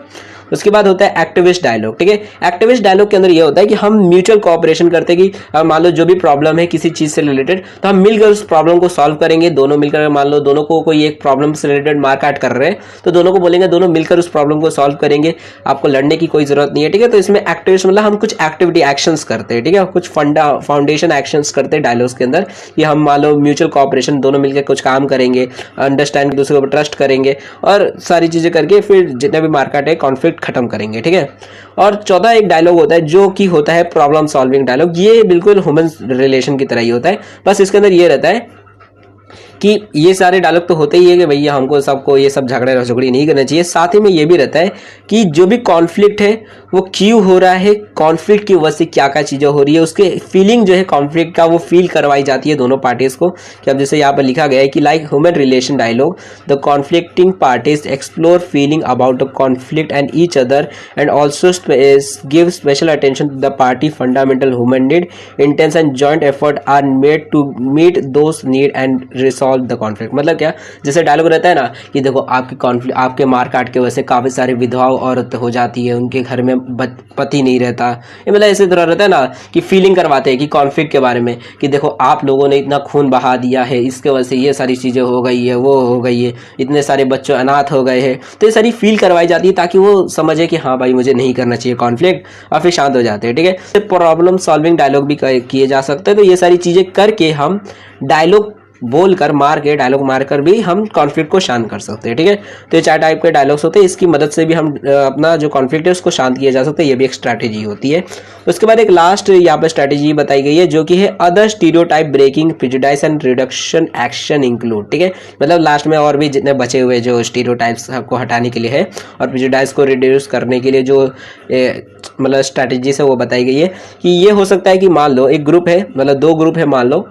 उसके बाद होता है एक्टिविस्ट डायलॉग। ठीक है, एक्टिविस्ट डायलॉग के अंदर ये होता है कि हम म्यूचुअल कोऑपरेशन करते हैं कि मान लो जो भी प्रॉब्लम है किसी चीज से रिलेटेड, तो हम मिलकर उस प्रॉब्लम को सॉल्व करेंगे। दोनों मिलकर, मान लो दोनों को कोई एक प्रॉब्लम से रिलेटेड मारकाट कर रहे हैं, तो दोनों को बोलेंगे दोनों मिलकर उस प्रॉब्लम को सॉल्व करेंगे, आपको लड़ने की कोई जरूरत नहीं है। ठीक है, तो इसमें एक्टिविस्ट मतलब हम कुछ एक्टिविटी एक्शंस करते हैं। ठीक है, कुछ फाउंडेशन एक्शंस करते हैं डायलॉग्स के अंदर, कि हम मान लो म्यूचुअल कोऑपरेशन, दोनों मिलकर कुछ काम करेंगे, अंडरस्टैंड दूसरे को ट्रस्ट करेंगे और सारी चीजें करके फिर जितना भी मारकाट है कॉन्फ्लिक्ट खत्म करेंगे। ठीक है, और चौथा एक डायलॉग होता है जो कि होता है प्रॉब्लम सॉल्विंग डायलॉग। ये बिल्कुल ह्यूमन रिलेशन की तरह ही होता है, बस इसके अंदर ये रहता है कि ये सारे डायलॉग तो होते ही है कि भैया हमको सबको ये सब झगड़ी नहीं करना चाहिए, साथ ही में ये भी रहता है कि जो भी कॉन्फ्लिक्ट है वो क्यों हो रहा है, कॉन्फ्लिक्ट की वजह से क्या क्या चीज़ें हो रही है, उसके फीलिंग जो है कॉन्फ्लिक्ट का वो फील करवाई जाती है दोनों पार्टीज को। कि अब जैसे यहाँ पर लिखा गया है कि like human relation dialogue the conflicting parties explore feeling about the conflict and each other and also give special attention to the party fundamental human need, intense and joint effort are made to meet those need and resolve the conflict. मतलब क्या, जैसे डायलॉग रहता है ना कि देखो आपकी कॉन्फ्लिक्ट, आपके मारकाट की वजह से काफी सारे विधवाओं औरत हो जाती है, उनके घर में पति नहीं रहता, ये मतलब ऐसे तरह रहता है ना कि फीलिंग करवाते हैं कि कॉन्फ्लिक्ट के बारे में, कि देखो आप लोगों ने इतना खून बहा दिया है, इसके वजह से ये सारी चीजें हो गई है, वो हो गई है, इतने सारे बच्चे अनाथ हो गए हैं, तो ये सारी फील करवाई जाती है ताकि वो समझे कि हाँ भाई मुझे नहीं करना चाहिए कॉन्फ्लिक्ट, और फिर शांत हो जाते हैं। ठीक है, प्रॉब्लम सॉल्विंग डायलॉग भी किए जा सकते हैं। तो ये सारी चीजें करके हम डायलॉग बोलकर डायलॉग मारकर भी हम कॉन्फ्लिक्ट को शांत कर सकते हैं। ठीक है, तो ये 4 टाइप के डायलॉग्स होते हैं, इसकी मदद से भी हम अपना जो कॉन्फ्लिक्ट है उसको शांत किया जा सकता है, ये भी एक स्ट्रैटेजी होती है। उसके बाद एक लास्ट यहाँ पर स्ट्रैटेजी बताई गई है जो कि है other stereotype breaking prejudice and reduction action include. ठीक है, मतलब लास्ट में और भी जितने बचे हुए जो स्टीरियोटाइप्स को हटाने के लिए है और प्रेजुडिस को रिड्यूस करने के लिए जो मतलब स्ट्रैटेजी है वो बताई गई है। कि ये हो सकता है कि मान लो एक ग्रुप है, मतलब 2 ग्रुप है मान लो,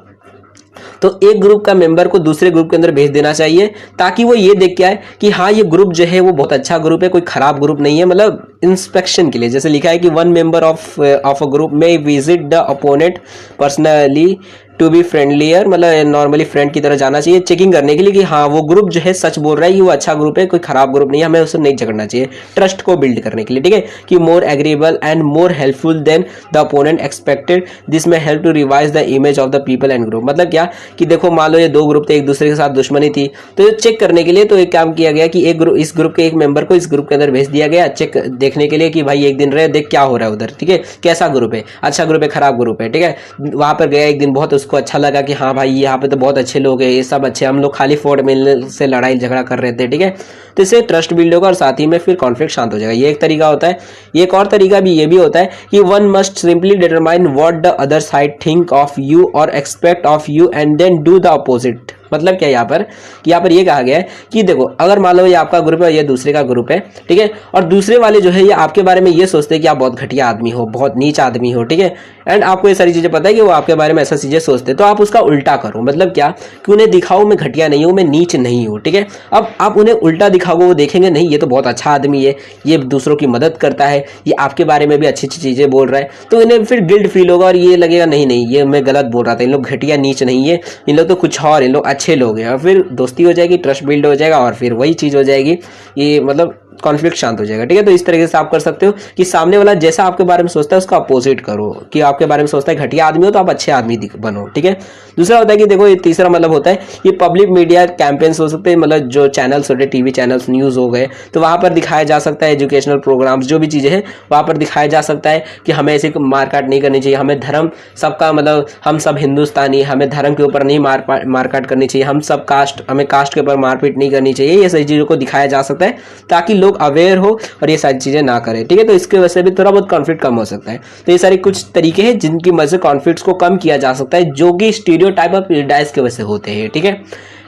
तो एक ग्रुप का मेंबर को दूसरे ग्रुप के अंदर भेज देना चाहिए ताकि वो ये देख के आए कि हाँ ये ग्रुप जो है वो बहुत अच्छा ग्रुप है, कोई खराब ग्रुप नहीं है, मतलब इंस्पेक्शन के लिए। जैसे लिखा है कि 1 member of a group may visit the opponent personally to be friendlier, मतलब नॉर्मली फ्रेंड की तरह जाना चाहिए, चेकिंग करने के लिए कि हाँ वो ग्रुप जो है सच बोल रहा है कि वो अच्छा ग्रुप है, कोई खराब ग्रुप नहीं है, हमें उससे नहीं झगड़ना चाहिए, ट्रस्ट को बिल्ड करने के लिए, ठीक है। कि more agreeable and more helpful than the opponent expected, this may help to revise the image of the people and group. मतलब क्या कि देखो मान लो ये दो ग्रुप थे, एक दूसरे के साथ दुश्मनी थी, तो चेक करने के लिए तो एक काम किया गया कि एक ग्रुप, इस ग्रुप के एक मेंबर को इस ग्रुप के अंदर भेज दिया गया चेक देखने के लिए कि भाई एक दिन रहे, देख क्या हो रहा है उधर, ठीक है, कैसा ग्रुप है, अच्छा ग्रुप है खराब ग्रुप है, ठीक है। वहां पर गया एक दिन, बहुत उसको अच्छा लगा कि हाँ भाई यहाँ पे तो बहुत अच्छे लोग हैं, ये सब अच्छे, हम लोग खाली फोर्ट मिलने से लड़ाई झगड़ा कर रहे थे, ठीक है। तो इससे ट्रस्ट बिल्ड होगा और साथ ही में फिर कॉन्फ्लिक्ट शांत हो जाएगा, ये एक तरीका होता है। एक और तरीका भी ये भी होता है कि one must simply determine what the other side think of you और expect of you and then do the opposite. मतलब क्या यहाँ पर कि यहाँ पर ये कहा गया है कि देखो अगर मान लो ये आपका ग्रुप है, ये दूसरे का ग्रुप है, ठीक है, और दूसरे वाले जो है ये आपके बारे में ये सोचते हैं कि आप बहुत घटिया आदमी हो, बहुत नीच आदमी हो, ठीक है, एंड आपको ये सारी चीजें पता है कि वो आपके बारे में ऐसा चीजें सोचते हैं, तो आप उसका उल्टा करो। मतलब क्या कि उन्हें दिखाओ मैं घटिया नहीं हूँ, मैं नीच नहीं हूँ, ठीक है। अब आप उन्हें उल्टा दिखाओगे, वो देखेंगे नहीं ये तो बहुत अच्छा आदमी है, ये दूसरों की मदद करता है, ये आपके बारे में भी अच्छी अच्छी चीजें बोल रहा है, तो इन्हें फिर गिल्ट फील होगा और ये लगेगा नहीं नहीं ये मैं गलत बोल रहा था, इन लोग घटिया नीच नहीं है, इन लोग तो कुछ और, इन लोग अच्छे लोग हैं, और फिर दोस्ती हो जाएगी, ट्रस्ट बिल्ड हो जाएगा और फिर वही चीज हो जाएगी, ये मतलब कॉन्फ्लिक्ट शांत हो जाएगा, ठीक है। तो इस तरीके से आप कर सकते हो कि सामने वाला जैसा आपके बारे में सोचता है उसका अपोजिट करो, कि आपके बारे में सोचता है घटिया आदमी हो तो आप अच्छे आदमी बनो, ठीक है। दूसरा होता है कि देखो ये तीसरा मतलब होता है ये पब्लिक मीडिया कैंपेन्स हो सकते हैं, मतलब जो चैनल्स होते हैं, टीवी चैनल्स, न्यूज हो गए, तो वहां पर दिखाया जा सकता है एजुकेशनल प्रोग्राम्स, जो भी चीजें हैं वहां पर दिखाया जा सकता है कि हमें ऐसे मारकाट नहीं करनी चाहिए, हमें धर्म सबका, मतलब हम सब हिंदुस्तानी, हमें धर्म के ऊपर नहीं मारकाट करनी चाहिए, हम सब कास्ट, हमें कास्ट के ऊपर मारपीट नहीं करनी चाहिए, ये सही चीजों को दिखाया जा सकता है ताकि लोग अवेयर हो और ये सारी चीजें ना करें, ठीक है। तो इसके वजह से भी थोड़ा बहुत कॉन्फ्लिक्ट कम हो सकता है। तो ये सारे कुछ तरीके हैं जिनकी मदद से कॉन्फ्लिक्ट्स को कम किया जा सकता है, जो कि स्टीरियोटाइप और प्रेजुडिस की वजह से होते हैं, ठीक है।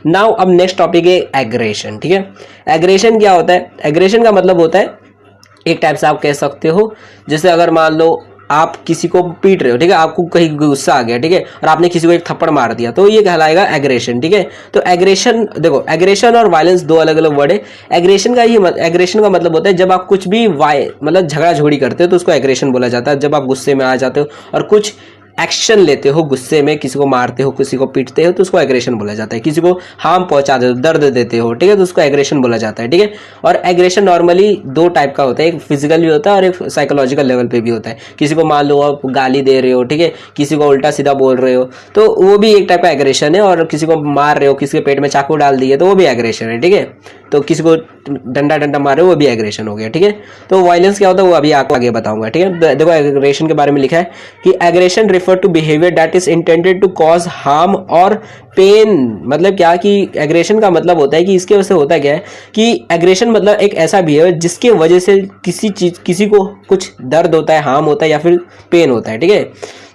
नाउ अब नेक्स्ट टॉपिक है एग्रेशन, ठीक है। एग्रेशन क्या होता है? एग्रेशन का मतलब होता है एक टाइप से आप कह सकते हो, जैसे अगर मान लो आप किसी को पीट रहे हो, ठीक है, आपको कहीं गुस्सा आ गया, ठीक है, और आपने किसी को एक थप्पड़ मार दिया, तो ये कहलाएगा एग्रेशन, ठीक है। तो एग्रेशन, देखो एग्रेशन और वायलेंस दो अलग अलग वर्ड है। एग्रेशन का मतलब होता है जब आप कुछ भी मतलब झगड़ा झोड़ी करते हो तो उसको एग्रेशन बोला जाता है, जब आप गुस्से में आ जाते हो और कुछ एक्शन लेते हो गुस्से में, किसी को मारते हो, किसी को पीटते हो, तो उसको एग्रेशन बोला जाता है। किसी को हार्म पहुंचाते हो, दर्द देते हो, ठीक है, तो उसको एग्रेशन बोला जाता है, ठीक है। और एग्रेशन नॉर्मली दो टाइप का होता है, एक फिजिकल भी होता है और एक साइकोलॉजिकल लेवल पे भी होता है। किसी को मान लो आप गाली दे रहे हो, ठीक है, किसी को उल्टा सीधा बोल रहे हो, तो वो भी एक टाइप का एग्रेशन है। और किसी को मार रहे हो, किसी के पेट में चाकू डाल दिए, तो वो भी एग्रेशन है, ठीक है। तो किसी को डंडा मार रहे हो, वो भी एग्रेशन हो गया, ठीक है। तो वायलेंस क्या होता है वो अभी आपको आगे बताऊंगा, ठीक है। देखो एग्रेशन के बारे में लिखा है कि aggression refer to behaviour that is intended to cause harm और पेन। मतलब क्या कि एग्रेशन का मतलब होता है कि इसके वजह से होता क्या है कि एग्रेशन मतलब एक ऐसा बिहेवियर जिसके वजह से किसी को कुछ दर्द होता है, हार्म होता है या फिर पेन होता है, ठीक है।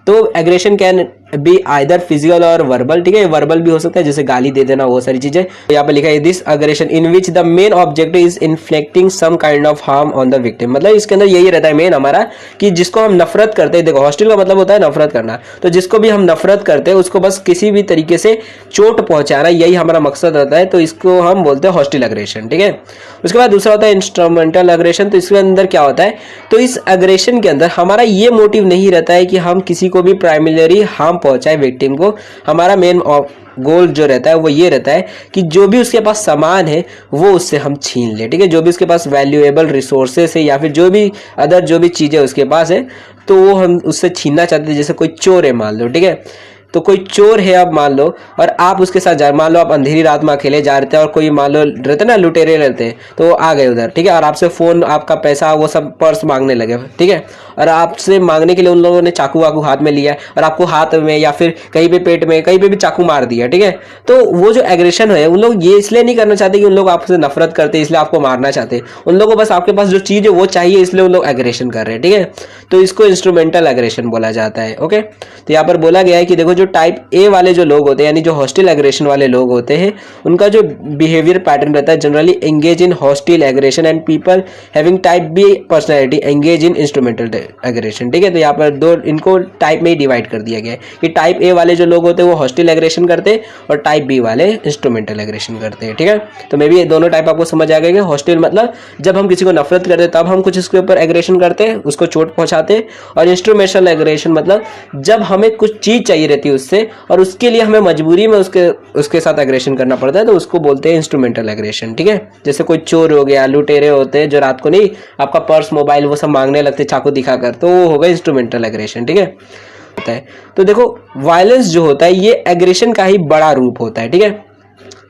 तो aggression can be either physical और वर्बल, ठीक है, वर्बल भी हो सकता है जैसे गाली दे देना, वो सारी चीजें। यहाँ पे लिखा है this aggression in which the main objective is inflicting some kind of harm on the victim. मतलब इसके अंदर यही रहता है मेन हमारा कि जिसको हम नफरत करते हैं, देखो हॉस्टिल का मतलब होता है नफरत करना, तो जिसको भी हम नफरत करते हैं उसको बस किसी भी तरीके से चोट पहुंचाना, यही हमारा मकसद रहता है, तो इसको हम बोलते हैं हॉस्टिल अग्रेशन, ठीक है। उसके बाद दूसरा होता है इंस्ट्रूमेंटल अग्रेशन। तो इसके अंदर क्या होता है, तो इस अग्रेशन के अंदर हमारा ये मोटिव नहीं रहता है कि हम किसी को भी प्राइमरी हार्म पहुंचाए विक्टिम को। हमारा मेन गोल जो रहता है वो ये रहता है कि जो भी उसके पास सामान है वो उससे हम छीन ले, ठीक है। जो भी उसके पास वैल्यूएबल रिसोर्सेस है या फिर जो भी अदर जो भी चीजें उसके पास है तो वो हम उससे छीनना चाहते हैं। जैसे कोई चोर है मान लो, ठीक है, तो कोई चोर है अब मान लो और आप उसके साथ जा, मान लो आप अंधेरी रात में अकेले जा रहे थे और कोई मान लो रहते ना लुटेरे रहते हैं, तो आ गए उधर, ठीक है, और आपसे फोन, आपका पैसा, वो सब पर्स मांगने लगे, ठीक है, और आपसे मांगने के लिए उन लोगों ने चाकू वाकू हाथ में लिया और आपको हाथ में या फिर कहीं पे पेट में कहीं पे भी चाकू मार दिया, ठीक है। तो वो जो एग्रेशन है उन लोग ये इसलिए नहीं करना चाहते कि उन लोग आपसे नफरत करते इसलिए आपको मारना चाहते, उन लोगों को बस आपके पास जो चीज है वो चाहिए इसलिए उन लोग एग्रेशन कर रहे हैं, ठीक है। तो इसको इंस्ट्रूमेंटल एग्रेशन बोला जाता है, ओके। तो यहाँ पर बोला गया है कि देखो जो टाइप ए वाले जो लोग होते हैं यानी जो हॉस्टिल एग्रेशन वाले लोग होते हैं उनका जो बिहेवियर पैटर्न रहता है generally engage in hostile aggression and people having type B personality engage in instrumental aggression, ठीक है। तो यहाँ पर दो इनको टाइप में ही डिवाइड कर दिया गया है कि टाइप ए वाले जो लोग होते हैं वो हॉस्टिल एग्रेशन करते हैं और टाइप बी वाले इंस्ट्रूमेंटल एग्रेशन करते हैं, ठीक है। तो मे भी ये दोनों टाइप आपको समझ आ गया कि हॉस्टिल मतलब जब हम किसी को नफरत करते हैं तब हम कुछ इसके ऊपर एग्रेशन करते हैं, उसको चोट पहुंचाते हैं, और इंस्ट्रूमेंटल एग्रेशन मतलब जब हमें कुछ चीज चाहिए रहती है उससे और उसके लिए हमें मजबूरी में उसके साथ एग्रेशन करना पड़ता है, तो उसको बोलते हैं इंस्ट्रूमेंटल एग्रेशन, ठीक है। जैसे कोई चोर हो गया, लुटेरे होते हैं जो रात को नहीं आपका पर्स मोबाइल वो सब मांगने लगते चाकू दिखाकर, तो वो होगा इंस्ट्रूमेंटल एग्रेशन, ठीक है। होता है तो देखो वायलेंस जो होता है ये एग्रेशन का ही बड़ा रूप होता है, ठीक है।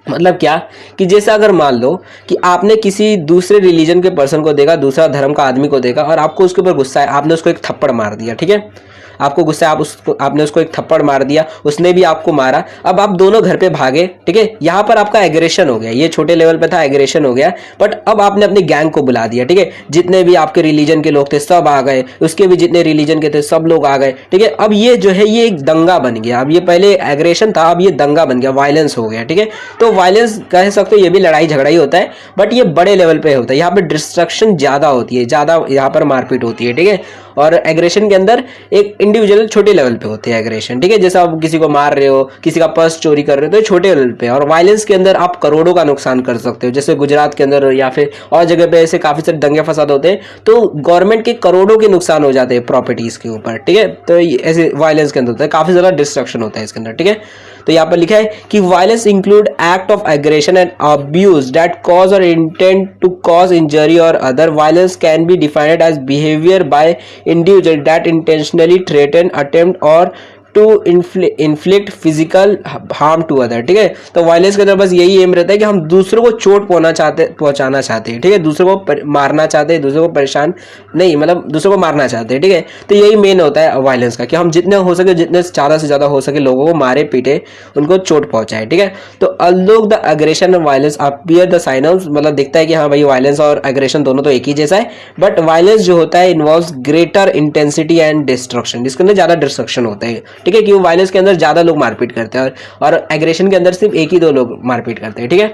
मतलब क्या कि जैसे अगर मान लो कि आपने किसी दूसरे रिलीजन के पर्सन को देखा, दूसरा धर्म का आदमी को देखा और आपको उसके ऊपर गुस्सा है, आपने उसको एक थप्पड़ मार दिया, ठीक है। आपको गुस्सा है, आपने उसको एक थप्पड़ मार दिया, उसने भी आपको मारा, अब आप दोनों घर पे भागे, ठीक है। यहाँ पर आपका एग्रेशन हो गया, ये छोटे लेवल पे था, एग्रेशन हो गया, बट अब आपने अपनी गैंग को बुला दिया, ठीक है। जितने भी आपके रिलीजन के लोग थे सब आ गए, उसके भी जितने रिलीजन के थे सब लोग आ गए, ठीक है। अब ये जो है ये एक दंगा बन गया, अब ये पहले एग्रेशन था, अब ये दंगा बन गया, वायलेंस हो गया, ठीक है। तो वायलेंस कह सकते हो ये भी लड़ाई झगड़ा ही होता है, बट ये बड़े लेवल पे होता है, यहाँ पे डिस्ट्रक्शन ज्यादा होती है, ज्यादा यहाँ पर मारपीट होती है, ठीक है। और एग्रेशन के अंदर एक इंडिविजुअल छोटे लेवल पे होते हैं एग्रेशन, ठीक है। जैसे आप किसी को मार रहे हो, किसी का पर्स चोरी कर रहे हो, तो ये छोटे लेवल पे। और वायलेंस के अंदर आप करोड़ों का नुकसान कर सकते हो, जैसे गुजरात के अंदर या फिर और जगह पे ऐसे काफी सारे दंगे फसाद होते हैं, तो गवर्नमेंट के करोड़ों के नुकसान हो जाते हैं प्रॉपर्टीज के ऊपर, ठीक है। तो ऐसे वायलेंस के अंदर होता है, काफी ज्यादा डिस्ट्रक्शन होता है इसके अंदर, ठीक है। तो यहाँ पर लिखा है कि violence include act of aggression and abuse that cause और इंटेंट टू कॉज इंजरी और other violence can be defined as behaviour by individual that intentionally threaten attempt और to inflict physical harm to other, ठीक है। तो वायलेंस के अंदर बस यही एम रहता है कि हम दूसरों को चोट पहुंचाना चाहते हैं, ठीक है। दूसरों को मारना चाहते हैं, दूसरों को परेशान नहीं, मतलब दूसरों को मारना चाहते हैं, ठीक है। तो यही मेन होता है वायलेंस का कि हम जितने हो सके, जितने ज़्यादा से ज़्यादा हो सके लोगों को मारे पीटे, उनको चोट पहुंचाए, ठीक है। तो along the aggression and violence appear the sign of, मतलब दिखता है कि हाँ भाई वायलेंस और एग्रेशन दोनों तो एक ही जैसा है, बट वायलेंस जो होता है involves greater intensity and destruction, इसके अंदर ज़्यादा डिस्ट्रक्शन होता है, ठीक है। क्यों वायलेंस के अंदर ज्यादा लोग मारपीट करते हैं और एग्रेशन के अंदर सिर्फ एक ही दो लोग मारपीट करते हैं, ठीक है।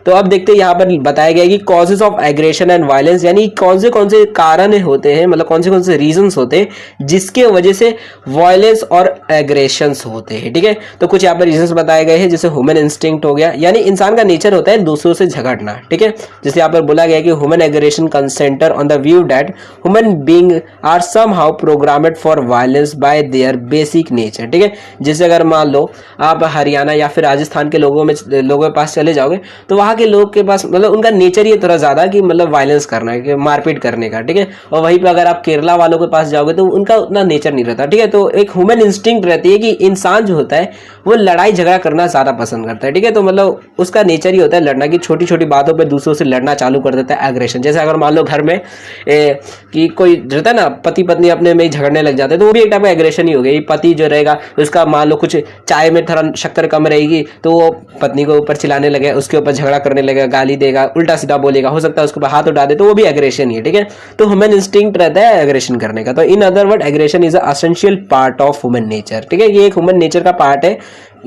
तो अब देखते हैं यहाँ पर बताया गया कि causes of aggression and violence, यानी कौन से कारण होते हैं, मतलब कौन से रीजंस होते हैं जिसके वजह से वायलेंस और एग्रेशंस होते हैं, ठीक है। तो कुछ यहाँ पर रीजंस बताए गए हैं, जैसे ह्यूमन इंस्टिंक्ट हो गया, यानी इंसान का नेचर होता है दूसरों से झगड़ना, ठीक है। जैसे यहाँ पर बोला गया कि human aggression concentrate on the view that human being are somehow programmed for violence by their basic nature, ठीक है। जैसे अगर मान लो आप हरियाणा या फिर राजस्थान के लोगों के पास चले जाओगे, तो वहां के लोग के पास मतलब उनका नेचर ये थोड़ा ज्यादा कि मतलब वायलेंस करना है, कि मारपीट करने का, ठीक है। और वहीं पे अगर आप केरला वालों के पास जाओगे तो उनका उतना नेचर नहीं रहता, ठीक है। तो एक ह्यूमन इंस्टिंक्ट रहती है कि इंसान जो होता है वो लड़ाई झगड़ा करना ज्यादा पसंद करता है, ठीक है। तो मतलब उसका नेचर ही होता है लड़ना, की छोटी छोटी बातों पर दूसरों से लड़ना चालू कर देता है, एग्रेशन। जैसे अगर मान लो घर में कि कोई रहता है ना, पति पत्नी अपने में ही झगड़ने लग जाते हैं, तो वो भी एक टाइप का एग्रेशन ही हो गया। पति जो रहेगा उसका मान लो कुछ चाय में थोड़ा शक्कर कम रहेगी तो वो पत्नी को ऊपर चिल्लाने लगे, उसके ऊपर झगड़ा करने लगेगा, गाली देगा, उल्टा सीधा बोलेगा, हो सकता है उसके ऊपर हाथ उठा दे, तो वो भी एग्रेशन ही है, ठीक है। तो ह्यूमन इंस्टिंक्ट रहता है एग्रेशन करने का। तो in other word aggression is a essential part of human nature, ठीक है। ये एक ह्यूमन नेचर का पार्ट है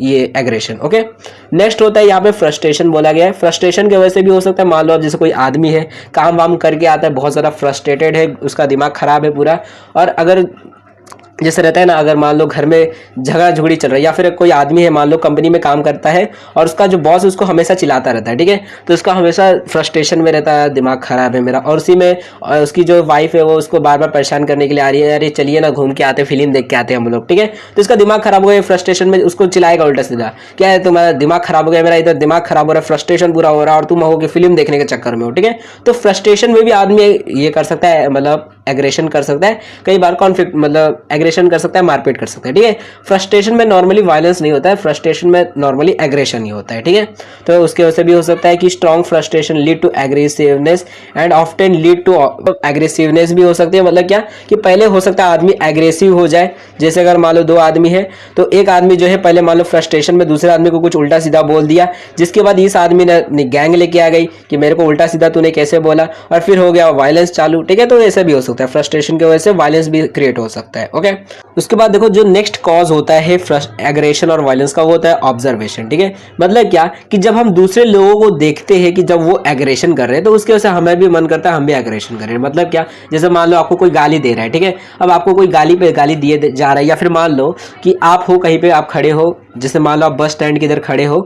ये एग्रेशन, ओके। नेक्स्ट होता है यहाँ पे फ्रस्ट्रेशन बोला गया है। फ्रस्ट्रेशन की वजह से भी हो सकता है, मान लो अब जैसे कोई आदमी है काम वाम करके आता है, बहुत ज़्यादा फ्रस्ट्रेटेड है, उसका दिमाग खराब है पूरा, और अगर जैसे रहता है ना, अगर मान लो घर में झगड़ा झुगड़ी चल रहा है, या फिर कोई आदमी है मान लो कंपनी में काम करता है और उसका जो बॉस उसको हमेशा चिल्लाता रहता है, ठीक है। तो उसका हमेशा फ्रस्ट्रेशन में रहता है, दिमाग खराब है मेरा, और उसी में उसकी जो वाइफ है वो उसको बार बार परेशान करने के लिए आ रही है, अरे चलिए ना घूम के आते, फिल्म देख के आते हम लोग, ठीक है। तो इसका दिमाग खराब हो गया, फ्रस्ट्रेशन में उसको चिल्लाएगा उल्टा सीधा, क्या है तुम्हारा दिमाग खराब हो गया, मेरा इधर दिमाग खराब हो रहा है, फ्रस्ट्रेशन पूरा हो रहा है और तुम हो कि फिल्म देखने के चक्कर में हो, ठीक है। तो फ्रस्ट्रेशन में भी आदमी ये कर सकता है, मतलब एग्रेशन कर सकता है, कई बार कॉन्फ्लिक्ट मतलब एग्रेशन कर सकता है, मारपीट कर सकता है, ठीक है। फ्रस्ट्रेशन में नॉर्मली वायलेंस नहीं होता है, फ्रस्ट्रेशन में नॉर्मली एग्रेशन ही होता है, ठीक है। तो उसके वजह से भी हो सकता है कि strong frustration lead to aggressiveness and often lead to aggressiveness भी हो सकती है। मतलब क्या कि पहले हो सकता है आदमी एग्रेसिव हो जाए, जैसे अगर मान लो दो आदमी है तो एक आदमी जो है पहले मान लो फ्रस्ट्रेशन में दूसरे आदमी को कुछ उल्टा सीधा बोल दिया, जिसके बाद इस आदमी ने गैंग लेके आ गई कि मेरे को उल्टा सीधा तूने कैसे बोला, और फिर हो गया वायलेंस चालू, ठीक है। तो ऐसा भी हो सकता है। सकता है, फ्रस्ट्रेशन की वजह से वायलेंस भी क्रिएट हो सकता है। ओके, उसके बाद देखो जो नेक्स्ट कॉज होता है एग्रेशन और वायलेंस का, वो होता है ऑब्जर्वेशन। ठीक है, मतलब क्या कि जब हम दूसरे लोगों को देखते हैं कि जब वो एग्रेशन कर रहे हैं तो उसकी वजह से हमें भी मन करता है हम भी एग्रेशन करें। मतलब क्या, जैसे मान लो आपको कोई गाली दे रहा है, ठीक है, अब आपको कोई गाली पे गाली दिए जा रहा है, या फिर मान लो कि आप हो कहीं पे, आप खड़े हो, जैसे मान लो आप बस स्टैंड के इधर खड़े हो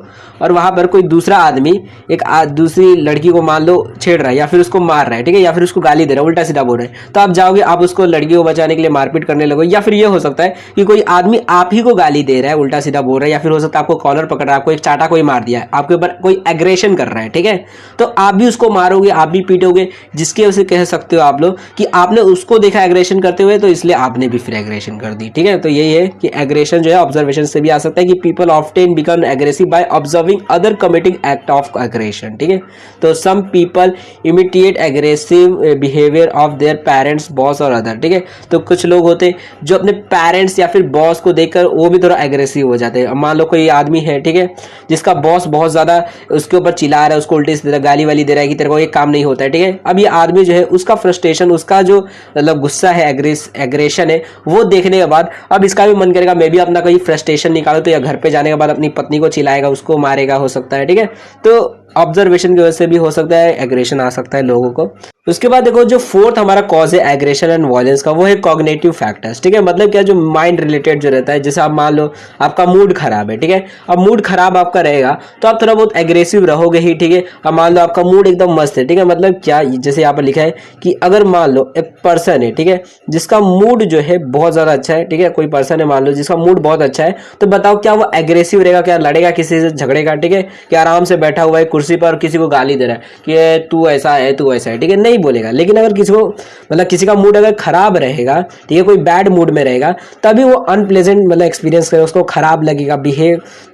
और वहां पर कोई दूसरा आदमी एक दूसरी लड़की को मान लो छेड़ रहा है या फिर उसको मार रहा है, ठीक है, या फिर उसको गाली दे रहा है, उल्टा सीधा बोल रहा है, तो आप जाओगे, आप उसको लड़की को बचाने के लिए मारपीट करने लगोगे। या फिर ये हो सकता है कि कोई आदमी आप ही को गाली दे रहा है, उल्टा सीधा बोल रहा है, या फिर हो सकता है आपको कॉलर पकड़ रहा है, आपको एक चाटा कोई मार दिया है, आपके ऊपर कोई एग्रेशन कर रहा है, ठीक है, तो आप भी उसको मारोगे, आप भी पीटोगे, जिसकी वजह से कह सकते हो आप लोग कि आपने उसको देखा एग्रेशन करते हुए तो इसलिए आपने भी फिर एग्रेशन कर दी। ठीक है, तो यही है कि एग्रेशन जो है ऑब्जर्वेशन से भी आ सकता है कि people often become aggressive by observing other committing act of aggression. ठीक है, तो some people imitate aggressive behaviour of their parents, boss और अदर। ठीक है, तो कुछ लोग होते हैं जो अपने पेरेंट्स या फिर बॉस को देखकर वो भी थोड़ा एग्रेसिव हो जाते हैं। मान लो कोई आदमी है, ठीक है, जिसका बॉस बहुत ज्यादा उसके ऊपर चिल्ला रहा है, उसको उल्टी सीधा गाली वाली दे रहा है कि तेरे को एक काम नहीं होता है। ठीक है, अब ये आदमी जो है उसका फ्रस्ट्रेशन, उसका जो मतलब गुस्सा है, एग्रेशन है, वो देखने के बाद अब इसका भी मन करेगा मैं भी अपना कोई फ्रस्ट्रेशन निकालूं, तो या घर पे जाने के बाद अपनी पत्नी को चिल्लाएगा, उसको मारेगा, हो सकता है। ठीक है, तो ऑब्जर्वेशन की वजह से भी हो सकता है एग्रेशन आ सकता है लोगों को। उसके बाद देखो जो फोर्थ हमारा कॉज है एग्रेशन एंड वायलेंस का, वो है कॉग्निटिव फैक्टर्स। ठीक है, मतलब क्या, जो माइंड रिलेटेड जो रहता है, जैसे आप मान लो आपका मूड खराब है, ठीक है, अब मूड खराब आपका रहेगा तो आप थोड़ा बहुत एग्रेसिव रहोगे ही। ठीक है, अब मान लो आपका मूड एकदम मस्त है, ठीक है, मतलब क्या, जैसे यहाँ पर लिखा है कि अगर मान लो एक पर्सन है, ठीक है, जिसका मूड जो है बहुत ज्यादा अच्छा है, ठीक है, कोई पर्सन है मान लो जिसका मूड बहुत अच्छा है, तो बताओ क्या वो एग्रेसिव रहेगा, क्या लड़ेगा, किसी से झगड़ेगा? ठीक है, क्या आराम से बैठा हुआ है कुर्सी पर किसी को गाली दे रहा है कि तू ऐसा है, तू ऐसा है, ठीक है, नहीं बोलेगा। लेकिन अगर किसी को मतलब किसी का मूड अगर खराब रहेगा, ठीक है, कोई बैड मूड में रहेगा, तभी वो अनप्लेजेंट मतलब एक्सपीरियंस करेगा, उसको खराब लगेगा,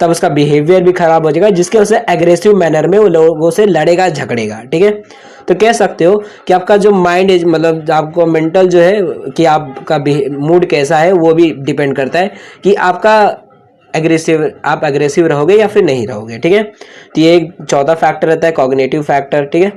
तब उसका बिहेवियर भी खराब हो जाएगा, जिसके वजह से एग्रेसिव मैनर में वो लोगों से लड़ेगा, झगड़ेगा। ठीक है, तो कह सकते हो कि आपका जो माइंड है, मतलब आपको मेंटल जो है कि आपका मूड कैसा है, वो भी डिपेंड करता है कि आपका आप एग्रेसिव रहोगे या फिर नहीं रहोगे। ठीक है, तो ये एक चौथा फैक्टर रहता है कॉग्निटिव फैक्टर। ठीक है,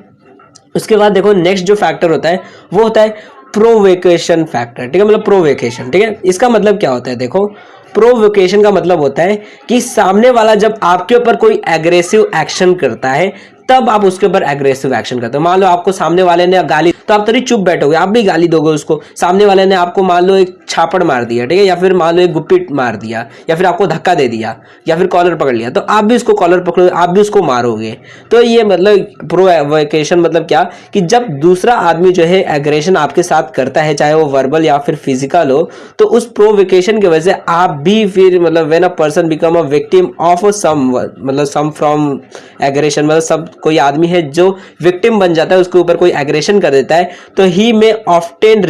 उसके बाद देखो नेक्स्ट जो फैक्टर होता है वो होता है प्रोवोकेशन फैक्टर। ठीक है, मतलब प्रोवोकेशन। ठीक है, इसका मतलब क्या होता है, देखो प्रोवोकेशन का मतलब होता है कि सामने वाला जब आपके ऊपर कोई एग्रेसिव एक्शन करता है तब आप उसके ऊपर एग्रेसिव एक्शन करते हो। मान लो आपको सामने वाले ने गाली, तो आप थोड़ी चुप बैठोगे, आप भी गाली दोगे उसको। सामने वाले ने आपको मान लो एक छापड़ मार दिया, ठीक है, या फिर मान लो एक गुप्पी मार दिया, या फिर आपको धक्का दे दिया, या फिर कॉलर पकड़ लिया, तो आप भी उसको कॉलर पकड़ोगे, आप भी उसको मारोगे। तो ये मतलब प्रोवोकेशन मतलब क्या कि जब दूसरा आदमी जो है एग्रेशन आपके साथ करता है, चाहे वो वर्बल या फिर फिजिकल हो, तो उस प्रोवोकेशन की वजह से आप भी फिर मतलब when a person become a victim of some from aggression, मतलब सब कोई आदमी है जो विक्टिम बन जाता है, उसके ऊपर कोई एग्रेशन कर देता है, तो ही में ऑफ्टेन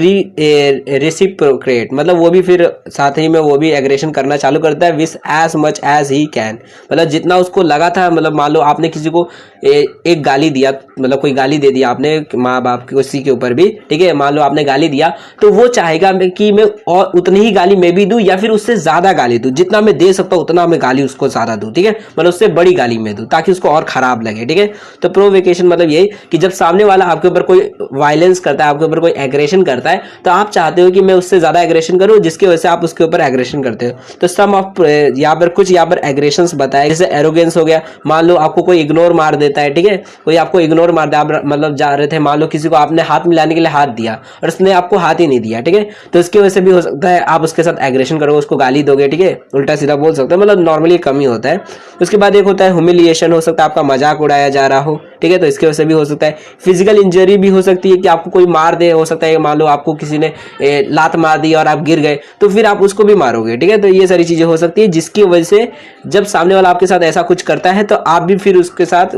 रेसिप्रोकेट, मतलब वो भी फिर साथ ही में वो भी एग्रेशन करना चालू करता है with as much as he can, मतलब जितना उसको लगा था। मतलब मान लो आपने किसी को एक गाली दिया, मतलब कोई गाली दे दिया आपने माँ बाप की, किसी के ऊपर भी, ठीक है, मान लो आपने गाली दिया, तो वो चाहेगा कि मैं और उतनी ही गाली मैं भी दूं या फिर उससे ज्यादा गाली दूं, जितना मैं दे सकता हूं उतना मैं गाली उसको ज्यादा दूं। ठीक है, मतलब उससे बड़ी गाली मैं दूं ताकि उसको और खराब लगे। ठीक है, तो प्रोवोकेशन मतलब ये कि जब सामने वाला आपके ऊपर कोई वायलेंस करता है, आपके ऊपर कोई एग्रेशन करता है, तो आप चाहते हो कि मैं उससे ज्यादा एग्रेशन करूं, जिसकी वजह से आप उसके ऊपर एग्रेशन करते हो। तो सम ऑफ यहाँ पर कुछ यहाँ पर एग्रेशंस बताए, जैसे एरोगेंस हो गया, मान लो आपको कोई इग्नोर मार देता है, ठीक है, कोई आपको इग्नोर मार दिया, आप मतलब जा रहे थे, मान लो किसी को आपने हाथ मिलाने के लिए हाथ दिया और उसने आपको हाथ ही नहीं दिया, ठीक है, तो इसकी वजह से भी हो सकता है आप उसके साथ एग्रेशन करोगे, उसको गाली दोगे, ठीक है, उल्टा सीधा बोल सकते हो, मतलब नॉर्मली कम ही होता है। उसके बाद एक होता है ह्यूमिलिएशन, हो सकता है आपका मजाक उड़ाया जा रहा हो, ठीक है, तो इसकी वजह से भी हो सकता है। फिजिकल इंजरी भी हो सकती है कि आपको कोई मार दे, हो सकता है मान लो आपको किसी ने लात मार दी और आप गिर गए, तो फिर आप उसको भी मारोगे। ठीक है, तो ये सारी चीजें हो सकती है जिसकी वजह से जब सामने वाला आपके साथ ऐसा कुछ करता है तो आप भी फिर उसके साथ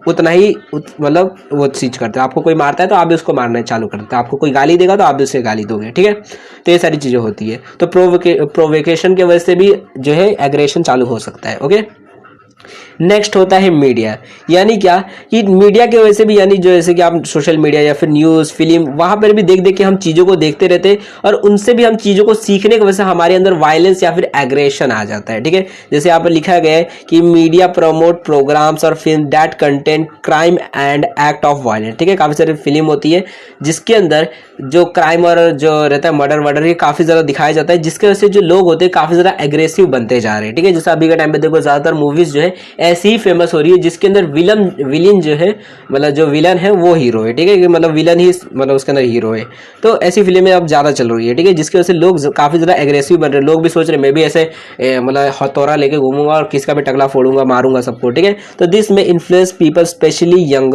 उतना ही मतलब वो चीज करते हो। आपको कोई मारता है तो आप भी उसको मारना चालू करते हो, आपको कोई गाली देगा तो आप भी उससे गाली दोगे। ठीक है, तो ये सारी चीजें होती है। तो प्रोवोकेशन की वजह से भी जो है एग्रेशन चालू हो सकता है। ओके, नेक्स्ट होता है मीडिया, यानी क्या कि मीडिया की वजह से भी, यानी जो जैसे कि आप सोशल मीडिया या फिर न्यूज़ फिल्म वहाँ पर भी देख देख के हम चीज़ों को देखते रहते हैं और उनसे भी हम चीज़ों को सीखने की वजह से हमारे अंदर वायलेंस या फिर एग्रेशन आ जाता है। ठीक है, जैसे यहाँ पर लिखा गया है कि मीडिया प्रमोट प्रोग्राम्स और film that content crime and act of violence. ठीक है, काफ़ी सारी फिल्म होती है जिसके अंदर जो क्राइम और जो रहता है मर्डर वर्डर ये काफ़ी ज़्यादा दिखाया जाता है, जिसकी वजह से जो लोग होते हैं काफ़ी ज़्यादा एग्रेसिव बनते जा रहे हैं। ठीक है, जैसे अभी के टाइम पे देखो ज़्यादातर मूवीज़ जो है ऐसी ही फेमस हो रही है जिसके अंदर विलन जो है, मतलब जो विलन है वो हीरो है। ठीक है, कि मतलब विलन ही मतलब उसके अंदर हीरो है। तो ऐसी फिल्में अब ज़्यादा चल रही है। ठीक है, जिसकी वजह से लोग काफ़ी ज़्यादा एग्रेसिव बन रहे हैं। लोग भी सोच रहे हैं मैं भी ऐसे मतलब हथौड़ा लेके घूमूंगा और किसका भी टकला फोड़ूंगा, मारूंगा सबको। ठीक है, तो this may influence people specially young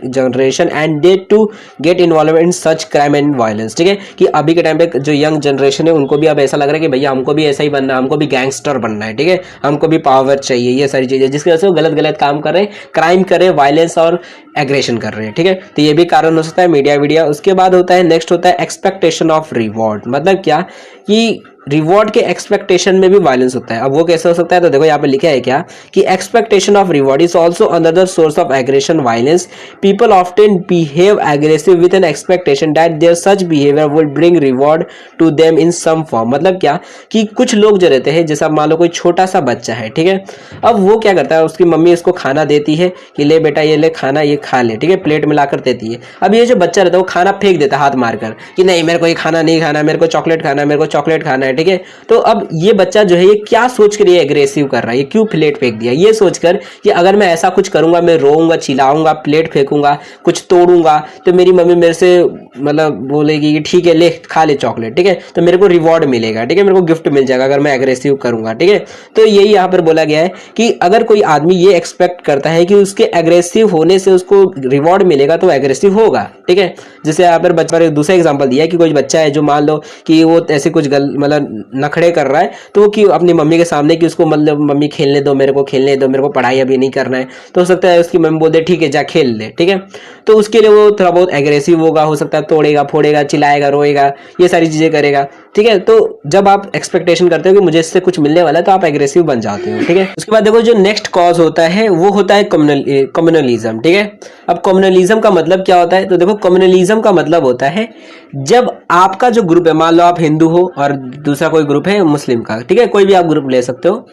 generation and they to get involve in such crime and violence. ठीक है, कि अभी के टाइम पे जो यंग जनरेशन है उनको भी अब ऐसा लग रहा है कि भैया हमको भी ऐसा ही बनना है, हमको भी गैंगस्टर बनना है। ठीक है, हमको भी पावर चाहिए, ये सारी चीजें, जिसकी वजह से वो गलत गलत काम कर रहे हैं, क्राइम कर रहे हैं, वायलेंस और एग्रेशन कर रहे हैं। ठीक है, तो ये भी कारण हो सकता है मीडिया वीडिया। उसके बाद होता है नेक्स्ट होता है एक्सपेक्टेशन ऑफ रिवॉर्ड। मतलब क्या कि रिवॉर्ड के एक्सपेक्टेशन में भी वायलेंस होता है। अब वो कैसे हो सकता है, तो देखो यहाँ पे लिखा है क्या कि expectation of reward is also another source of aggression violence. People often behave aggressive with an expectation that their such behaviour would bring reward to them in some form. मतलब क्या कि कुछ लोग जो रहते हैं, जैसा मान लो कोई छोटा सा बच्चा है, ठीक है, अब वो क्या करता है, उसकी मम्मी उसको खाना देती है कि ले बेटा ये ले खाना, ये खा ले। ठीक है, प्लेट में लाकर देती है। अब ये जो बच्चा रहता है वो खाना फेंक देता है हाथ मारकर कि नहीं मेरे को ये खाना नहीं खाना, मेरे को चॉकलेट खाना है, मेरे को चॉकलेट खाना है। ठीक है, तो अब ये बच्चा जो है ये क्या सोच कर ये एग्रेसिव कर रहा है, ये क्यों प्लेट फेंक दिया, ये सोचकर कि अगर मैं ऐसा कुछ करूंगा, मैं रोऊंगा, चिल्लाऊंगा, प्लेट फेंकूंगा, कुछ तोड़ूंगा, तो मेरी मम्मी मेरे से मतलब बोलेगी कि ठीक है ले खा ले चॉकलेट। ठीक है, तो मेरे को रिवॉर्ड मिलेगा। ठीक है, मेरे को गिफ्ट मिल जाएगा अगर मैं एग्रेसिव करूंगा। ठीक है, तो यही यहाँ पर बोला गया है कि अगर कोई आदमी ये एक्सपेक्ट करता है कि उसके एग्रेसिव होने से उसको रिवॉर्ड मिलेगा तो एग्रेसिव होगा। ठीक है, जैसे यहाँ पर बच्चा एक दूसरा एग्जांपल दिया है कि कोई बच्चा है जो मान लो कि वो ऐसे कुछ मतलब नखड़े कर रहा है, तो वो कि अपनी मम्मी के सामने कि उसको मतलब मम्मी खेलने दो, मेरे को खेलने दो, मेरे को पढ़ाई अभी नहीं करना है, तो हो सकता है उसकी मम्मी बोल दे ठीक है जा खेल ले। ठीक है, तो उसके लिए वो थोड़ा बहुत एग्रेसिव होगा, हो सकता है तोड़ेगा फोड़ेगा, चिल्लाएगा, रोएगा, ये सारी चीजें करेगा। ठीक है, तो जब आप एक्सपेक्टेशन करते हो कि मुझे इससे कुछ मिलने वाला है तो आप एग्रेसिव बन जाते हो। ठीक है, उसके बाद देखो जो नेक्स्ट कॉज होता है वो होता है कम्युनलिज्म। ठीक है, अब कम्युनलिज्म का मतलब क्या होता है, तो देखो कम्युनलिज्म का मतलब होता है जब आपका जो ग्रुप है, मान लो आप हिंदू हो और दूसरा कोई ग्रुप है मुस्लिम का, ठीक है, कोई भी आप ग्रुप ले सकते हो,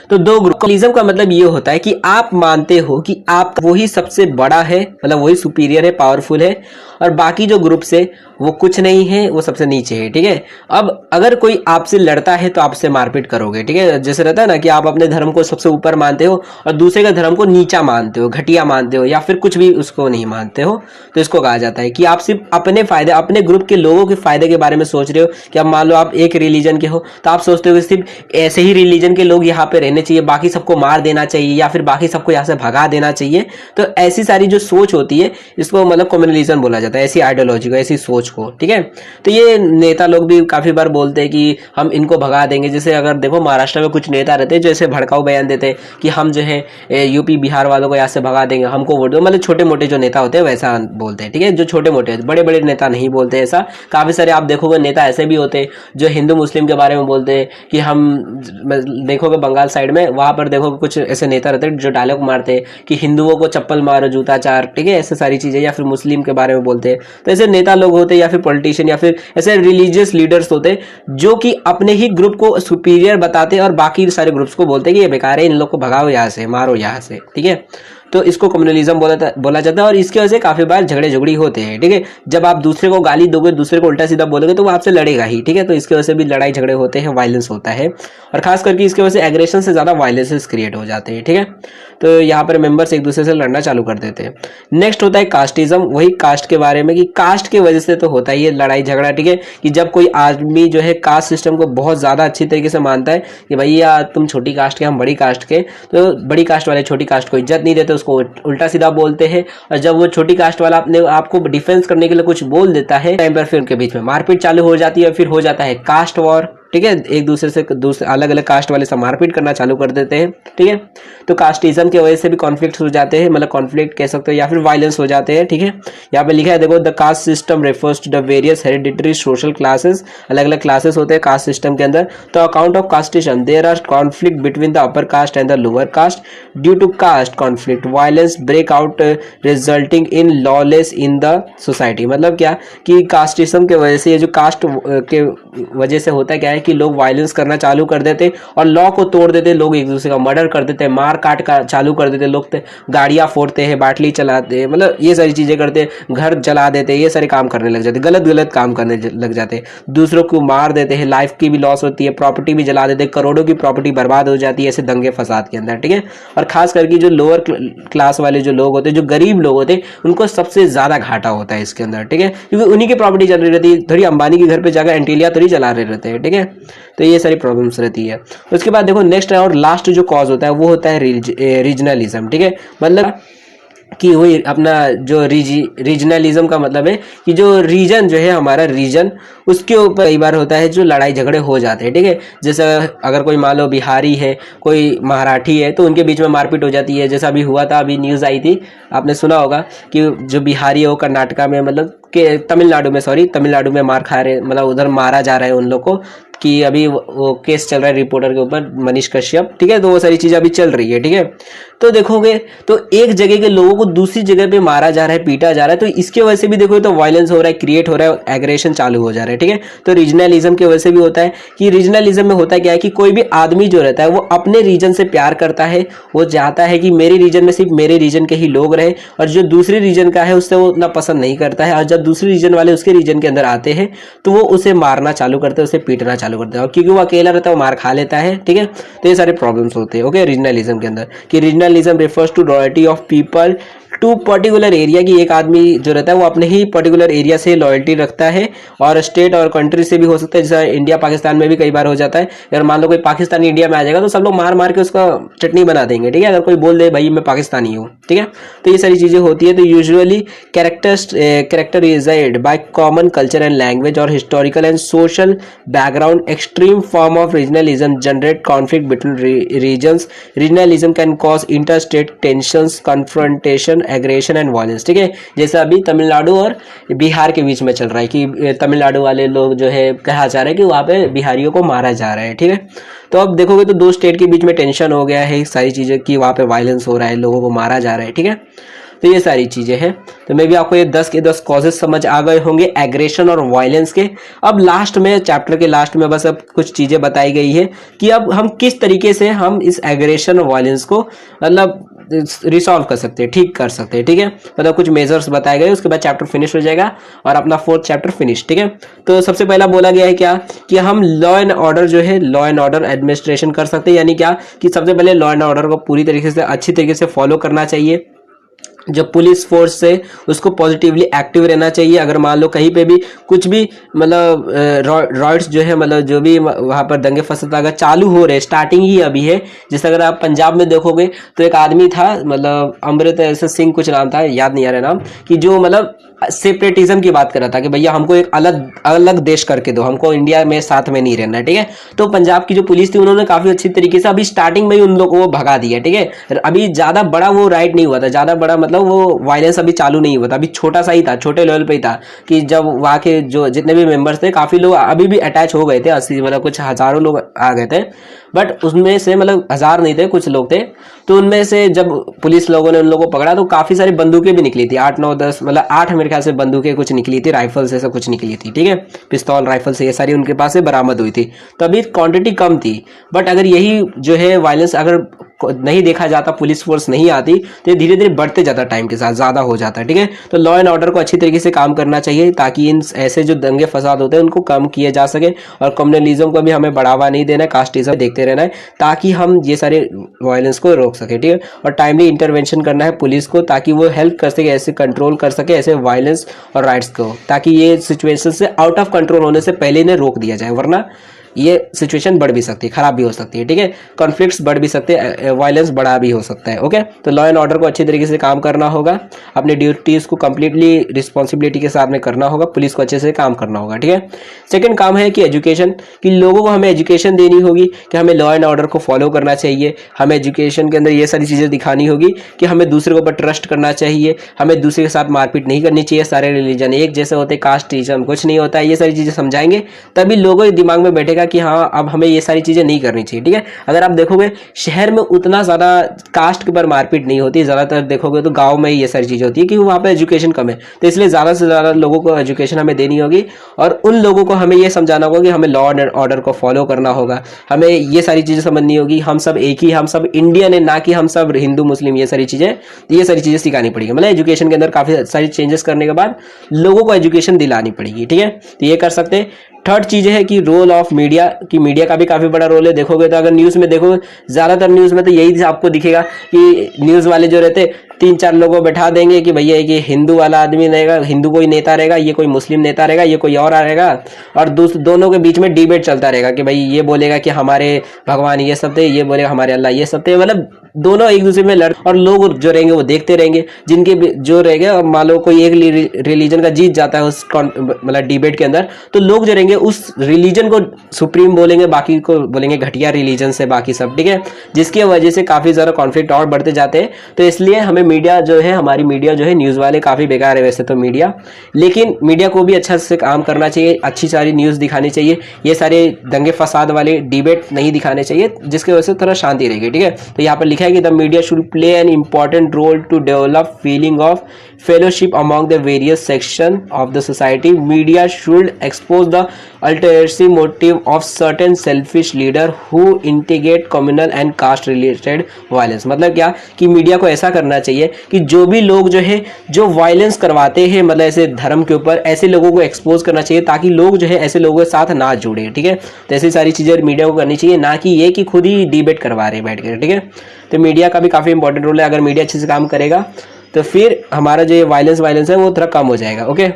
तो दो ग्रुप। कम्युनलिज्म का मतलब ये होता है कि आप मानते हो कि आप वही सबसे बड़ा है, मतलब वही सुपीरियर है, पावरफुल है, और बाकी जो ग्रुप से वो कुछ नहीं है, वो सबसे नीचे है। ठीक है, अब अगर कोई आपसे लड़ता है तो आपसे मारपीट करोगे। ठीक है, जैसे रहता है ना कि आप अपने धर्म को सबसे ऊपर मानते हो और दूसरे का धर्म को नीचा मानते हो, घटिया मानते हो, या फिर कुछ भी उसको नहीं मानते हो, तो इसको कहा जाता है कि आप सिर्फ अपने फायदे, अपने ग्रुप के लोगों के फायदे के बारे में सोच रहे हो। कि अब मान लो आप एक रिलीजन के हो तो आप सोचते हो कि सिर्फ ऐसे ही रिलीजन के लोग यहाँ पे रहने चाहिए, बाकी सबको मार देना चाहिए या फिर बाकी सबको यहाँ से भगा देना चाहिए। तो ऐसी सारी जो सोच होती है इसको मतलब कम्युनलिज्म बोला जाता है, ऐसी आइडियोलॉजी को, ऐसी सोच को। ठीक है, तो ये नेता लोग भी काफी बार बोलते हैं कि हम इनको भगा देंगे। जैसे अगर देखो महाराष्ट्र में कुछ नेता रहते हैं जो ऐसे भड़काऊ बयान देते हैं कि हम जो है यूपी बिहार वालों को यहाँ से भगा देंगे, हमको वोट दो। मतलब छोटे मोटे जो नेता होते हैं वैसा बोलते हैं। ठीक है, जो छोटे मोटे, बड़े बड़े नेता नहीं बोलते ऐसा। काफी सारे आप देखोगे नेता ऐसे भी होते हैं जो हिंदू मुस्लिम के बारे में बोलते हैं कि हम, देखोगे बंगाल साइड में वहां पर देखोगे कुछ ऐसे नेता रहते हैं जो डायलॉग मारते हैं कि हिंदुओं को चप्पल मारो जूता चार। ठीक है, ऐसे सारी चीजें, या फिर मुस्लिम के बारे में बोलते हैं। तो ऐसे नेता लोग होते हैं या फिर पॉलिटिशियन या फिर ऐसे रिलीजियस लीडर्स होते हैं जो कि अपने ही ग्रुप को सुपीरियर बताते हैं और बाकी सारे ग्रुप्स को बोलते हैं कि ये बेकार है, इन लोग को भगाओ यहाँ से, मारो यहाँ से। ठीक है, तो इसको कम्युनलिज्म बोला जाता है और इसकी वजह से काफी बार झगड़े झगड़ी होते हैं। ठीक है, जब आप दूसरे को गाली दोगे, दूसरे को उल्टा सीधा बोलोगे तो वो आपसे लड़ेगा ही। ठीक है, तो इसकी वजह से भी लड़ाई झगड़े होते हैं, वायलेंस होता है, और खास करके इसकी वजह से एग्रेशन से ज्यादा वायलेंसेस क्रिएट हो जाते हैं। ठीक है, तो यहाँ पर मेंबर्स एक दूसरे से लड़ना चालू कर देते हैं। नेक्स्ट होता है कास्टिज्म, वही कास्ट के बारे में कि कास्ट की वजह से तो होता है ये लड़ाई झगड़ा। ठीक है, कि जब कोई आदमी जो है कास्ट सिस्टम को बहुत ज्यादा अच्छी तरीके से मानता है कि भैया तुम छोटी कास्ट के, हम बड़ी कास्ट के, तो बड़ी कास्ट वाले छोटी कास्ट को इज्जत नहीं देते, उसको उल्टा सीधा बोलते हैं। और जब वो छोटी कास्ट वाला अपने आपको डिफेंस करने के लिए कुछ बोल देता है टाइम पर, फिर उनके बीच में मारपीट चालू हो जाती है, फिर हो जाता है कास्ट वॉर। ठीक है, एक दूसरे से दूसरे अलग अलग कास्ट वाले से मारपीट करना चालू कर देते हैं, ठीक है। तो कास्टिज्म की वजह से भी कॉन्फ्लिक्ट हो जाते हैं, मतलब कॉन्फ्लिक्ट कह सकते हो या फिर वायलेंस हो जाते हैं, ठीक है। यहाँ पे लिखा है देखो, the caste system refers to the various hereditary social classes, अलग अलग क्लासेस होते हैं कास्ट सिस्टम के अंदर। तो account of casteism there are conflict between the upper caste and the lower caste, due to caste conflict violence break out resulting in lawless in the society. मतलब क्या कि कास्टिज्म के वजह से, ये जो कास्ट के वजह से होता है क्या है कि लोग वायलेंस करना चालू कर देते और लॉ को तोड़ देते, लोग एक दूसरे का मर्डर कर देते, मार काट का चालू कर देते, लोग गाड़ियां फोड़ते हैं, बाटली चलाते हैं, मतलब ये सारी चीजें करते, घर जला देते, ये सारे काम करने लग जाते, गलत गलत काम करने लग जाते, दूसरों को मार देते हैं, लाइफ की भी लॉस होती है, प्रॉपर्टी भी जला देते, करोड़ों की प्रॉपर्टी बर्बाद हो जाती है ऐसे दंगे फसाद के अंदर, ठीक है। और खास करके जो लोअर क्लास वाले जो लोग होते हैं, जो गरीब लोग होते हैं, उनको सबसे ज्यादा घाटा होता है इसके अंदर, ठीक है, क्योंकि उन्हीं की प्रॉपर्टी चल रही रहती है, थोड़ी अंबानी के घर पे जाकर एंटीलिया थोड़ी चला रहे रहते हैं, ठीक है। तो ये सारी प्रॉब्लम्स रहती है। उसके बाद देखो नेक्स्ट और लास्ट जो कॉज होता है वो होता है रीजनलिज्म, ठीक है। मतलब कि वही अपना जो रीजनलिज्म का मतलब है कि जो रीजन जो है हमारा रीजन, उसके ऊपर कई बार होता है जो लड़ाई झगड़े हो जाते हैं, ठीक है। जैसे अगर कोई मान लो बिहारी है, कोई मराठी है, तो उनके बीच में मारपीट हो जाती है। जैसा अभी हुआ था, अभी न्यूज़ आई थी, आपने सुना होगा कि जो बिहारी है वो कर्नाटका में, मतलब के तमिलनाडु में मार खा रहे, मतलब उधर मारा जा रहा है उन लोग को, कि अभी वो केस चल रहा है रिपोर्टर के ऊपर, मनीष कश्यप, ठीक है। तो वो सारी चीजें अभी चल रही है, ठीक है। तो देखोगे तो एक जगह के लोगों को दूसरी जगह पे मारा जा रहा है, पीटा जा रहा है, तो इसके वजह से भी देखो तो वायलेंस हो रहा है, क्रिएट हो रहा है, एग्रेशन चालू हो जा रहा है, ठीक है। तो रीजनलिज्म की वजह से भी होता है कि रीजनलिज्म में होता क्या है कि कोई भी आदमी जो रहता है वो अपने रीजन से प्यार करता है, वो चाहता है कि मेरे रीजन में सिर्फ मेरे रीजन के ही लोग रहे, और जो दूसरे रीजन का है उससे वो उतना पसंद नहीं करता है। और जब दूसरे रीजन वाले उसके रीजन के अंदर आते हैं तो वो उसे मारना चालू करते हैं, उसे पीटना चालू करते हैं, और क्योंकि वो अकेला रहता है वो मार खा लेता है, ठीक है। तो ये सारे प्रॉब्लम्स होते हैं, ओके, रीजनलिज्म के अंदर। कि regionalism refers to loyalty of people to particular area, की एक आदमी जो रहता है वो अपने ही पर्टिकुलर एरिया से लॉयल्टी रखता है, और स्टेट और कंट्री से भी हो सकता है, जैसे इंडिया पाकिस्तान में भी कई बार हो जाता है। अगर मान लो कोई पाकिस्तानी इंडिया में आ जाएगा तो सब लोग मार मार के उसका चटनी बना देंगे, ठीक है, अगर कोई बोल दे भाई मैं पाकिस्तानी हूँ, ठीक है। तो ये सारी चीजें होती है। तो usually characterized by common culture and language और historical and social background, extreme form of regionalism generate conflict between regions. Regionalism can cause interstate tensions, confrontation, aggression and violence, ठीक है। जैसे अभी तमिलनाडु और बिहार के बीच में चल रहा है कि तमिलनाडु वाले लोग जो है कहा जा रहा है कि वहाँ पे बिहारियों को मारा जा रहा है, ठीक है। तो अब देखोगे तो दो स्टेट के बीच में टेंशन हो गया है, सारी चीजें कि वहाँ पे वायलेंस हो रहा है, लोगों को मारा जा रहा है, ठीक है। तो ये सारी चीजें हैं। तो मे भी आपको ये 10 के 10 कॉजेज समझ आ गए होंगे एग्रेशन और वायलेंस के। अब लास्ट में, चैप्टर के लास्ट में बस अब कुछ चीजें बताई गई है कि अब हम किस तरीके से हम इस एग्रेशन और वायलेंस को मतलब रिसॉल्व कर सकते हैं, ठीक कर सकते हैं, ठीक है। मतलब कुछ मेजर्स बताए गए, उसके बाद चैप्टर फिनिश हो जाएगा और अपना 4th चैप्टर फिनिश, ठीक है। तो सबसे पहला बोला गया है क्या कि हम लॉ एंड ऑर्डर जो है, लॉ एंड ऑर्डर एडमिनिस्ट्रेशन कर सकते हैं। यानी क्या कि सबसे पहले लॉ एंड ऑर्डर को पूरी तरीके से अच्छी तरीके से फॉलो करना चाहिए। जो पुलिस फोर्स है उसको पॉजिटिवली एक्टिव रहना चाहिए। अगर मान लो कहीं पे भी कुछ भी मतलब रॉयट्स जो है, मतलब जो भी वहाँ पर दंगे फसाद अगर चालू हो रहे, स्टार्टिंग ही अभी है। जैसे अगर आप पंजाब में देखोगे तो एक आदमी था, मतलब अमृत सिंह कुछ नाम था, याद नहीं आ रहा नाम, कि जो मतलब सेपरेटिज्म की बात कर रहा था कि भैया हमको एक अलग अलग देश करके दो, हमको इंडिया में साथ में नहीं रहना है, ठीक है। तो पंजाब की जो पुलिस थी उन्होंने काफी अच्छी तरीके से अभी स्टार्टिंग में ही उन लोगों को भगा दिया, ठीक है। अभी ज्यादा बड़ा वो राइट नहीं हुआ था, ज्यादा बड़ा मतलब वो वायलेंस अभी चालू नहीं हुआ था, अभी छोटा सा ही था, छोटे लेवल पे ही था। कि जब वहाँ के जो जितने भी मेंबर्स थे, काफी लोग अभी भी अटैच हो गए थे, 80 मतलब कुछ हजारों लोग आ गए थे, बट उसमें से मतलब हजार नहीं थे, कुछ लोग थे। तो उनमें से जब पुलिस लोगों ने उन लोगों को पकड़ा तो काफी सारी बंदूकें भी निकली थी, 8 9 10 मतलब 8 मेरे ख्याल से बंदूकें कुछ निकली थी, राइफल से कुछ निकली थी, ठीक है, पिस्तौल राइफल से ये सारी उनके पास से बरामद हुई थी। तो अभी क्वांटिटी कम थी, बट अगर यही जो है वायलेंस अगर नहीं देखा जाता, पुलिस फोर्स नहीं आती, तो ये धीरे धीरे बढ़ते जाता, टाइम के साथ ज्यादा हो जाता है, ठीक है। तो लॉ एंड ऑर्डर को अच्छी तरीके से काम करना चाहिए ताकि इन ऐसे जो दंगे फसाद होते हैं उनको कम किए जा सके। और कम्युनलिज्म को भी हमें बढ़ावा नहीं देना है, कास्टिज्म देखते रहना है ताकि हम ये सारे वायलेंस को रोक सके, ठीक है। और टाइमली इंटरवेंशन करना है पुलिस को ताकि वो हेल्प कर सके, ऐसे कंट्रोल कर सके ऐसे वायलेंस और राइट्स को, ताकि ये सिचुएशन से आउट ऑफ कंट्रोल होने से पहले इन्हें रोक दिया जाए, वरना ये सिचुएशन बढ़ भी सकती है, खराब भी हो सकती है, ठीक है। कॉन्फ्लिक्ट्स बढ़ भी सकते हैं, वायलेंस बढ़ा भी हो सकता है, ओके। तो लॉ एंड ऑर्डर को अच्छी तरीके से काम करना होगा, अपनी ड्यूटीज़ को कंप्लीटली रिस्पॉन्सिबिलिटी के साथ में करना होगा, पुलिस को अच्छे से काम करना होगा, ठीक है। सेकंड काम है कि एजुकेशन, कि लोगों को हमें एजुकेशन देनी होगी कि हमें लॉ एंड ऑर्डर को फॉलो करना चाहिए। हमें एजुकेशन के अंदर ये सारी चीज़ें दिखानी होगी कि हमें दूसरे के ऊपर ट्रस्ट करना चाहिए, हमें दूसरे के साथ मारपीट नहीं करनी चाहिए, सारे रिलीजन एक जैसे होते, कास्टिज्म कुछ नहीं होता है, ये सारी चीज़ें समझाएंगे तभी लोगों के दिमाग में बैठेगा कि हाँ अब हमें ये सारी चीज़ें नहीं करनी चाहिए, ठीक है। अगर आप देखोगे शहर में उतना ज़्यादा कास्ट के ऊपर मारपीट नहीं होती, ज़्यादातर देखोगे तो गाँव में ही ये सारी चीज़ें होती है क्योंकि वहाँ पर एजुकेशन कम है। तो इसलिए ज़्यादा से ज़्यादा लोगों को एजुकेशन हमें देनी होगी और उन लोगों को हमें ये समझाना होगा कि हमें लॉ एंड ऑर्डर को फॉलो करना होगा, हमें ये सारी चीज़ें समझनी होगी, हम सब एक ही, हम सब इंडियन है, ना कि हम सब हिंदू मुस्लिम, ये सारी चीज़ें सिखानी पड़ेगी। मतलब एजुकेशन के अंदर काफ़ी सारी चेंजेस करने के बाद लोगों को एजुकेशन दिलानी पड़ेगी, ठीक है। तो ये कर सकते हैं। थर्ड चीज़ है कि रोल ऑफ मीडिया, कि मीडिया का भी काफ़ी बड़ा रोल है। देखोगे तो अगर न्यूज़ में देखो, ज़्यादातर न्यूज़ में तो यही आपको दिखेगा कि न्यूज़ वाले जो रहते 3-4 लोगों को बैठा देंगे कि भैया ये हिंदू वाला आदमी रहेगा, हिंदू कोई नेता रहेगा, ये कोई मुस्लिम नेता रहेगा, ये कोई और रहेगा, और दोनों के बीच में डिबेट चलता रहेगा कि भाई ये बोलेगा कि हमारे भगवान ये सब थे, ये बोलेगा हमारे अल्लाह ये सब थे। मतलब दोनों एक दूसरे में लड़, और लोग जो रहेंगे वो देखते रहेंगे, जिनके जो रहेंगे, और मान लो कोई एक रिलीजन का जीत जाता है उस मतलब डिबेट के अंदर, तो लोग जो रहेंगे उस रिलीजन को सुप्रीम बोलेंगे, बाकी को बोलेंगे घटिया रिलीजन से बाकी सब, ठीक है। जिसकी वजह से काफ़ी ज़्यादा कॉन्फ्लिक्ट और बढ़ते जाते हैं। तो इसलिए हमें मीडिया जो है, हमारी मीडिया जो है, न्यूज़ वाले काफ़ी बेकार है वैसे तो मीडिया, लेकिन मीडिया को भी अच्छा से काम करना चाहिए, अच्छी सारी न्यूज़ दिखानी चाहिए, ये सारे दंगे फसाद वाले डिबेट नहीं दिखाने चाहिए, जिसकी वजह से थोड़ा शांति रहेगी, ठीक है। तो यहाँ पर लिखा है कि the media should play an important role to develop feeling of fellowship among the various section of the society. Media should expose the ulterior motive of certain selfish leader who instigate communal and caste related violence. मतलब क्या कि मीडिया को ऐसा करना चाहिए कि जो भी लोग जो है जो वायलेंस करवाते हैं, मतलब ऐसे धर्म के ऊपर, ऐसे लोगों को एक्सपोज करना चाहिए ताकि लोग जो है ऐसे लोगों के साथ ना जुड़े, ठीक है। तो ऐसी सारी चीज़ें मीडिया को करनी चाहिए, ना कि ये कि खुद ही डिबेट करवा रहे हैं बैठ कर, ठीक है। तो मीडिया का भी काफ़ी इंपॉर्टेंट रोल है। अगर मीडिया अच्छे से काम करेगा तो फिर हमारा जो ये वायलेंस है वो थोड़ा कम हो जाएगा, ओके।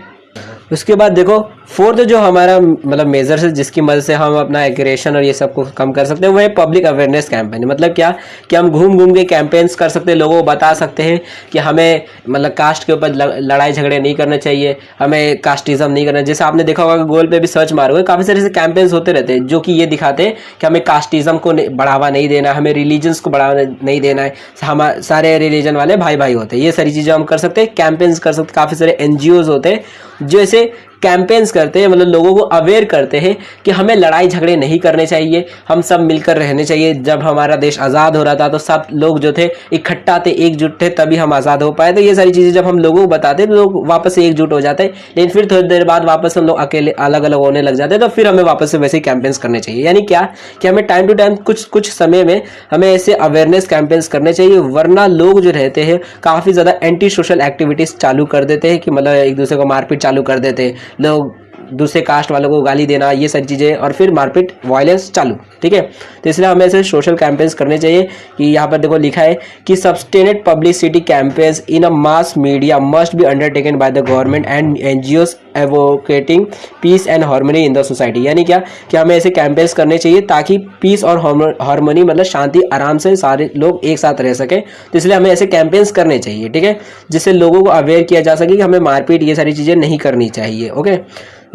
उसके बाद देखो फोर्थ जो हमारा मतलब मेजर्स है जिसकी मदद से हम अपना एग्रेशन और ये सब को कम कर सकते हैं, वो है पब्लिक अवेयरनेस कैंपेन। मतलब क्या कि हम घूम घूम के कैंपेन्स कर सकते हैं, लोगों को बता सकते हैं कि हमें मतलब कास्ट के ऊपर लड़ाई झगड़े नहीं करने चाहिए, हमें कास्टिज्म नहीं करना। जैसे आपने देखा होगा गूगल पे भी सर्च मारोगे, काफ़ी सारे ऐसे कैंपेन्स होते रहते हैं जो कि ये दिखाते हैं कि हमें कास्टिज्म को बढ़ावा नहीं देना, हमें रिलीजन्स को बढ़ावा नहीं देना है, हम सारे रिलीजन वाले भाई भाई होते हैं। ये सारी चीज़ें हम कर सकते हैं, कैंपेन्स कर सकते हैं। काफ़ी सारे NGOs होते हैं जो ऐसे कैंपेन्स करते हैं, मतलब लोगों को अवेयर करते हैं कि हमें लड़ाई झगड़े नहीं करने चाहिए, हम सब मिलकर रहने चाहिए। जब हमारा देश आज़ाद हो रहा था तो सब लोग जो थे इकट्ठा थे, एकजुट थे, तभी हम आज़ाद हो पाए। तो ये सारी चीज़ें जब हम लोगों को बताते हैं तो लोग वापस से एकजुट हो जाते हैं, लेकिन फिर थोड़ी देर बाद वापस हम लोग अकेले अलग अलग होने लग जाते हैं। तो फिर हमें वापस से वैसे ही कैंपेन्स करने चाहिए। यानी क्या कि हमें टाइम टू टाइम कुछ समय में हमें ऐसे अवेयरनेस कैंपेन्स करने चाहिए, वरना लोग जो रहते हैं काफ़ी ज़्यादा एंटी सोशल एक्टिविटीज़ चालू कर देते हैं कि मतलब एक दूसरे को मारपीट चालू कर देते हैं, लोग दूसरे कास्ट वालों को गाली देना, ये सारी चीज़ें, और फिर मारपीट वायलेंस चालू, ठीक है। तो इसलिए हमें ऐसे सोशल कैंपेन्स करने चाहिए कि यहाँ पर देखो लिखा है कि sustained publicity campaigns in a mass media must be undertaken by the government and NGOs advocating peace and harmony in the society. यानी क्या कि हमें ऐसे कैंपेन्स करने चाहिए ताकि पीस और हार्मनी मतलब शांति, आराम से सारे लोग एक साथ रह सकें। तो इसलिए हमें ऐसे कैंपेन्स करने चाहिए, ठीक है, जिससे लोगों को अवेयर किया जा सके कि हमें मारपीट ये सारी चीज़ें नहीं करनी चाहिए, ओके।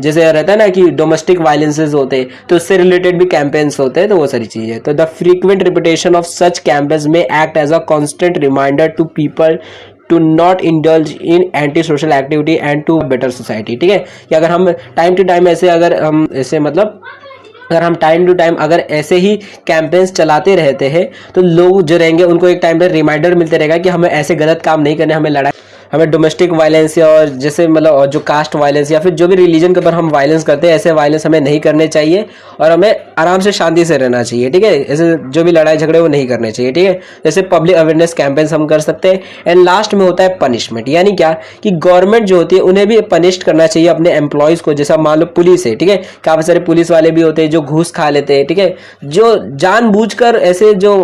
जैसे रहता है ना कि डोमेस्टिक वायलेंसेस होते हैं तो उससे रिलेटेड भी कैंपेन्स होते हैं, तो वो सारी चीज़ें। तो the frequent repetition of such campaigns may act as a constant reminder to people to not indulge in anti social activity and to better society, ठीक है। कि अगर हम टाइम टू टाइम ऐसे अगर हम टाइम टू टाइम अगर ऐसे ही कैंपेन्स चलाते रहते हैं तो लोग जो रहेंगे उनको एक टाइम पर रिमाइंडर मिलते रहेगा कि हमें ऐसे गलत काम नहीं करने, हमें डोमेस्टिक वायलेंस या और जैसे मतलब जो कास्ट वायलेंस या फिर जो भी रिलीजन के ऊपर हम वायलेंस करते हैं, ऐसे वायलेंस हमें नहीं करने चाहिए और हमें आराम से शांति से रहना चाहिए, ठीक है। ऐसे जो भी लड़ाई झगड़े वो नहीं करने चाहिए, ठीक है। जैसे पब्लिक अवेयरनेस कैंपेन्स हम कर सकते हैं। एंड लास्ट में होता है पनिशमेंट। यानी क्या कि गवर्नमेंट जो होती है उन्हें भी पनिश करना चाहिए अपने एम्प्लॉयज़ को। जैसा मान लो पुलिस है, ठीक है, काफ़ी सारे पुलिस वाले भी होते हैं जो घूस खा लेते हैं, ठीक है, जो जानबूझकर ऐसे जो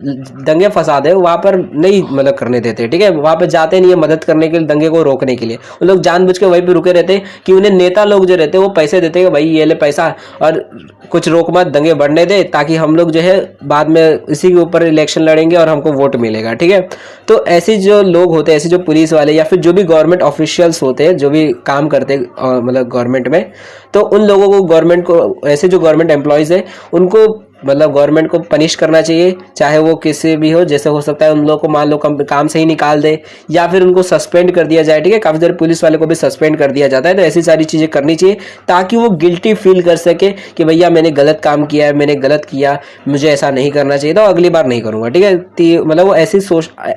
दंगे फसाद है वहाँ पर नहीं मतलब करने देते, ठीक है, वहाँ पर जाते नहीं है मदद करने के लिए, दंगे को रोकने के लिए। उन लोग जानबूझ के वहीं पे रुके रहते हैं कि उन्हें नेता लोग जो रहते हैं वो पैसे देते हैं कि भाई ये ले पैसा और कुछ रोक मत, दंगे बढ़ने दे, ताकि हम लोग जो है बाद में इसी के ऊपर इलेक्शन लड़ेंगे और हमको वोट मिलेगा, ठीक है। तो ऐसे जो लोग होते हैं, ऐसे जो पुलिस वाले या फिर जो भी गवर्नमेंट ऑफिशियल्स होते हैं, जो भी काम करते हैं मतलब गवर्नमेंट में, तो उन लोगों को गवर्नमेंट को, ऐसे जो गवर्नमेंट एम्प्लॉयज़ है उनको मतलब गवर्नमेंट को पनिश करना चाहिए, चाहे वो किसी भी हो। जैसे हो सकता है उन लोगों को मान लो काम से ही निकाल दे, या फिर उनको सस्पेंड कर दिया जाए, ठीक है। काफ़ी सारे पुलिस वाले को भी सस्पेंड कर दिया जाता है। तो ऐसी सारी चीज़ें करनी चाहिए ताकि वो गिल्टी फील कर सके कि भैया मैंने गलत काम किया है, मैंने गलत किया, मुझे ऐसा नहीं करना चाहिए था, अगली बार नहीं करूँगा, ठीक है। मतलब वो ऐसी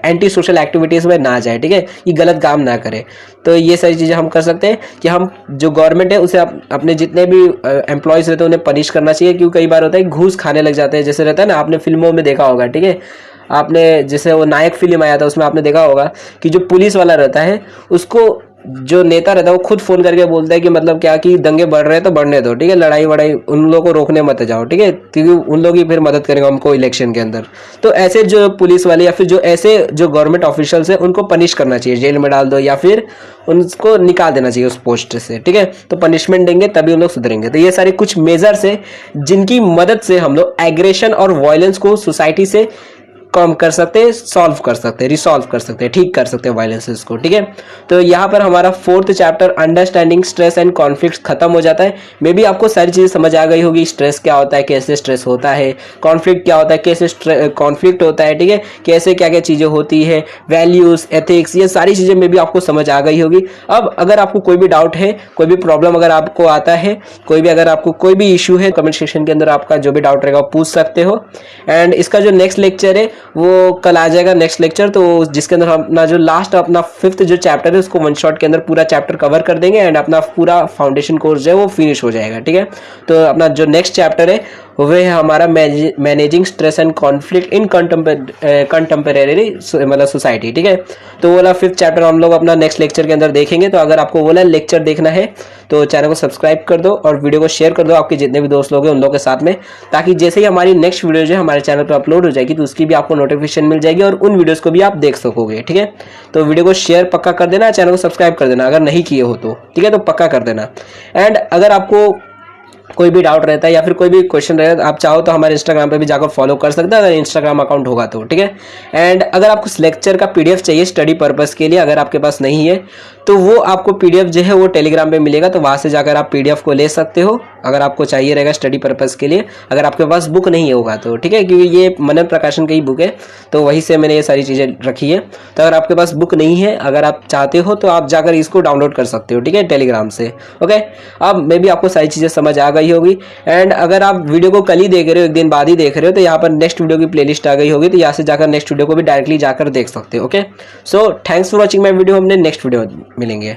एंटी सोशल एक्टिविटीज़ में ना जाए, ठीक है, ये गलत काम ना करे। तो ये सारी चीज़ें हम कर सकते हैं कि हम जो गवर्नमेंट है उसे अपने जितने भी एम्प्लॉयज़ रहते हैं उन्हें पनिश करना चाहिए, क्योंकि कई बार होता है घूस खाने लग जाते हैं। जैसे रहता है ना, आपने फिल्मों में देखा होगा, ठीक है, आपने जैसे वो नायक फिल्म आया था उसमें आपने देखा होगा कि जो पुलिस वाला रहता है उसको जो नेता रहता है वो खुद फोन करके बोलता है कि मतलब क्या कि दंगे बढ़ रहे हैं तो बढ़ने दो, ठीक है, लड़ाई वड़ाई उन लोगों को रोकने मत जाओ, ठीक है, क्योंकि उन लोग ही फिर मदद करेंगे हमको इलेक्शन के अंदर। तो ऐसे जो पुलिस वाले या फिर जो ऐसे जो गवर्नमेंट ऑफिशियल्स है उनको पनिश करना चाहिए, जेल में डाल दो या फिर उनको निकाल देना चाहिए उस पोस्ट से, ठीक है। तो पनिशमेंट देंगे तभी उन लोग सुधरेंगे। तो ये सारे कुछ मेजर्स है जिनकी मदद से हम लोग एग्रेशन और वायलेंस को सोसाइटी से कम कर सकते हैं, सॉल्व कर सकते हैं, रिसॉल्व कर सकते हैं, ठीक कर सकते हैं वायलेंसेस को, ठीक है। तो यहाँ पर हमारा 4th chapter understanding stress and conflict खत्म हो जाता है। मे बी आपको सारी चीज़ें समझ आ गई होगी, स्ट्रेस क्या होता है, कैसे स्ट्रेस होता है, कॉन्फ्लिक्ट क्या होता है, कैसे कॉन्फ्लिक्ट होता है, ठीक है, कैसे क्या क्या चीज़ें होती है, वैल्यूज, एथिक्स, ये सारी चीज़ें मे बी आपको समझ आ गई होगी। अब अगर आपको कोई भी डाउट है, कोई भी प्रॉब्लम अगर आपको आता है, अगर आपको कोई भी इशू है, कमेंट सेक्शन के अंदर आपका जो भी डाउट रहेगा वो पूछ सकते हो। एंड इसका जो नेक्स्ट लेक्चर है वो कल आ जाएगा, नेक्स्ट लेक्चर, तो जिसके अंदर हम अपना जो लास्ट अपना 5th जो चैप्टर है उसको 1 शॉट के अंदर पूरा चैप्टर कवर कर देंगे एंड अपना पूरा फाउंडेशन कोर्स जो है वो फिनिश हो जाएगा, ठीक है। तो अपना जो नेक्स्ट चैप्टर है वह है हमारा managing stress and conflict in contemporary मतलब सोसाइटी, ठीक है। तो वो वाला 5th चैप्टर हम लोग अपना नेक्स्ट लेक्चर के अंदर देखेंगे। तो अगर आपको वो वाला लेक्चर देखना है तो चैनल को सब्सक्राइब कर दो और वीडियो को शेयर कर दो आपके जितने भी दोस्त लोग हैं उन लोगों के साथ में, ताकि जैसे ही हमारी नेक्स्ट वीडियो जो है हमारे चैनल पर अपलोड हो जाएगी तो उसकी भी आपको नोटिफिकेशन मिल जाएगी और उन वीडियोस को भी आप देख सकोगे, ठीक है। तो वीडियो को शेयर पक्का कर देना, चैनल को सब्सक्राइब कर देना अगर नहीं किए हो तो, ठीक है, तो पक्का कर देना। एंड अगर आपको कोई भी डाउट रहता है या फिर कोई भी क्वेश्चन रहता है, आप चाहो तो हमारे इंस्टाग्राम पे भी जाकर फॉलो कर सकते हैं अगर इंस्टाग्राम अकाउंट होगा तो, ठीक है। एंड अगर आपको लेक्चर का पीडीएफ चाहिए स्टडी पर्पस के लिए, अगर आपके पास नहीं है तो वो आपको पीडीएफ जो है वो टेलीग्राम पे मिलेगा, तो वहां से जाकर आप पीडीएफ को ले सकते हो अगर आपको चाहिए रहेगा स्टडी पर्पस के लिए, अगर आपके पास बुक नहीं होगा तो, ठीक है, क्योंकि ये मनन प्रकाशन की ही बुक है तो वहीं से मैंने ये सारी चीज़ें रखी है। तो अगर आपके पास बुक नहीं है, अगर आप चाहते हो तो आप जाकर इसको डाउनलोड कर सकते हो, ठीक है, टेलीग्राम से, ओके। अब मे भी आपको सारी चीज़ें समझ आ गई होगी। एंड अगर आप वीडियो को कल ही देख रहे हो, एक दिन बाद ही देख रहे हो, तो यहाँ पर नेक्स्ट वीडियो की प्लेलिस्ट आ गई होगी, तो यहाँ से जाकर नेक्स्ट वीडियो को भी डायरेक्टली जाकर देख सकते हो, okay. So thanks for watching my video, हमने नेक्स्ट वीडियो मिलेंगे।